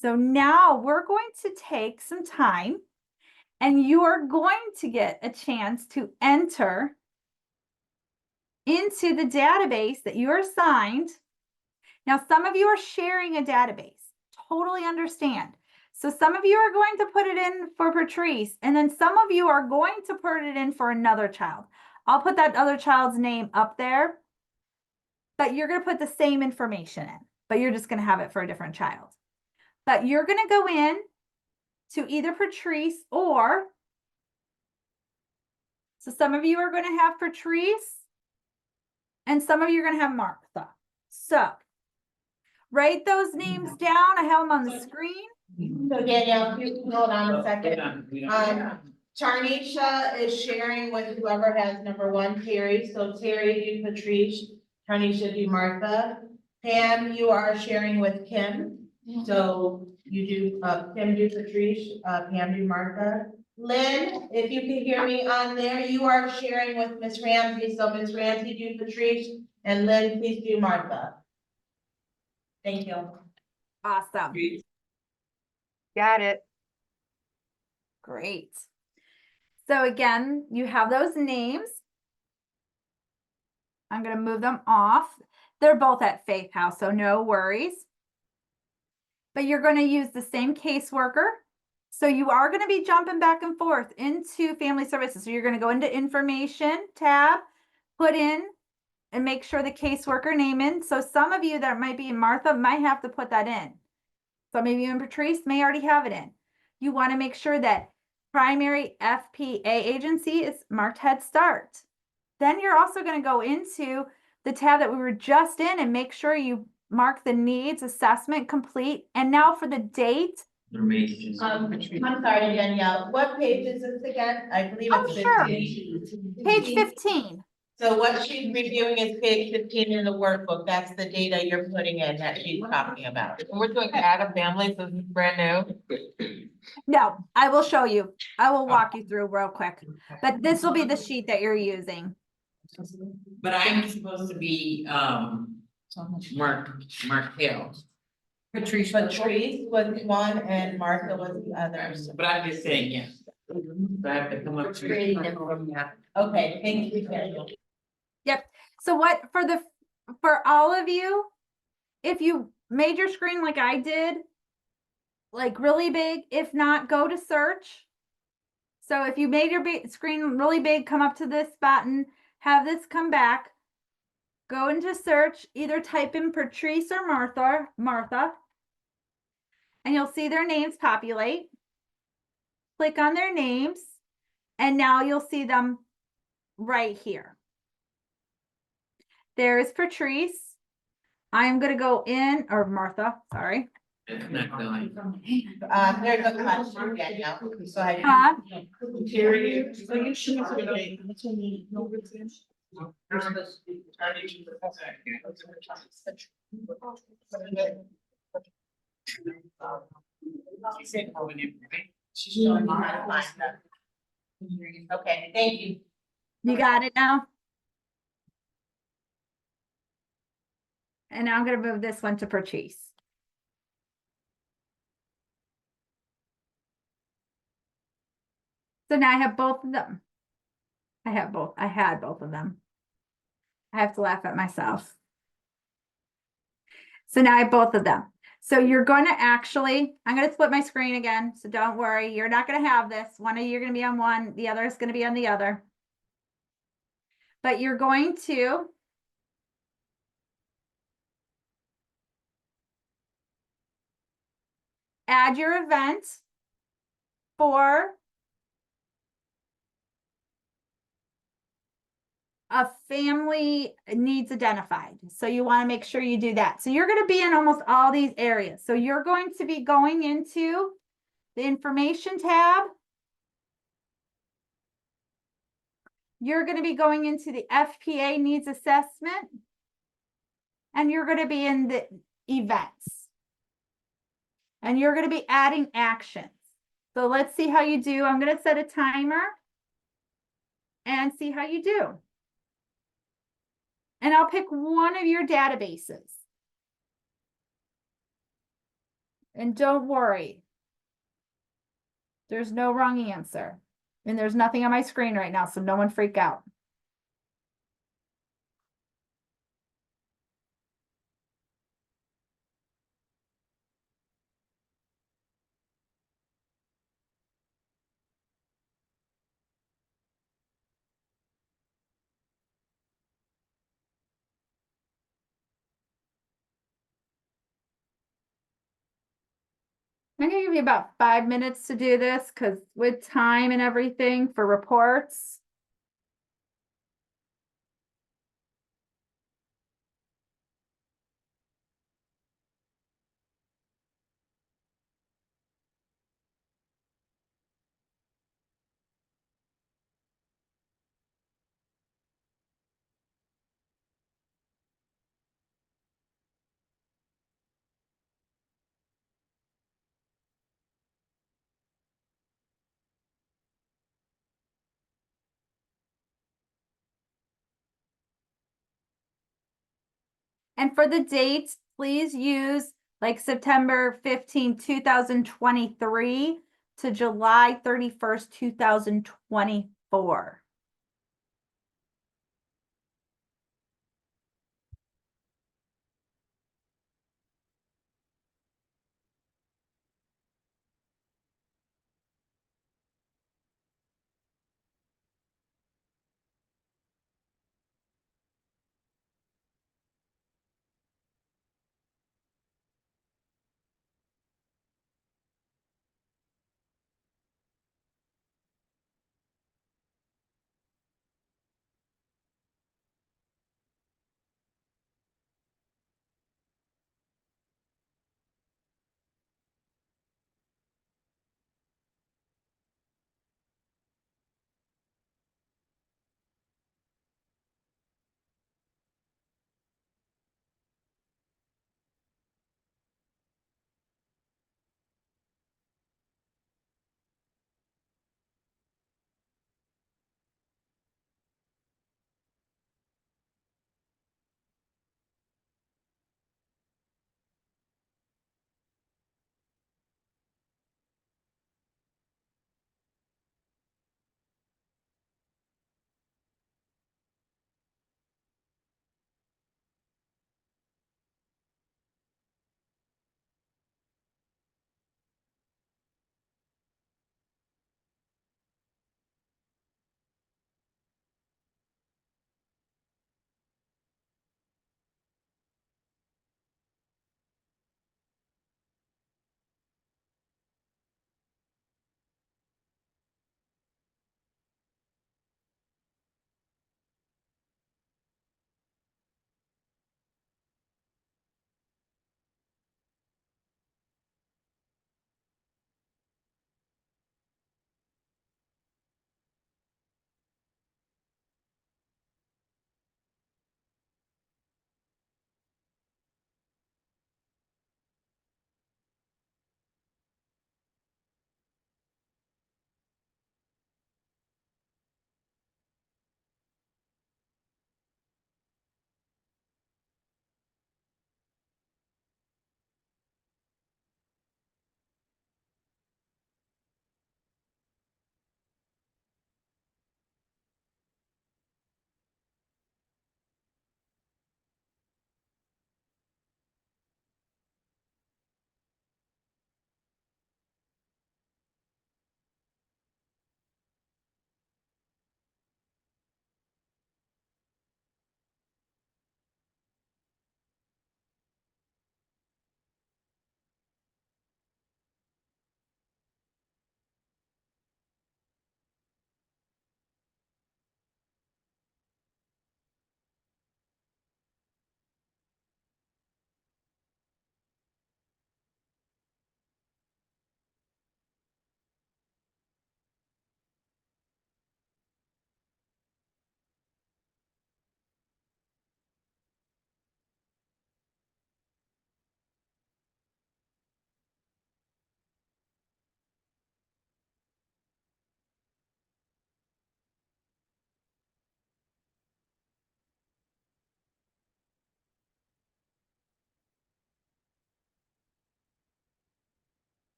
So now we're going to take some time, and you are going to get a chance to enter into the database that you are assigned. Now, some of you are sharing a database. Totally understand. So some of you are going to put it in for Patrice, and then some of you are going to put it in for another child. I'll put that other child's name up there, but you're going to put the same information in, but you're just going to have it for a different child. But you're going to go in to either Patrice or, so some of you are going to have Patrice and some of you are going to have Martha. So write those names down. I have them on the screen. So Danielle, if you hold on a second. Tarnisha is sharing with whoever has number one, Terry. So Terry, do Patrice, Tarnisha, do Martha. Pam, you are sharing with Kim. So you do, Kim do Patrice, Pam do Martha. Lynn, if you can hear me on there, you are sharing with Miss Ramsey, so Miss Ramsey do Patrice, and Lynn, please do Martha. Thank you. Awesome. Got it. Great. So again, you have those names. I'm gonna move them off. They're both at Faith House, so no worries. But you're gonna use the same caseworker. So you are gonna be jumping back and forth into family services. So you're gonna go into information tab, put in and make sure the caseworker name in. So some of you that might be in Martha might have to put that in. Some of you in Patrice may already have it in. You wanna make sure that primary FPA agency is marked Head Start. Then you're also going to go into the tab that we were just in and make sure you mark the needs assessment complete. And now for the date. I'm sorry, Danielle, what page is this again? I believe Oh, it's sure. 15. Page 15. So what she's reviewing is page 15 in the workbook. That's the data you're putting in that she's talking about. And we're doing add a family, so this is brand new. No, I will show you. I will walk you through real quick. But this will be the sheet that you're using. But I'm supposed to be, Mark Hill. Patrice was one and Martha was the other. But I'm just saying, yeah. So I have to come up to. Okay, thank you, Danielle. Yep. So what for all of you, if you made your screen like I did, like really big, if not, go to search. So if you made your screen really big, come up to this button, have this come back, go into search, either type in Patrice or Martha, and you'll see their names populate. Click on their names, and now you'll see them right here. There's Patrice. I'm going to go in, or Martha, sorry. It's not going. There's a question, Danielle. So I. Huh? Okay, thank you. You got it now? And now I'm going to move this one to Patrice. So now I have both of them. I had both of them. I have to laugh at myself. So now I have both of them. So you're going to actually, I'm going to split my screen again. So don't worry, you're not going to have this. One of you are going to be on one, the other is going to be on the other. But you're going to add your event for a family needs identified. So you want to make sure you do that. So you're going to be in almost all these areas. So you're going to be going into the information tab. You're going to be going into the FPA needs assessment. And you're going to be in the events. And you're going to be adding actions. So let's see how you do. I'm going to set a timer and see how you do. And I'll pick one of your databases. And don't worry. There's no wrong answer. And there's nothing on my screen right now, so no one freak out. I'm gonna give you about 5 minutes to do this because with time and everything for reports. And for the dates, please use like September 15, 2023 to July 31st, 2024.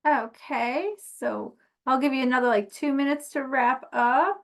Okay, so I'll give you another like 2 minutes to wrap up.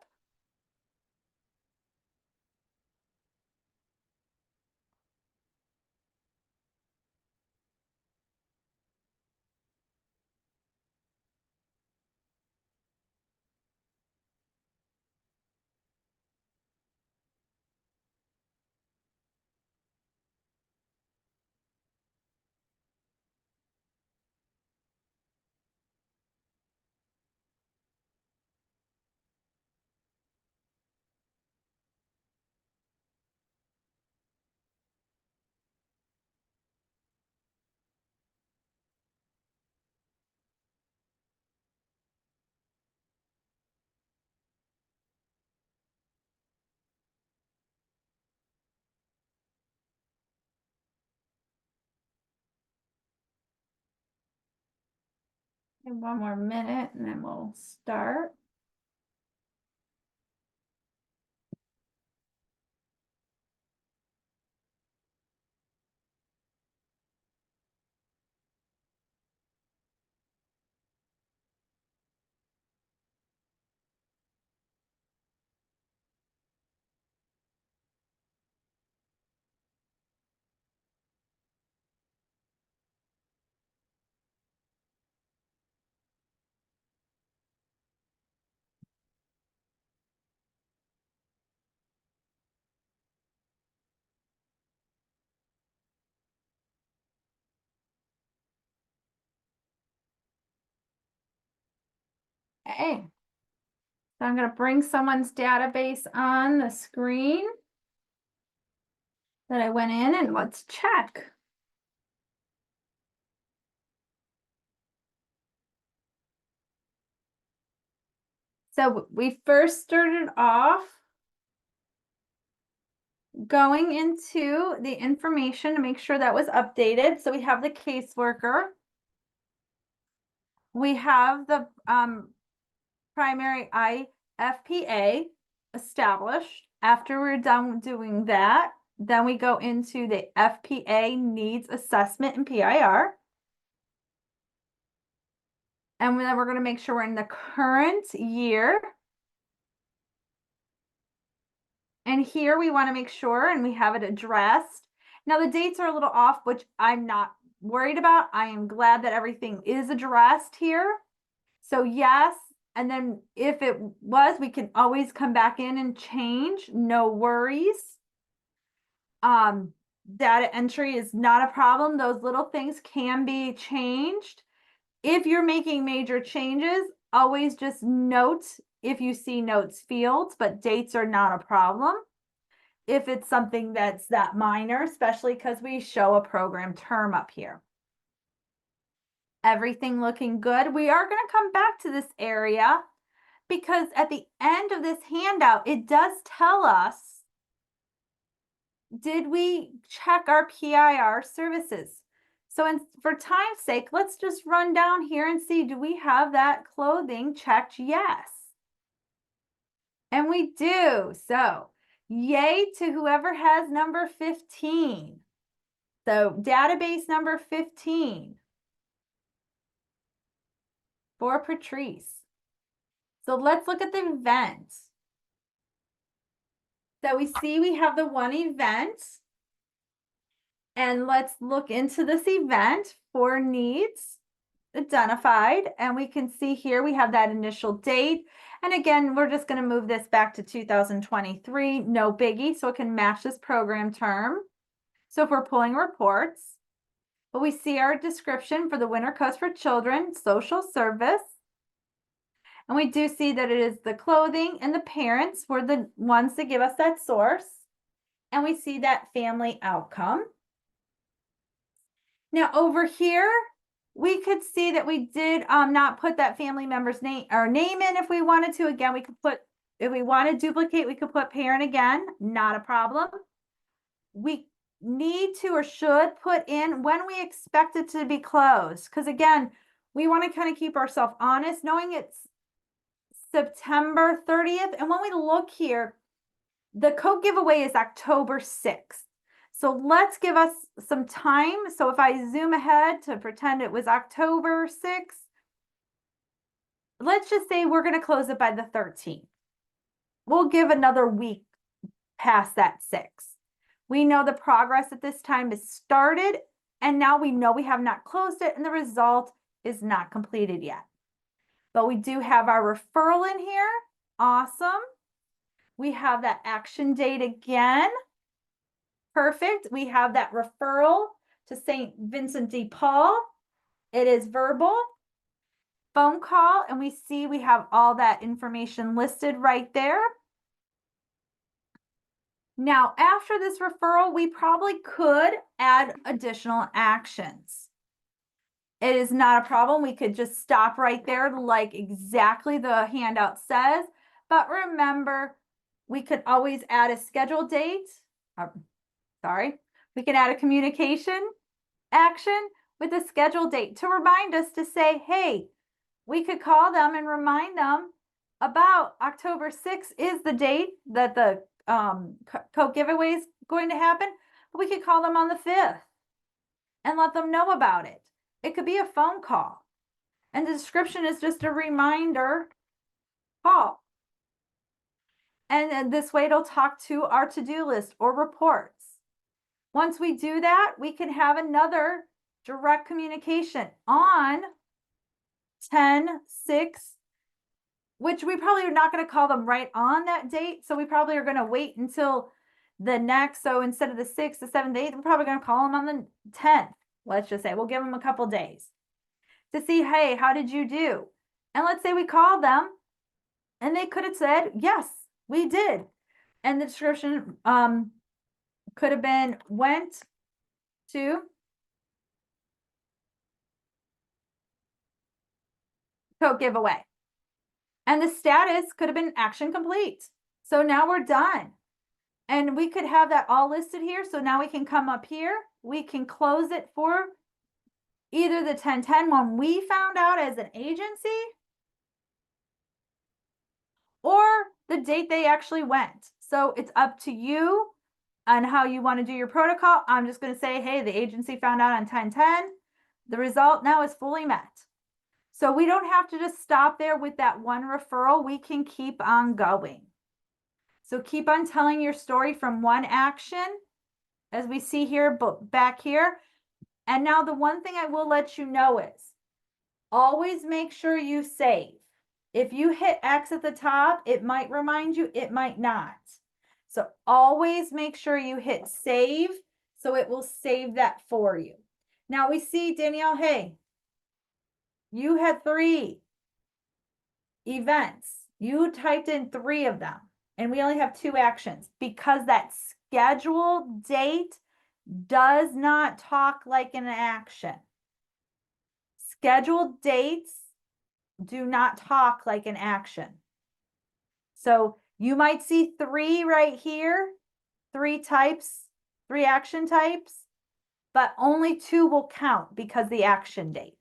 Okay, one more minute and then we'll start. Okay. So I'm going to bring someone's database on the screen that I went in and let's check. So we first started off going into the information to make sure that was updated. So we have the caseworker. We have the primary IFPA established. After we're done doing that, then we go into the FPA needs assessment and PIR. And then we're going to make sure we're in the current year. And here we want to make sure, and we have it addressed. Now the dates are a little off, which I'm not worried about. I am glad that everything is addressed here. So yes, and then if it was, we can always come back in and change, no worries. Data entry is not a problem. Those little things can be changed. If you're making major changes, always just note if you see notes fields, but dates are not a problem. If it's something that's that minor, especially because we show a program term up here. Everything looking good. We are going to come back to this area because at the end of this handout, it does tell us, did we check our PIR services? So for time's sake, let's just run down here and see, do we have that clothing checked? Yes. And we do. So yay to whoever has number 15. So database number 15 for Patrice. So let's look at the events. So we see we have the one event. And let's look into this event for needs identified. And we can see here we have that initial date. And again, we're just going to move this back to 2023. No biggie. So it can match this program term. So if we're pulling reports, but we see our description for the Winter Coats for Children social service. And we do see that it is the clothing and the parents were the ones that give us that source. And we see that family outcome. Now over here, we could see that we did not put that family member's name in if we wanted to. Again, we could put, if we want to duplicate, we could put parent again, not a problem. We need to or should put in when we expect it to be closed. Because again, we want to kind of keep ourselves honest, knowing it's September 30th. And when we look here, the coat giveaway is October 6th. So let's give us some time. So if I zoom ahead to pretend it was October 6th, let's just say we're going to close it by the 13th. We'll give another week past that 6th. We know the progress at this time is started, and now we know we have not closed it, and the result is not completed yet. But we do have our referral in here. Awesome. We have that action date again. Perfect. We have that referral to St. Vincent de Paul. It is verbal. Phone call, and we see we have all that information listed right there. Now, after this referral, we probably could add additional actions. It is not a problem. We could just stop right there like exactly the handout says. But remember, we could always add a schedule date. We can add a communication action with a schedule date to remind us to say, hey, we could call them and remind them about October 6th is the date that the Coke giveaway is going to happen. But we could call them on the 5th and let them know about it. It could be a phone call. And the description is just a reminder call. And then this way it'll talk to our to-do list or reports. Once we do that, we can have another direct communication on 10/6, which we probably are not going to call them right on that date. So we probably are going to wait until the next. So instead of the 6th, the 7th, 8th, we're probably going to call them on the 10th. Let's just say we'll give them a couple days to see, hey, how did you do? And let's say we called them and they could have said, yes, we did. And the description could have been went to Coke giveaway. And the status could have been action complete. So now we're done. And we could have that all listed here. So now we can come up here. We can close it for either the 10/10 when we found out as an agency or the date they actually went. So it's up to you on how you want to do your protocol. I'm just going to say, hey, the agency found out on 10/10. The result now is fully met. So we don't have to just stop there with that one referral. We can keep on going. So keep on telling your story from one action, as we see here, back here. And now the one thing I will let you know is always make sure you save. If you hit X at the top, it might remind you, it might not. So always make sure you hit save so it will save that for you. Now we see Danielle, hey, you had 3 events. You typed in 3 of them and we only have 2 actions because that scheduled date does not talk like an action. Scheduled dates do not talk like an action. So you might see 3 right here, 3 types, 3 action types, but only 2 will count because the action date.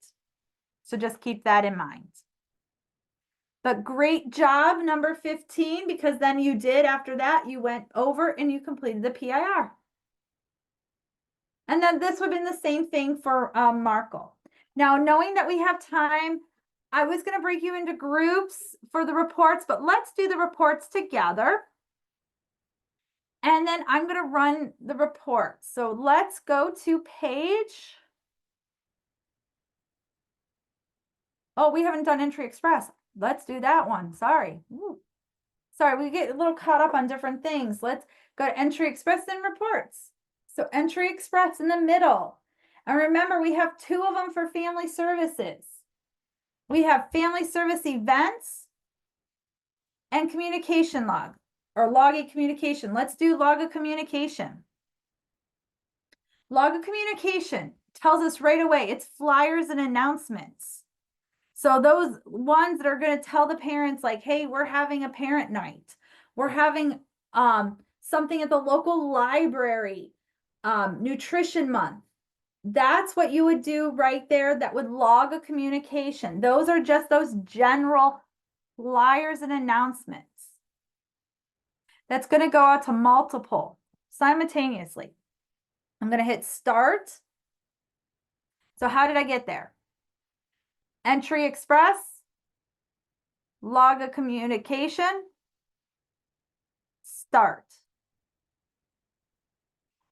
So just keep that in mind. But great job, number 15, because then you did, after that, you went over and you completed the PIR. And then this would have been the same thing for Markle. Now, knowing that we have time, I was going to break you into groups for the reports, but let's do the reports together. And then I'm going to run the reports. So let's go to page. Oh, we haven't done Entry Express. Let's do that one. Sorry. Ooh. Sorry, we get a little caught up on different things. Let's go to Entry Express and reports. So Entry Express in the middle. And remember, we have 2 of them for family services. We have family service events and communication log or log of communication. Let's do log of communication. Log of communication tells us right away it's flyers and announcements. So those ones that are going to tell the parents like, hey, we're having a parent night. We're having something at the local library, nutrition month. That's what you would do right there. That would log a communication. Those are just those general flyers and announcements. That's going to go out to multiple simultaneously. I'm going to hit start. So how did I get there? Entry Express, log a communication, start.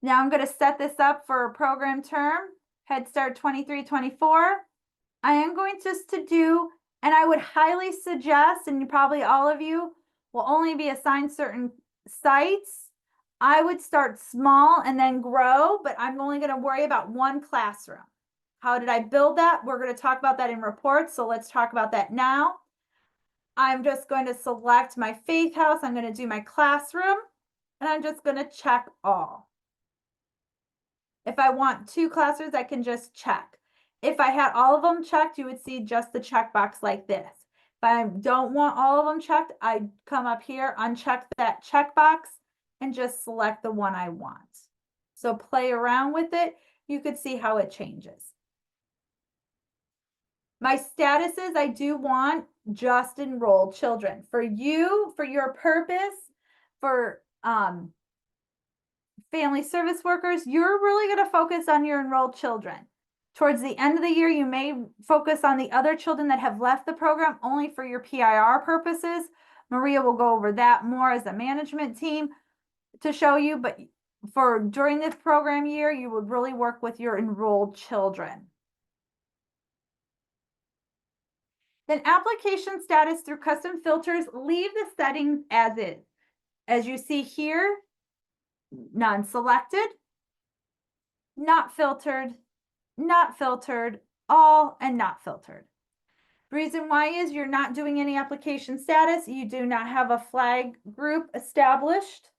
Now I'm going to set this up for a program term, Head Start 23-24. I am going just to do, and I would highly suggest, and probably all of you will only be assigned certain sites. I would start small and then grow, but I'm only going to worry about one classroom. How did I build that? We're going to talk about that in reports. So let's talk about that now. I'm just going to select my Faith House. I'm going to do my classroom and I'm just going to check all. If I want 2 classrooms, I can just check. If I had all of them checked, you would see just the checkbox like this. If I don't want all of them checked, I come up here, uncheck that checkbox and just select the one I want. So play around with it. You could see how it changes. My status is I do want just enrolled children. For you, for your purpose, for family service workers, you're really going to focus on your enrolled children. Towards the end of the year, you may focus on the other children that have left the program only for your PIR purposes. Maria will go over that more as a management team to show you, but for during this program year, you would really work with your enrolled children. Then application status through custom filters, leave the settings as is. As you see here, none selected, not filtered, all, and not filtered. Reason why is you're not doing any application status. You do not have a flag group established.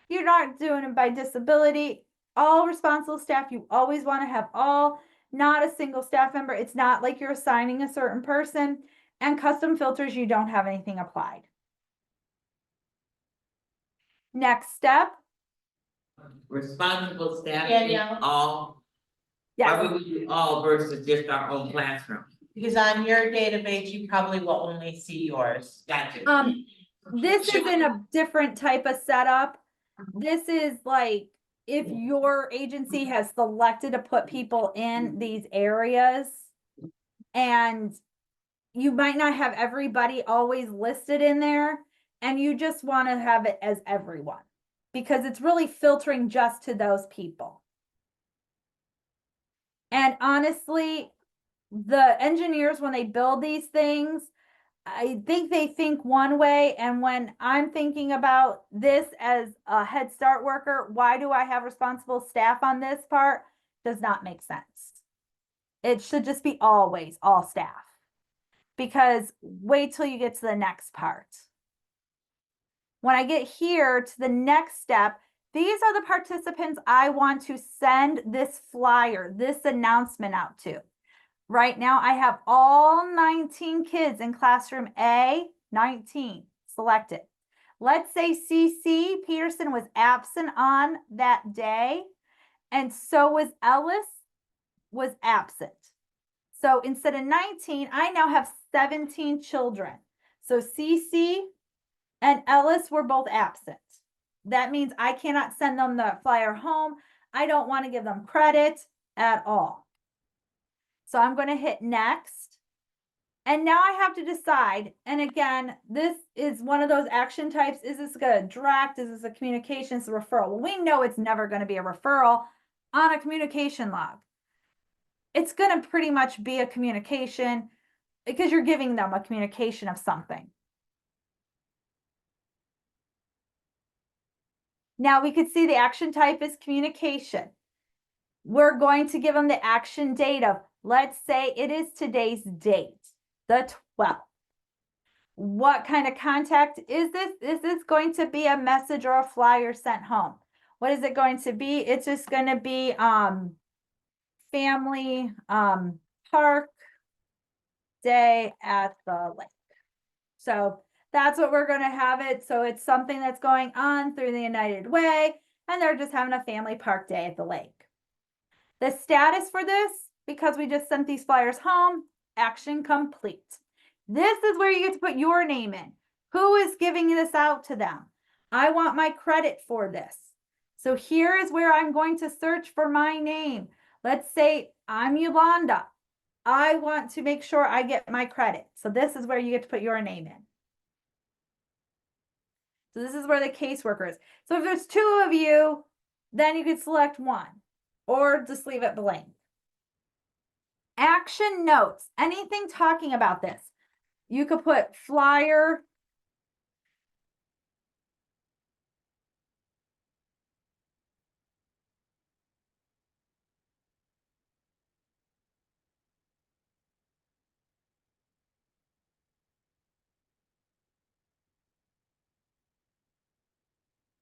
You're not doing it by disability. All responsible staff, you always want to have all, not a single staff member. It's not like you're assigning a certain person. And custom filters, you don't have anything applied. Next step. Responsible staff, Danielle? all, Yes. why would we do all versus just our own classroom? Because on your database, you probably will only see yours. Gotcha. This is in a different type of setup. This is like if your agency has selected to put people in these areas and you might not have everybody always listed in there and you just want to have it as everyone because it's really filtering just to those people. And honestly, the engineers, when they build these things, I think they think one way. And when I'm thinking about this as a Head Start worker, why do I have responsible staff on this part? Does not make sense. It should just be always all staff. Because wait till you get to the next part. When I get here to the next step, these are the participants I want to send this flyer, this announcement out to. Right now, I have all 19 kids in classroom A, 19 selected. Let's say CC Peterson was absent on that day, and so was Ellis was absent. So instead of 19, I now have 17 children. So CC and Ellis were both absent. That means I cannot send them the flyer home. I don't want to give them credit at all. So I'm going to hit next. And now I have to decide. And again, this is one of those action types. Is this a direct? Is this a communications referral? Well, we know it's never going to be a referral on a communication log. It's going to pretty much be a communication because you're giving them a communication of something. Now we could see the action type is communication. We're going to give them the action date of, let's say it is today's date, the 12th. What kind of contact is this? Is this going to be a message or a flyer sent home? What is it going to be? It's just going to be family park day at the lake. So that's what we're going to have it. So it's something that's going on through the United Way, and they're just having a family park day at the lake. The status for this, because we just sent these flyers home, action complete. This is where you get to put your name in. Who is giving this out to them? I want my credit for this. So here is where I'm going to search for my name. Let's say I'm Yolanda. I want to make sure I get my credit. So this is where you get to put your name in. So this is where the caseworker is. So if there's two of you, then you could select one or just leave it blank. Action notes, anything talking about this. You could put flyer.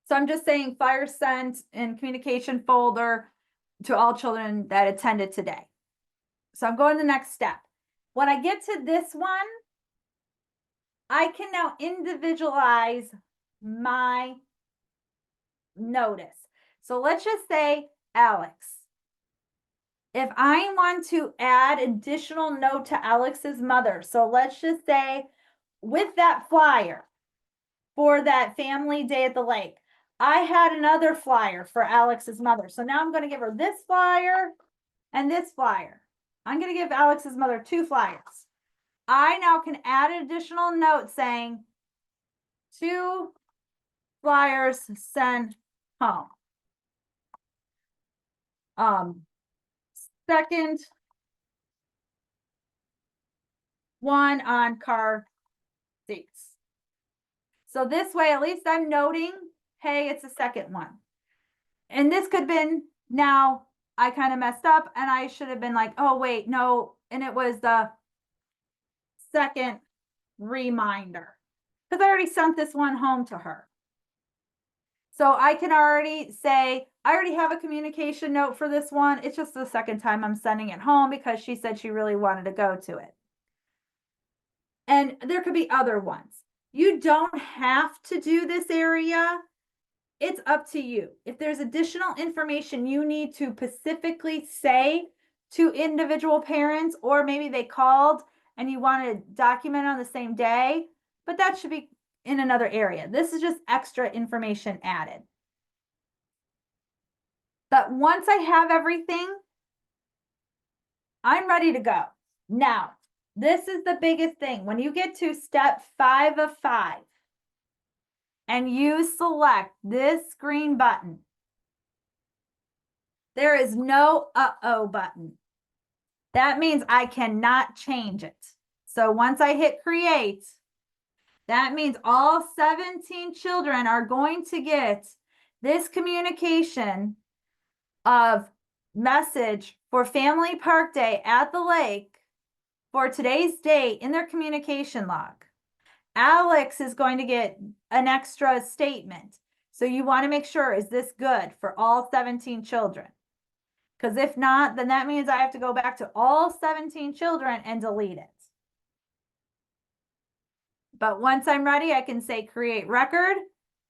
So I'm just saying flyer sent in communication folder to all children that attended today. So I'm going to the next step. When I get to this one, I can now individualize my notice. So let's just say Alex. if I want to add additional note to Alex's mother, so let's just say with that flyer for that family day at the lake, I had another flyer for Alex's mother. So now I'm going to give her this flyer and this flyer. I'm going to give Alex's mother 2 flyers. I now can add an additional note saying 2 flyers sent home. Second one on car seats. So this way, at least I'm noting, hey, it's the second one. And this could have been, now I kind of messed up and I should have been like, oh, wait, no. And it was the second reminder because I already sent this one home to her. So I can already say, I already have a communication note for this one. It's just the second time I'm sending it home because she said she really wanted to go to it. And there could be other ones. You don't have to do this area. It's up to you. If there's additional information you need to specifically say to individual parents, or maybe they called and you want to document on the same day, but that should be in another area. This is just extra information added. But once I have everything, I'm ready to go. Now, this is the biggest thing. When you get to step 5 of 5 and you select this green button, there is no uh-oh button. That means I cannot change it. So once I hit create, that means all 17 children are going to get this communication of message for Family Park Day at the lake for today's date in their communication log. Alex is going to get an extra statement. So you want to make sure, is this good for all 17 children? Because if not, then that means I have to go back to all 17 children and delete it. But once I'm ready, I can say create record.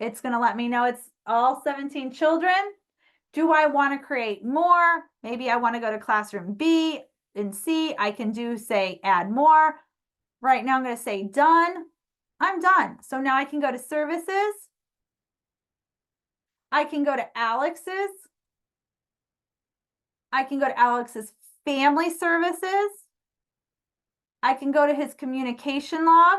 It's going to let me know it's all 17 children. Do I want to create more? Maybe I want to go to classroom B and C. I can do say add more. Right now I'm going to say done. I'm done. So now I can go to services. I can go to Alex's. I can go to Alex's family services. I can go to his communication log.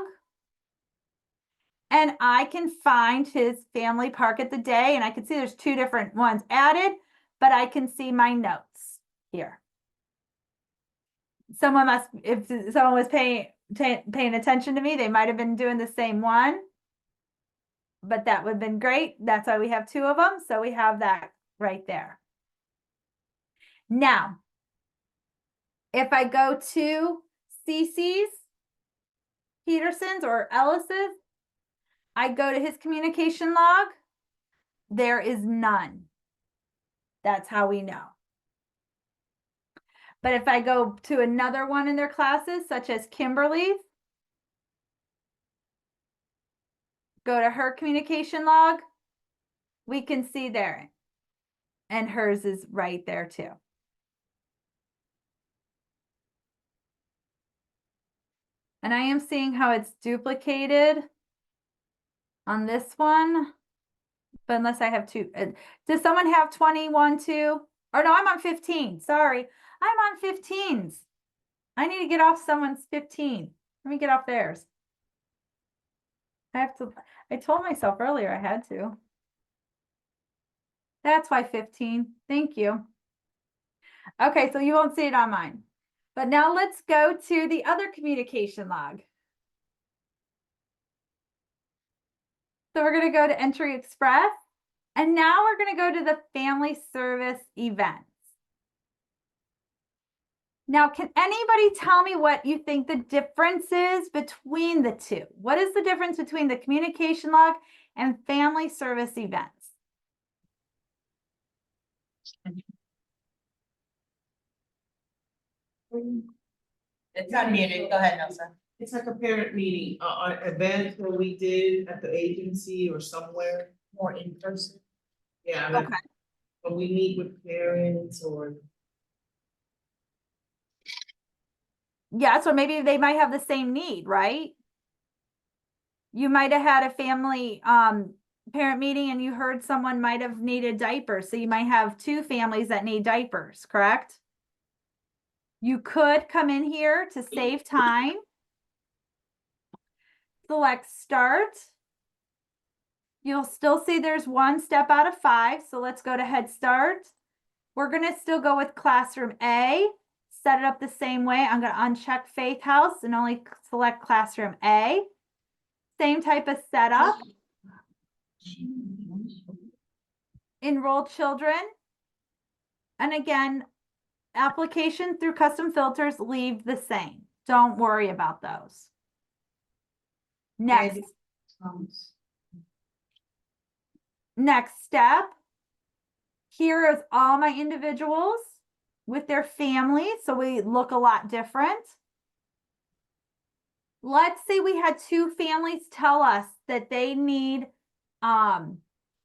And I can find his family park at the day. And I can see there's 2 different ones added, but I can see my notes here. Someone must, if someone was paying attention to me, they might have been doing the same one. But that would have been great. That's why we have 2 of them. So we have that right there. Now, if I go to CC's, Peterson's, or Ellis's, I go to his communication log. There is none. That's how we know. But if I go to another one in their classes, such as Kimberly's, go to her communication log, we can see there. And hers is right there too. And I am seeing how it's duplicated on this one. But unless I have 2, does someone have 21 too? Or no, I'm on 15. Sorry, I'm on 15s. I need to get off someone's 15. Let me get off theirs. I told myself earlier I had to. That's why 15. Thank you. Okay, so you won't see it on mine. But now let's go to the other communication log. So we're going to go to Entry Express. And now we're going to go to the family service events. Now, can anybody tell me what you think the difference is between the 2? What is the difference between the communication log and family service events? It's unmuted. Go ahead, Nelson. It's like a parent meeting, event where we did at the agency or somewhere. More in person. Yeah. like Okay. When we meet with parents or. Yeah, so maybe they might have the same need, right? You might have had a family, parent meeting and you heard someone might have needed diapers, so you might have two families that need diapers, correct? You could come in here to save time. Select start. You'll still see there's one step out of 5, so let's go to Head Start. We're gonna still go with Classroom A, set it up the same way. I'm gonna uncheck Faith House and only select Classroom A. Same type of setup. Enroll children. And again, application through custom filters leave the same. Don't worry about those. Next. Next step. Here is all my individuals with their families, so we look a lot different. Let's say we had two families tell us that they need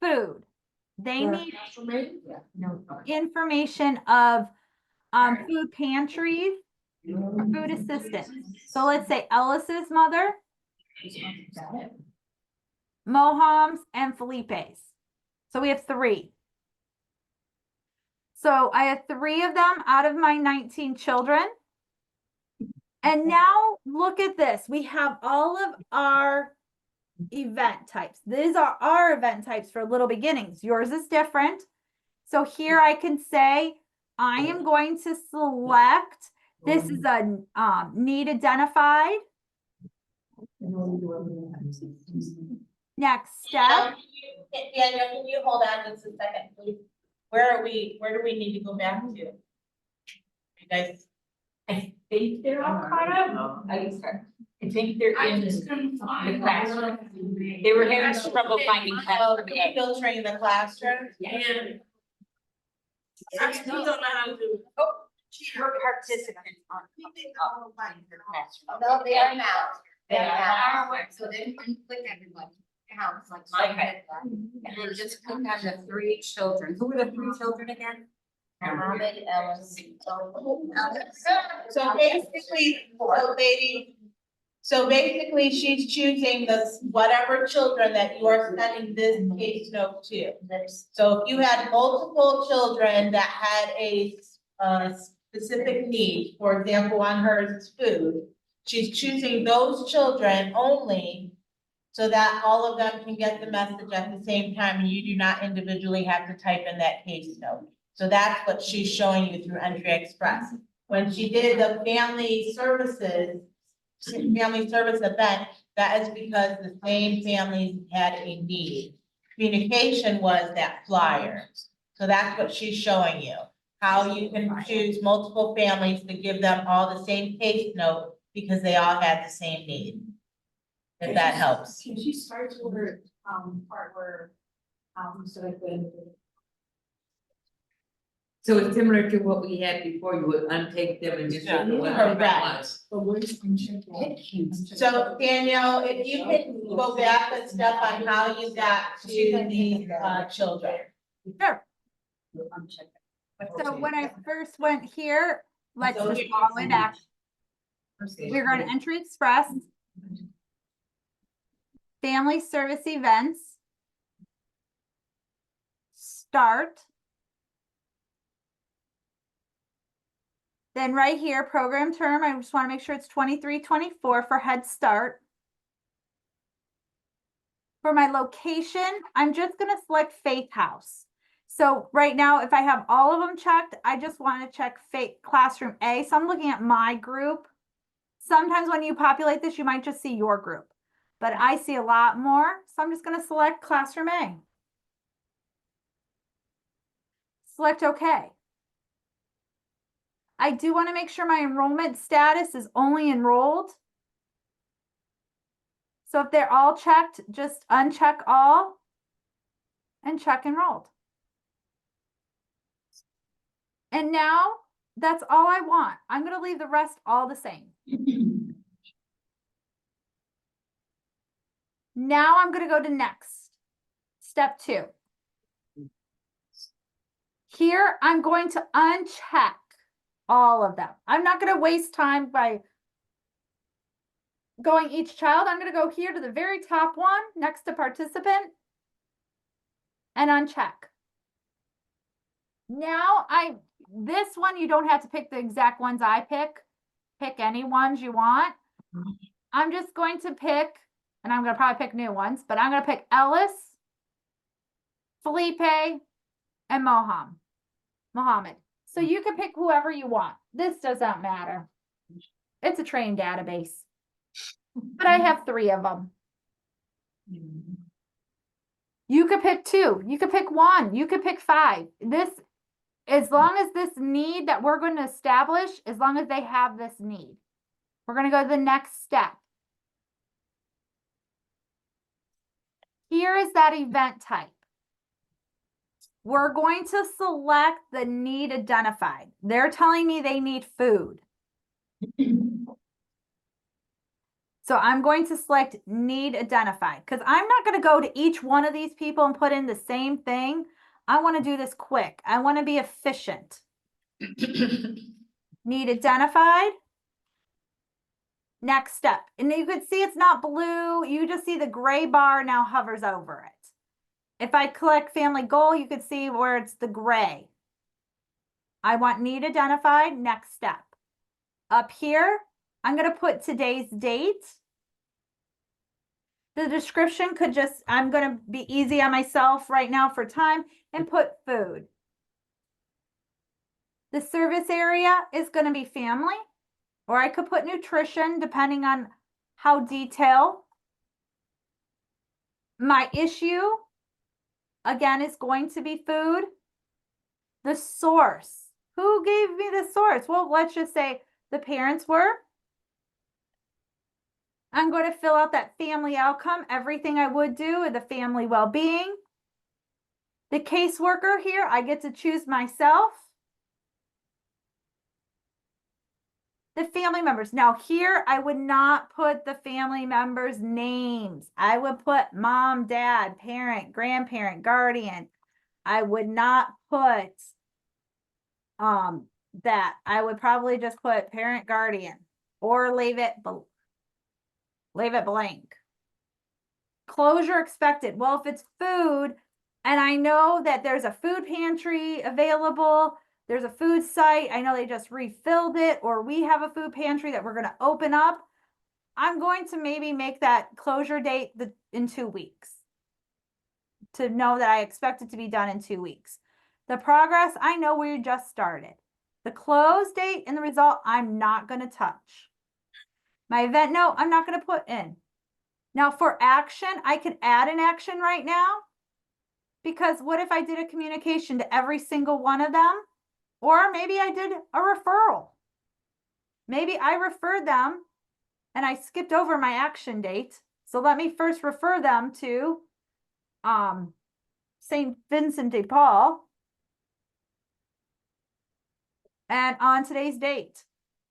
food. They need information of food pantries, food assistance. So let's say Ellis's mother, Moham's, and Felipe's. So we have 3. So I have 3 of them out of my 19 children. And now look at this. We have all of our event types. These are our event types for Little Beginnings. Yours is different. So here I can say, I am going to select, this is a need identified. Next step. Daniel, can you hold on just a second, please? Where do we need to go back to? You guys, I think they're all caught up. I think they're in the classroom. They were having trouble finding classroom A. filtering the classroom? Yeah. I still don't know how to do. Her participants aren't. No, they are now. They are. So then you can click everyone. Counts like mine. Okay. And then just click on the 3 children. Who were the 3 children again? Mohammed, Ellis. So basically, she's choosing this, whatever children that you are sending this case note to. So if you had multiple children that had a specific need, for example, on hers is food, she's choosing those children only so that all of them can get the message at the same time and you do not individually have to type in that case note. So that's what she's showing you through Entry Express. When she did the family service event, that is because the same families had a need. Communication was that flyer. So that's what she's showing you, how you can choose multiple families to give them all the same case note because they all had the same need. If that helps. Can she start to her, part where, so I could. So it's similar to what we had before, you would untake them and just. Yeah. Correct. But where's the So Danielle, if you could go back a step on how you got to the children. Sure. So when I first went here, let's just follow it back. We're going to Entry Express. Family Service Events. Start. Then right here, program term, I just want to make sure it's 23-24 for Head Start. For my location, I'm just going to select Faith House. So right now, if I have all of them checked, I just want to check Faith Classroom A. So I'm looking at my group. Sometimes when you populate this, you might just see your group, but I see a lot more. So I'm just going to select Classroom A. Select OK. I do want to make sure my enrollment status is only enrolled. So if they're all checked, just uncheck all and check enrolled. And now that's all I want. I'm going to leave the rest all the same. Now I'm going to go to next. Step 2. Here I'm going to uncheck all of them. I'm not going to waste time by going each child, I'm gonna go here to the very top one, next to participant. And uncheck. Now this one, you don't have to pick the exact ones I pick. Pick any ones you want. I'm just going to pick, and I'm gonna probably pick new ones, but I'm gonna pick Ellis, Felipe, and Mohammed. So you can pick whoever you want. This doesn't matter. It's a trained database. But I have 3 of them. You could pick 2, you could pick 1, you could pick 5. This, as long as this need that we're going to establish, as long as they have this need, we're going to go to the next step. Here is that event type. We're going to select the need identified. They're telling me they need food. So I'm going to select need identified because I'm not going to go to each one of these people and put in the same thing. I want to do this quick. I want to be efficient. Need identified. Next step. And you can see it's not blue. You just see the gray bar now hovers over it. If I click family goal, you can see where it's the gray. I want need identified. Next step. Up here, I'm going to put today's date. The description could just, I'm going to be easy on myself right now for time and put food. The service area is going to be family, or I could put nutrition depending on how detailed. My issue, again, is going to be food. The source. Who gave me the source? Well, let's just say the parents were. I'm going to fill out that family outcome, everything I would do with the family well-being. The caseworker here, I get to choose myself. The family members. Now here, I would not put the family members' names. I would put mom, dad, parent, grandparent, guardian. I would not put that. I would probably just put parent, guardian, or leave it blank. Closure expected. Well, if it's food and I know that there's a food pantry available, there's a food site, I know they just refilled it, or we have a food pantry that we're going to open up, I'm going to maybe make that closure date in 2 weeks to know that I expect it to be done in 2 weeks. The progress, I know we just started. The close date and the result, I'm not going to touch. My event note, I'm not going to put in. Now for action, I could add an action right now, because what if I did a communication to every single one of them? Or maybe I did a referral. Maybe I referred them and I skipped over my action date. So let me first refer them to St. Vincent de Paul. And on today's date,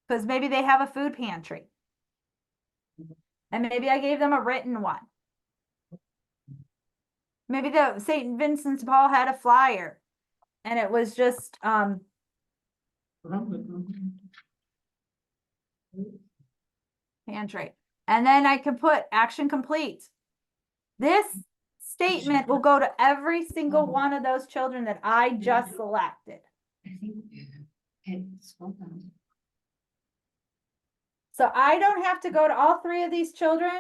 because maybe they have a food pantry. And maybe I gave them a written one. Maybe the St. Vincent de Paul had a flyer and it was just pantry. And then I can put action complete. This statement will go to every single one of those children that I just selected. So I don't have to go to all 3 of these children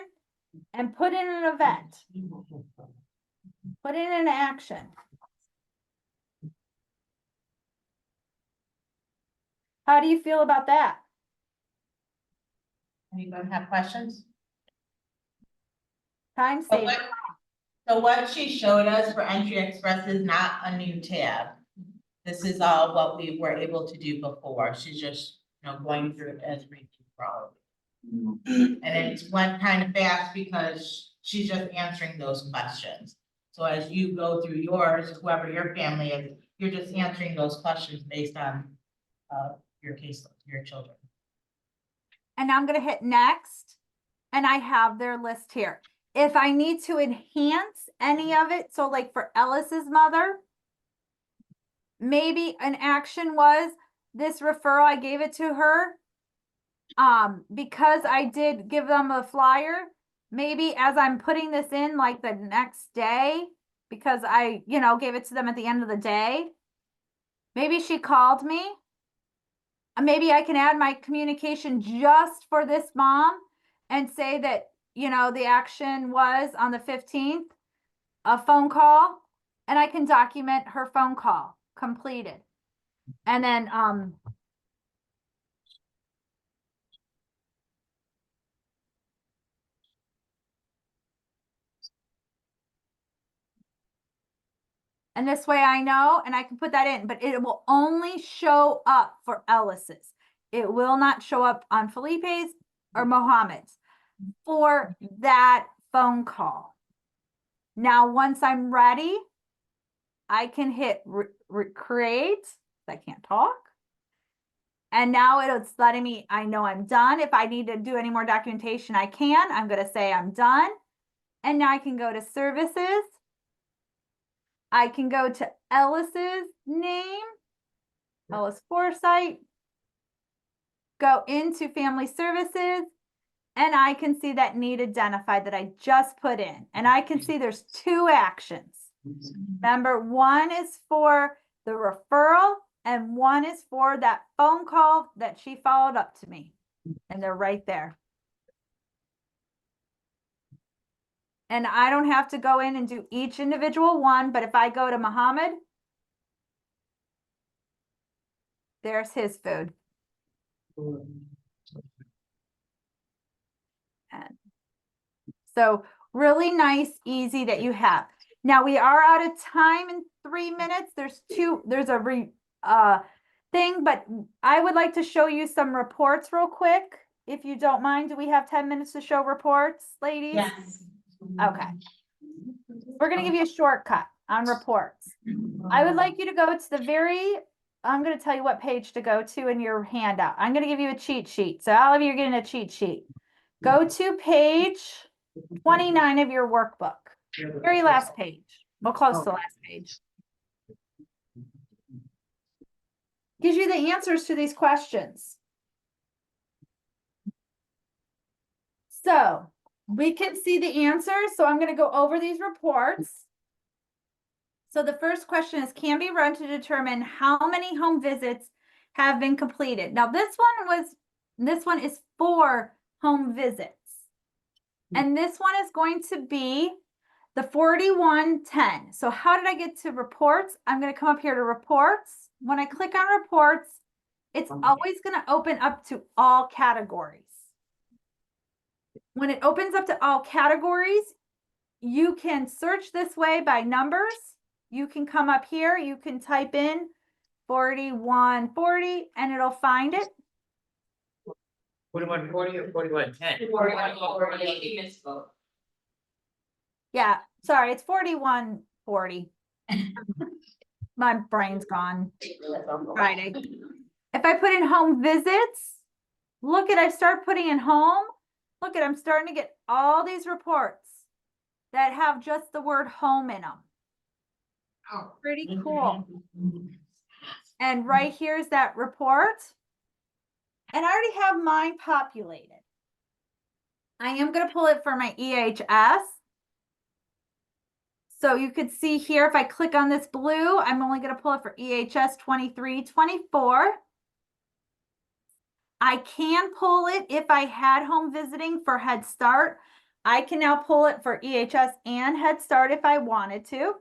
and put in an event, put in an action. How do you feel about that? Anyone have questions? Time So saving. what she showed us for Entry Express is not a new tab. This is all what we were able to do before. She's just, going through it as we do probably. And it went kind of fast because she's just answering those questions. So as you go through yours, whoever your family is, you're just answering those questions based on your case, your children. And I'm going to hit next. And I have their list here. If I need to enhance any of it, so like for Ellis's mother, maybe an action was this referral, I gave it to her. because I did give them a flyer, maybe as I'm putting this in like the next day, because I, gave it to them at the end of the day. Maybe she called me. Maybe I can add my communication just for this mom and say that, the action was on the 15th, a phone call, and I can document her phone call completed. And then, and this way I know, and I can put that in, but it will only show up for Ellis's. It will not show up on Felipe's or Mohammed's for that phone call. Now, once I'm ready, I can hit create. I can't talk. And now it's letting me, I know I'm done. If I need to do any more documentation, I can. I'm going to say I'm done. And now I can go to services. I can go to Ellis's name, Ellis Forsythe, go into family services, and I can see that need identified that I just put in. And I can see there's 2 actions. Remember, one is for the referral and one is for that phone call that she followed up to me. And they're right there. And I don't have to go in and do each individual one, but if I go to Muhammad, there's his food. And so really nice, easy that you have. Now we are out of time in 3 minutes. There's a thing, but I would like to show you some reports real quick. If you don't mind, do we have 10 minutes to show reports, ladies? Yes. Okay. We're going to give you a shortcut on reports. I would like you to go to I'm going to tell you what page to go to in your handout. I'm going to give you a cheat sheet. So all of you are getting a cheat sheet. Go to page 29 of your workbook. Very last page. Well, close to last page. Gives you the answers to these questions. So we can see the answers. So I'm going to go over these reports. So the first question is, can be run to determine how many home visits have been completed. Now this one is 4 home visits. And this one is going to be the 4110. So how did I get to reports? I'm going to come up here to reports. When I click on reports, it's always going to open up to all categories. When it opens up to all categories, you can search this way by numbers. You can come up here, you can type in 4140 and it'll find it. 4140 or 4110? 4140. Yeah, sorry, it's 4140. My brain's gone. Friday. If I put in home visits, I start putting in home. I'm starting to get all these reports that have just the word home in them. Oh. Pretty cool. And right here's that report. And I already have mine populated. I am going to pull it for my EHS. So you could see here, if I click on this blue, I'm only going to pull it for EHS 2324. I can pull it if I had home visiting for Head Start. I can now pull it for EHS and Head Start if I wanted to.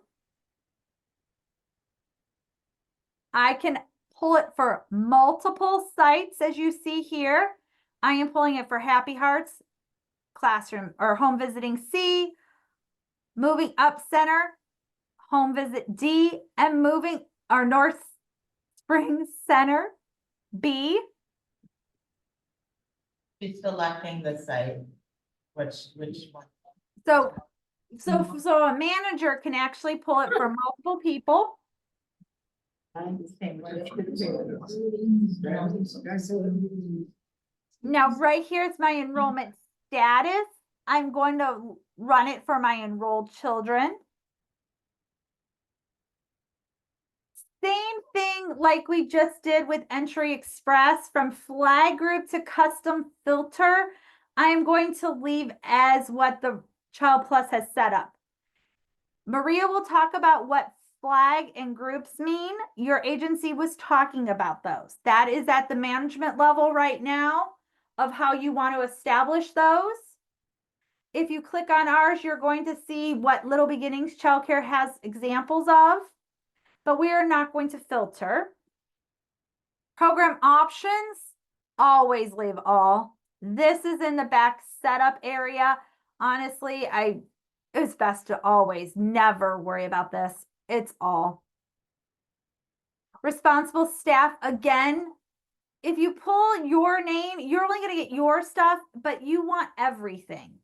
I can pull it for multiple sites, as you see here. I am pulling it for Happy Hearts, Classroom, or Home Visiting C, Moving Up Center, Home Visit D, and Moving our North Springs Center B. She's selecting the site, which one? So a manager can actually pull it for multiple people. Now, right here is my enrollment status. I'm going to run it for my enrolled children. same thing like we just did with Entry Express, from flag group to custom filter, I am going to leave as what the Child Plus has set up. Maria will talk about what flag and groups mean. Your agency was talking about those. That is at the management level right now of how you want to establish those. If you click on ours, you're going to see what Little Beginnings Childcare has examples of, but we are not going to filter. Program options, always leave all. This is in the back setup area. Honestly, it's best to always never worry about this. It's all. Responsible staff, again, if you pull your name, you're only going to get your stuff, but you want everything.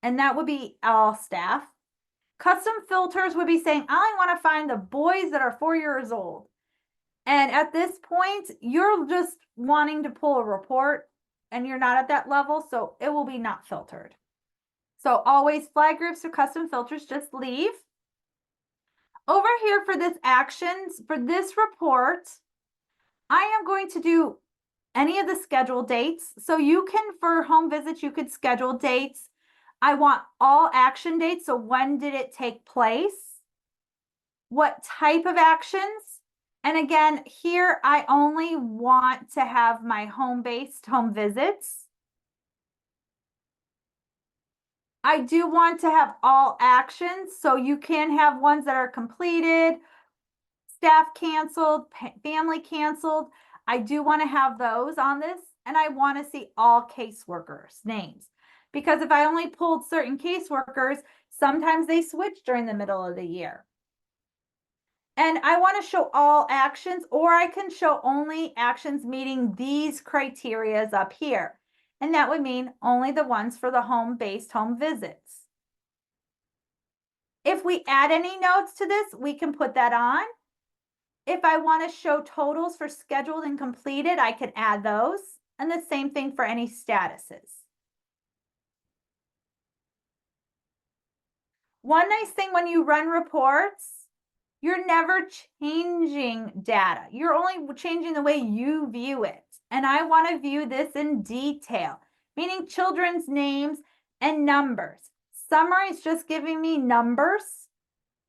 And that would be all staff. Custom filters would be saying, I only want to find the boys that are 4 years old. And at this point, you're just wanting to pull a report and you're not at that level, so it will be not filtered. So always flag groups or custom filters, just leave. Over here for this actions, for this report, I am going to do any of the scheduled dates. So you can, for home visits, you could schedule dates. I want all action dates. So when did it take place? What type of actions? And again, here I only want to have my home-based home visits. I do want to have all actions, so you can have ones that are completed, staff canceled, family canceled. I do want to have those on this, and I want to see all caseworkers' names. Because if I only pulled certain caseworkers, sometimes they switch during the middle of the year. And I want to show all actions, or I can show only actions meeting these criteria up here. And that would mean only the ones for the home-based home visits. If we add any notes to this, we can put that on. If I want to show totals for scheduled and completed, I can add those. And the same thing for any statuses. One nice thing when you run reports, you're never changing data. You're only changing the way you view it. And I want to view this in detail, meaning children's names and numbers. Summary is just giving me numbers.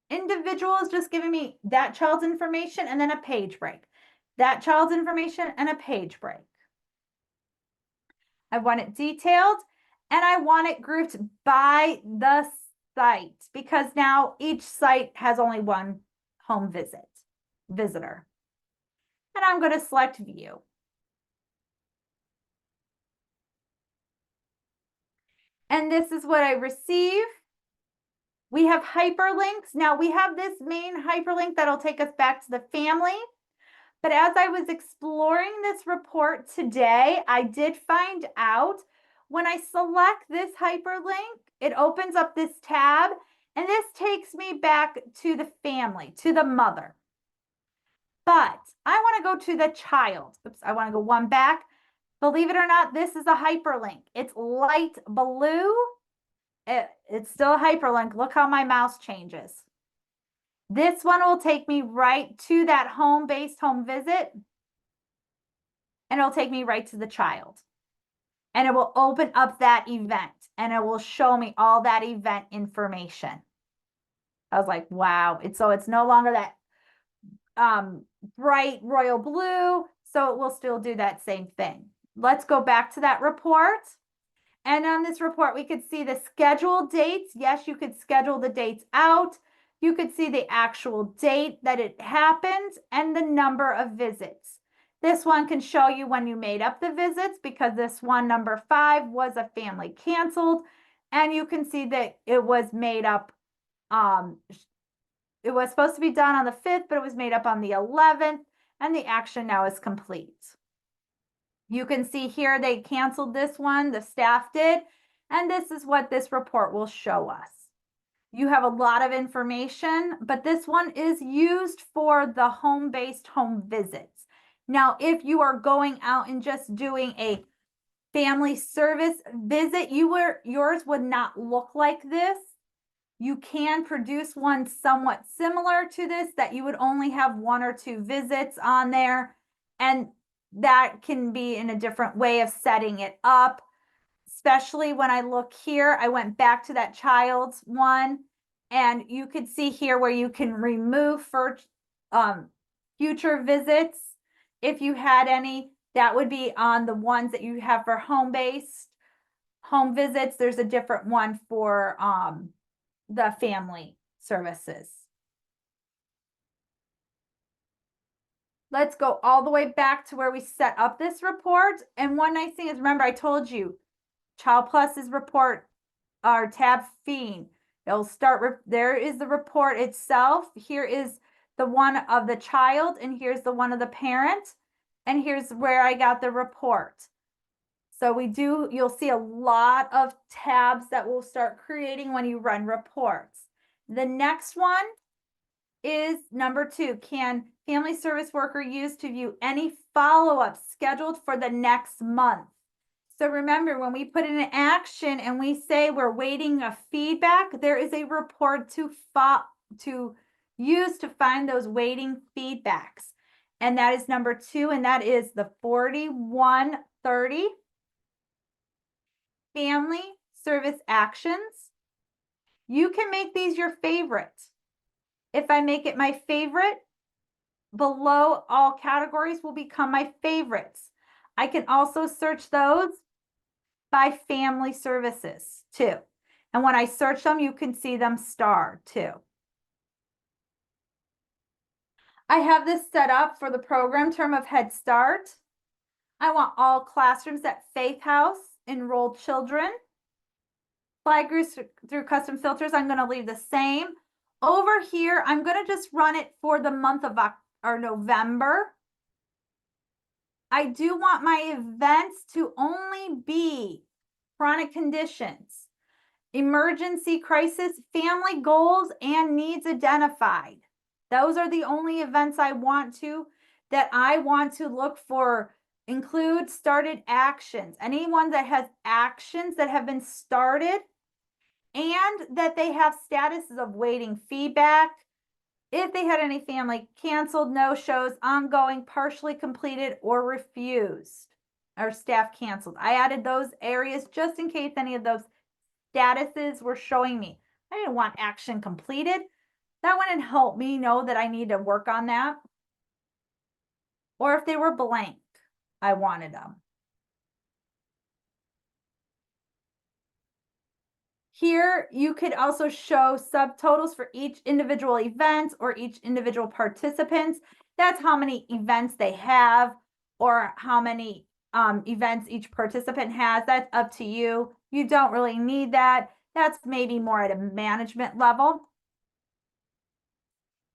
Individual is just giving me that child's information and then a page break. That child's information and a page break. I want it detailed and I want it grouped by the site, because now each site has only one home visitor. And I'm going to select view. And this is what I receive. We have hyperlinks. Now we have this main hyperlink that'll take us back to the family. But as I was exploring this report today, I did find out when I select this hyperlink, it opens up this tab, and this takes me back to the family, to the mother. But I want to go to the child. Oops, I want to go one back. Believe it or not, this is a hyperlink. It's light blue. It's still a hyperlink. Look how my mouse changes. This one will take me right to that home-based home visit. And it'll take me right to the child. And it will open up that event. And it will show me all that event information. I was like, wow. So it's no longer that bright royal blue. So it will still do that same thing. Let's go back to that report. And on this report, we could see the scheduled dates. Yes, you could schedule the dates out. You could see the actual date that it happened and the number of visits. This one can show you when you made up the visits, because this one, number 5, was a family canceled. And you can see that it was made up. It was supposed to be done on the 5th, but it was made up on the 11th. And the action now is complete. You can see here they canceled this one, the staff did, and this is what this report will show us. You have a lot of information, but this one is used for the home-based home visits. Now, if you are going out and just doing a family service visit, yours would not look like this. You can produce one somewhat similar to this, that you would only have 1 or 2 visits on there. And that can be in a different way of setting it up. Especially when I look here, I went back to that child's one, and you could see here where you can remove for future visits. If you had any, that would be on the ones that you have for home-based home visits. There's a different one for the family services. Let's go all the way back to where we set up this report. And one nice thing is, remember, I told you, Child Plus's report, our tab fiend. It'll start, there is the report itself. Here is the one of the child, and here's the one of the parent. And here's where I got the report. So you'll see a lot of tabs that will start creating when you run reports. The next one is number 2. Can family service worker use to view any follow-up scheduled for the next month? So remember, when we put in an action and we say we're waiting a feedback, there is a report to use to find those waiting feedbacks. And that is number 2, and that is the 4130 family service actions. You can make these your favorite. If I make it my favorite, below all categories will become my favorites. I can also search those by family services too. And when I search them, you can see them starred too. I have this set up for the program term of Head Start. I want all classrooms at Faith House enrolled children. Flag groups through custom filters, I'm going to leave the same. Over here, I'm going to just run it for the month of November. I do want my events to only be chronic conditions, emergency crisis, family goals, and needs identified. Those are the only events I want to look for. Include started actions. Anyone that has actions that have been started and that they have statuses of waiting feedback. If they had any family canceled, no-shows, ongoing, partially completed, or refused, or staff canceled. I added those areas just in case any of those statuses were showing me. I didn't want action completed. That wouldn't help me know that I need to work on that. Or if they were blank, I wanted them. Here, you could also show subtotals for each individual event or each individual participants. That's how many events they have or how many events each participant has. That's up to you. You don't really need that. That's maybe more at a management level.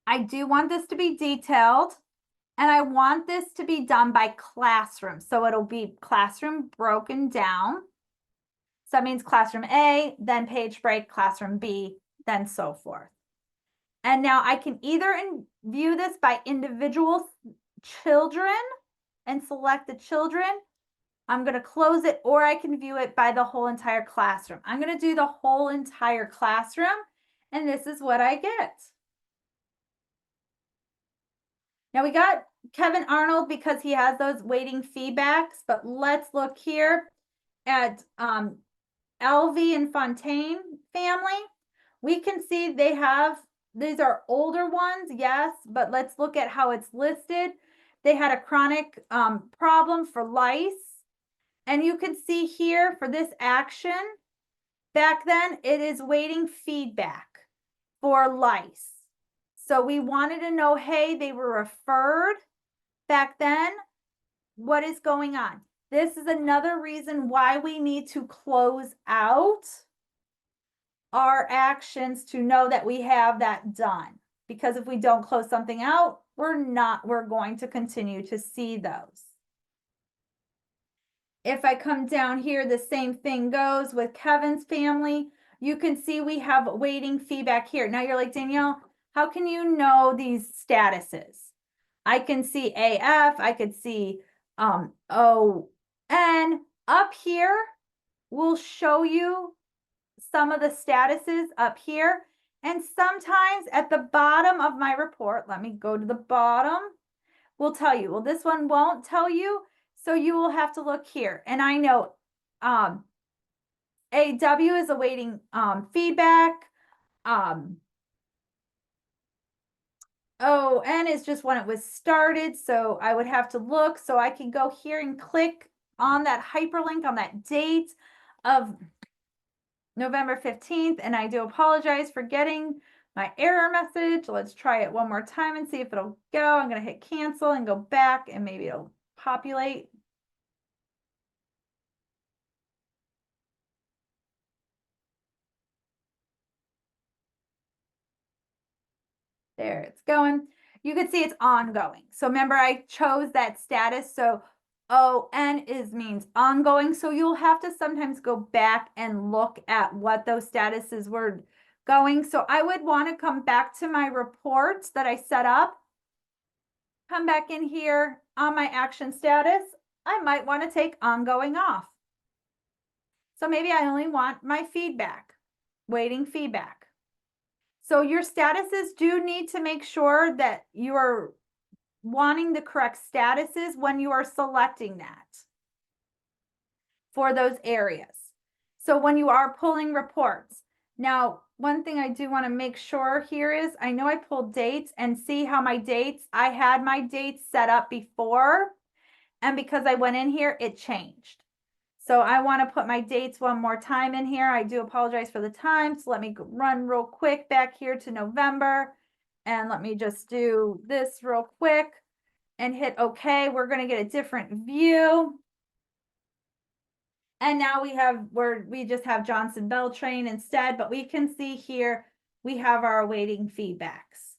I do want this to be detailed, and I want this to be done by classroom. So it'll be classroom broken down. So that means classroom A, then page break, classroom B, then so forth. And now I can either view this by individual children and select the children. I'm going to close it, or I can view it by the whole entire classroom. I'm going to do the whole entire classroom, and this is what I get. Now we got Kevin Arnold because he has those waiting feedbacks, but let's look here at Elvie and Fontaine family. We can see they have, these are older ones, yes, but let's look at how it's listed. They had a chronic problem for lice. And you can see here for this action, back then it is waiting feedback for lice. So we wanted to know, hey, they were referred back then. What is going on? This is another reason why we need to close out our actions to know that we have that done. Because if we don't close something out, we're going to continue to see those. If I come down here, the same thing goes with Kevin's family. You can see we have waiting feedback here. Now you're like, Danielle, how can you know these statuses? I can see AF, I could see ON. Up here will show you some of the statuses up here. And sometimes at the bottom of my report, let me go to the bottom, will tell you, well, this one won't tell you. So you will have to look here. And I know AW is awaiting feedback. ON is just when it was started. So I would have to look. So I can go here and click on that hyperlink on that date of November 15th. And I do apologize for getting my error message. Let's try it one more time and see if it'll go. I'm going to hit cancel and go back and maybe it'll populate. There it's going. You can see it's ongoing. So remember I chose that status. So ON means ongoing. So you'll have to sometimes go back and look at what those statuses were going. So I would want to come back to my reports that I set up. Come back in here on my action status. I might want to take ongoing off. So maybe I only want my feedback, waiting feedback. So your statuses do need to make sure that you are wanting the correct statuses when you are selecting that for those areas. So when you are pulling reports. Now, one thing I do want to make sure here is, I know I pulled dates and see how my dates, I had my dates set up before, and because I went in here, it changed. So I want to put my dates one more time in here. I do apologize for the time. So let me run real quick back here to November. And let me just do this real quick and hit OK. We're going to get a different view. And now we just have Johnson Beltrain instead, but we can see here we have our awaiting feedbacks.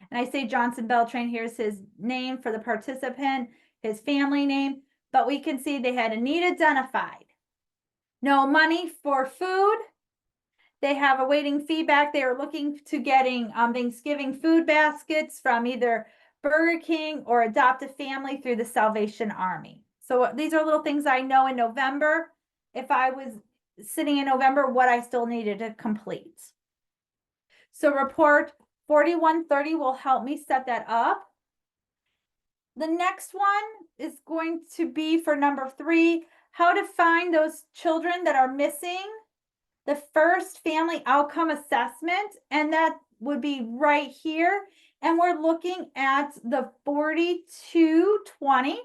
And I say Johnson Beltrain, here's his name for the participant, his family name. But we can see they had a need identified. No money for food. They have awaiting feedback. They are looking to getting Thanksgiving food baskets from either Burger King or Adopt a Family through the Salvation Army. So these are little things I know in November, if I was sitting in November, what I still needed to complete. So report 4130 will help me set that up. The next one is going to be for number 3, how to find those children that are missing the first family outcome assessment. And that would be right here. And we're looking at the 4220.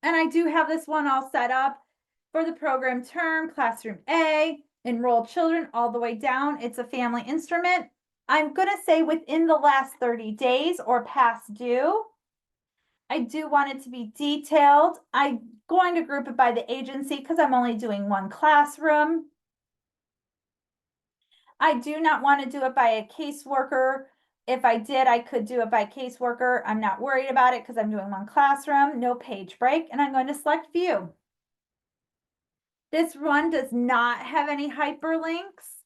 And I do have this one all set up for the program term, classroom A, enrolled children all the way down. It's a family instrument. I'm going to say within the last 30 days or past due. I do want it to be detailed. I'm going to group it by the agency because I'm only doing one classroom. I do not want to do it by a caseworker. If I did, I could do it by caseworker. I'm not worried about it because I'm doing one classroom, no page break, and I'm going to select view. This one does not have any hyperlinks.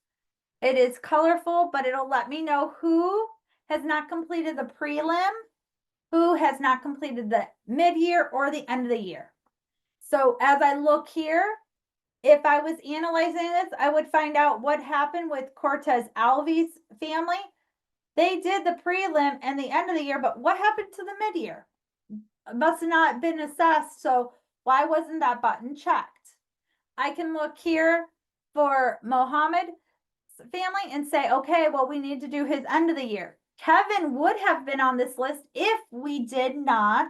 It is colorful, but it'll let me know who has not completed the prelim, who has not completed the mid-year or the end of the year. So as I look here, if I was analyzing this, I would find out what happened with Cortez Alves family. They did the prelim and the end of the year, but what happened to the mid-year? It must have not been assessed. So why wasn't that button checked? I can look here for Mohammed family and say, okay, well, we need to do his end of the year. Kevin would have been on this list if we did not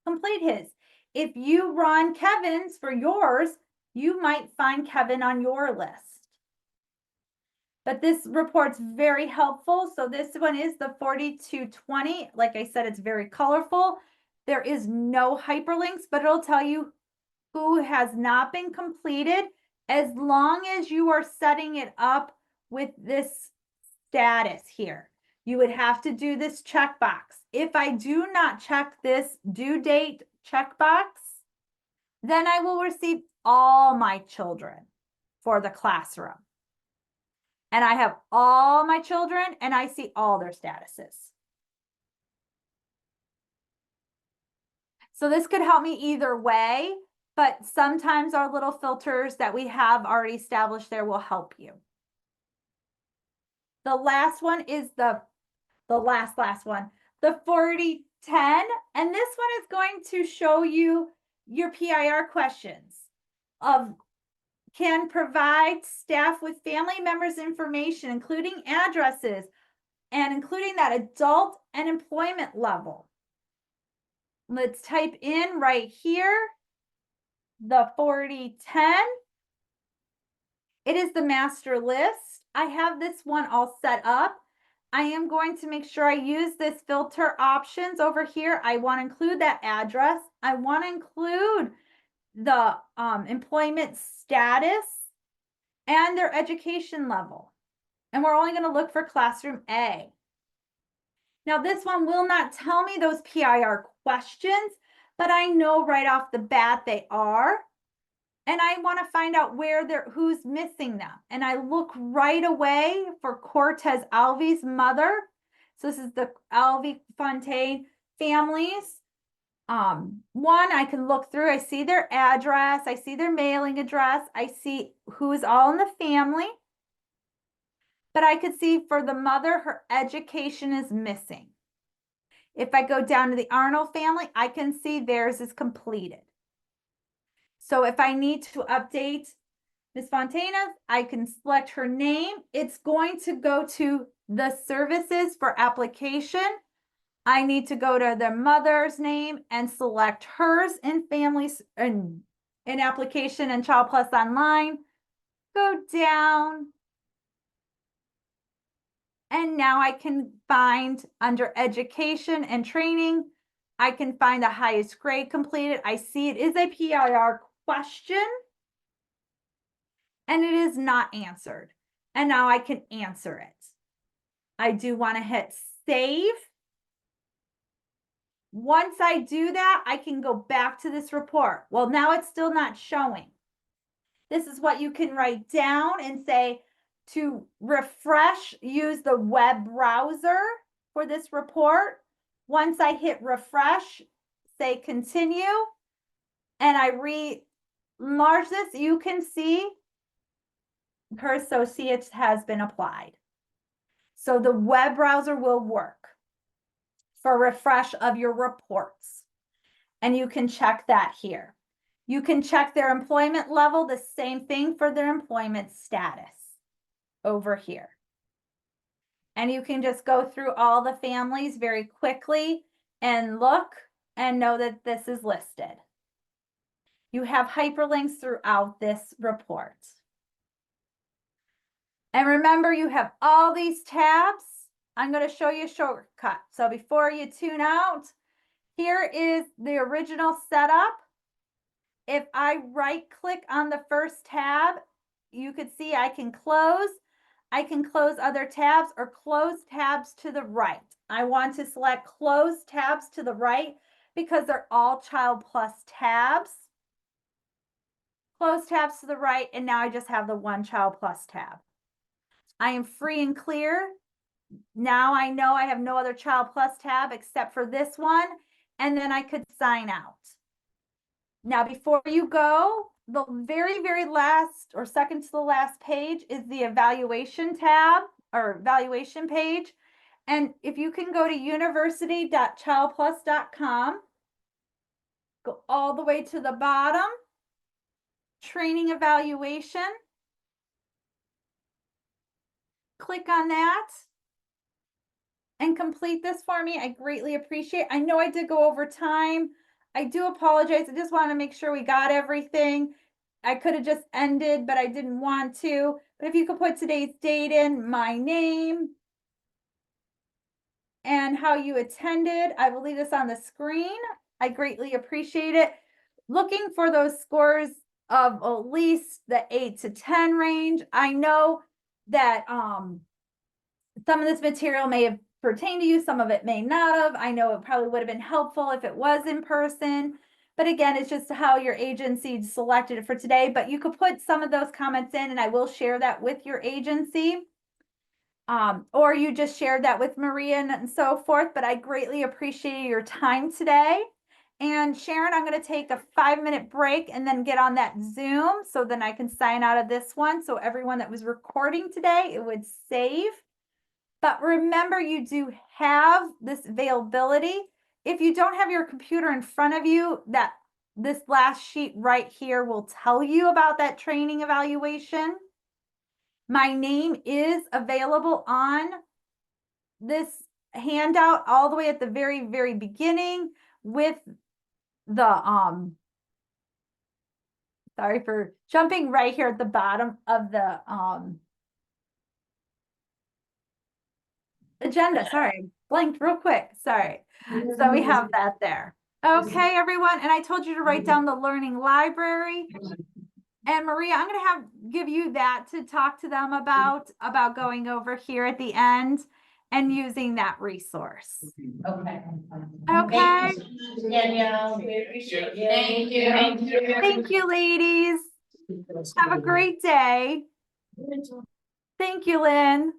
complete his. If you run Kevin's for yours, you might find Kevin on your list. But this report's very helpful. So this one is the 4220. Like I said, it's very colorful. There is no hyperlinks, but it'll tell you who has not been completed as long as you are setting it up with this status here. You would have to do this checkbox. If I do not check this due date checkbox, then I will receive all my children for the classroom. And I have all my children and I see all their statuses. So this could help me either way. but sometimes our little filters that we have already established there will help you. The last one is the last one, the 4010, and this one is going to show you your PIR questions of can provide staff with family members' information, including addresses and including that adult and employment level. Let's type in right here, the 4010. It is the master list. I have this one all set up. I am going to make sure I use this filter options over here. I want to include that address. I want to include the employment status and their education level. And we're only going to look for classroom A. Now, this one will not tell me those PIR questions, but I know right off the bat they are. And I want to find out who's missing them. And I look right away for Cortez Alves' mother. So this is the Alves Fontaine families. One, I can look through, I see their address, I see their mailing address, I see who is all in the family. But I could see for the mother, her education is missing. If I go down to the Arnold family, I can see theirs is completed. So if I need to update Ms. Fontana, I can select her name. It's going to go to the services for application. I need to go to their mother's name and select hers in families in application and Child Plus Online. Go down. And now I can find under education and training, I can find the highest grade completed. I see it is a PIR question and it is not answered. And now I can answer it. I do want to hit save. Once I do that, I can go back to this report. Well, now it's still not showing. This is what you can write down and say to refresh, use the web browser for this report. Once I hit refresh, say continue, and I enlarge this, you can see her associates has been applied. So the web browser will work for refresh of your reports. And you can check that here. You can check their employment level, the same thing for their employment status over here. And you can just go through all the families very quickly and look and know that this is listed. You have hyperlinks throughout this report. And remember, you have all these tabs. I'm going to show you a shortcut. So before you tune out, here is the original setup. If I right click on the first tab, you could see I can close. I can close other tabs or close tabs to the right. I want to select close tabs to the right because they're all Child Plus tabs. Close tabs to the right, and now I just have the one Child Plus tab. I am free and clear. Now I know I have no other Child Plus tab except for this one, and then I could sign out. Now, before you go, the very, very last or second to the last page is the evaluation tab or evaluation page. And if you can go to university.childplus.com, go all the way to the bottom, training evaluation, click on that and complete this for me. I greatly appreciate. I know I did go over time. I do apologize. I just want to make sure we got everything. I could have just ended, but I didn't want to. But if you could put today's date in, my name, and how you attended, I will leave this on the screen. I greatly appreciate it. Looking for those scores of at least the 8 to 10 range. I know that some of this material may have pertained to you, some of it may not have. I know it probably would have been helpful if it was in person. But again, it's just how your agency selected it for today. But you could put some of those comments in and I will share that with your agency. Or you just shared that with Maria and so forth. But I greatly appreciate your time today. And Sharon, I'm gonna take a 5-minute break and then get on that Zoom, so then I can sign out of this one. So everyone that was recording today, it would save. But remember, you do have this availability. If you don't have your computer in front of you, that this last sheet right here will tell you about that training evaluation. My name is available on this handout all the way at the very, very beginning with the sorry for jumping right here at the bottom of the agenda. Sorry, blanked real quick. Sorry. So we have that there. Okay, everyone. And I told you to write down the learning library. And Maria, I'm gonna give you that to talk to them about going over here at the end and using that resource. Okay. Okay. Thank you so much, Danielle. We appreciate you. Thank you. Thank you, ladies. Have a great day. Thank you, Lynn.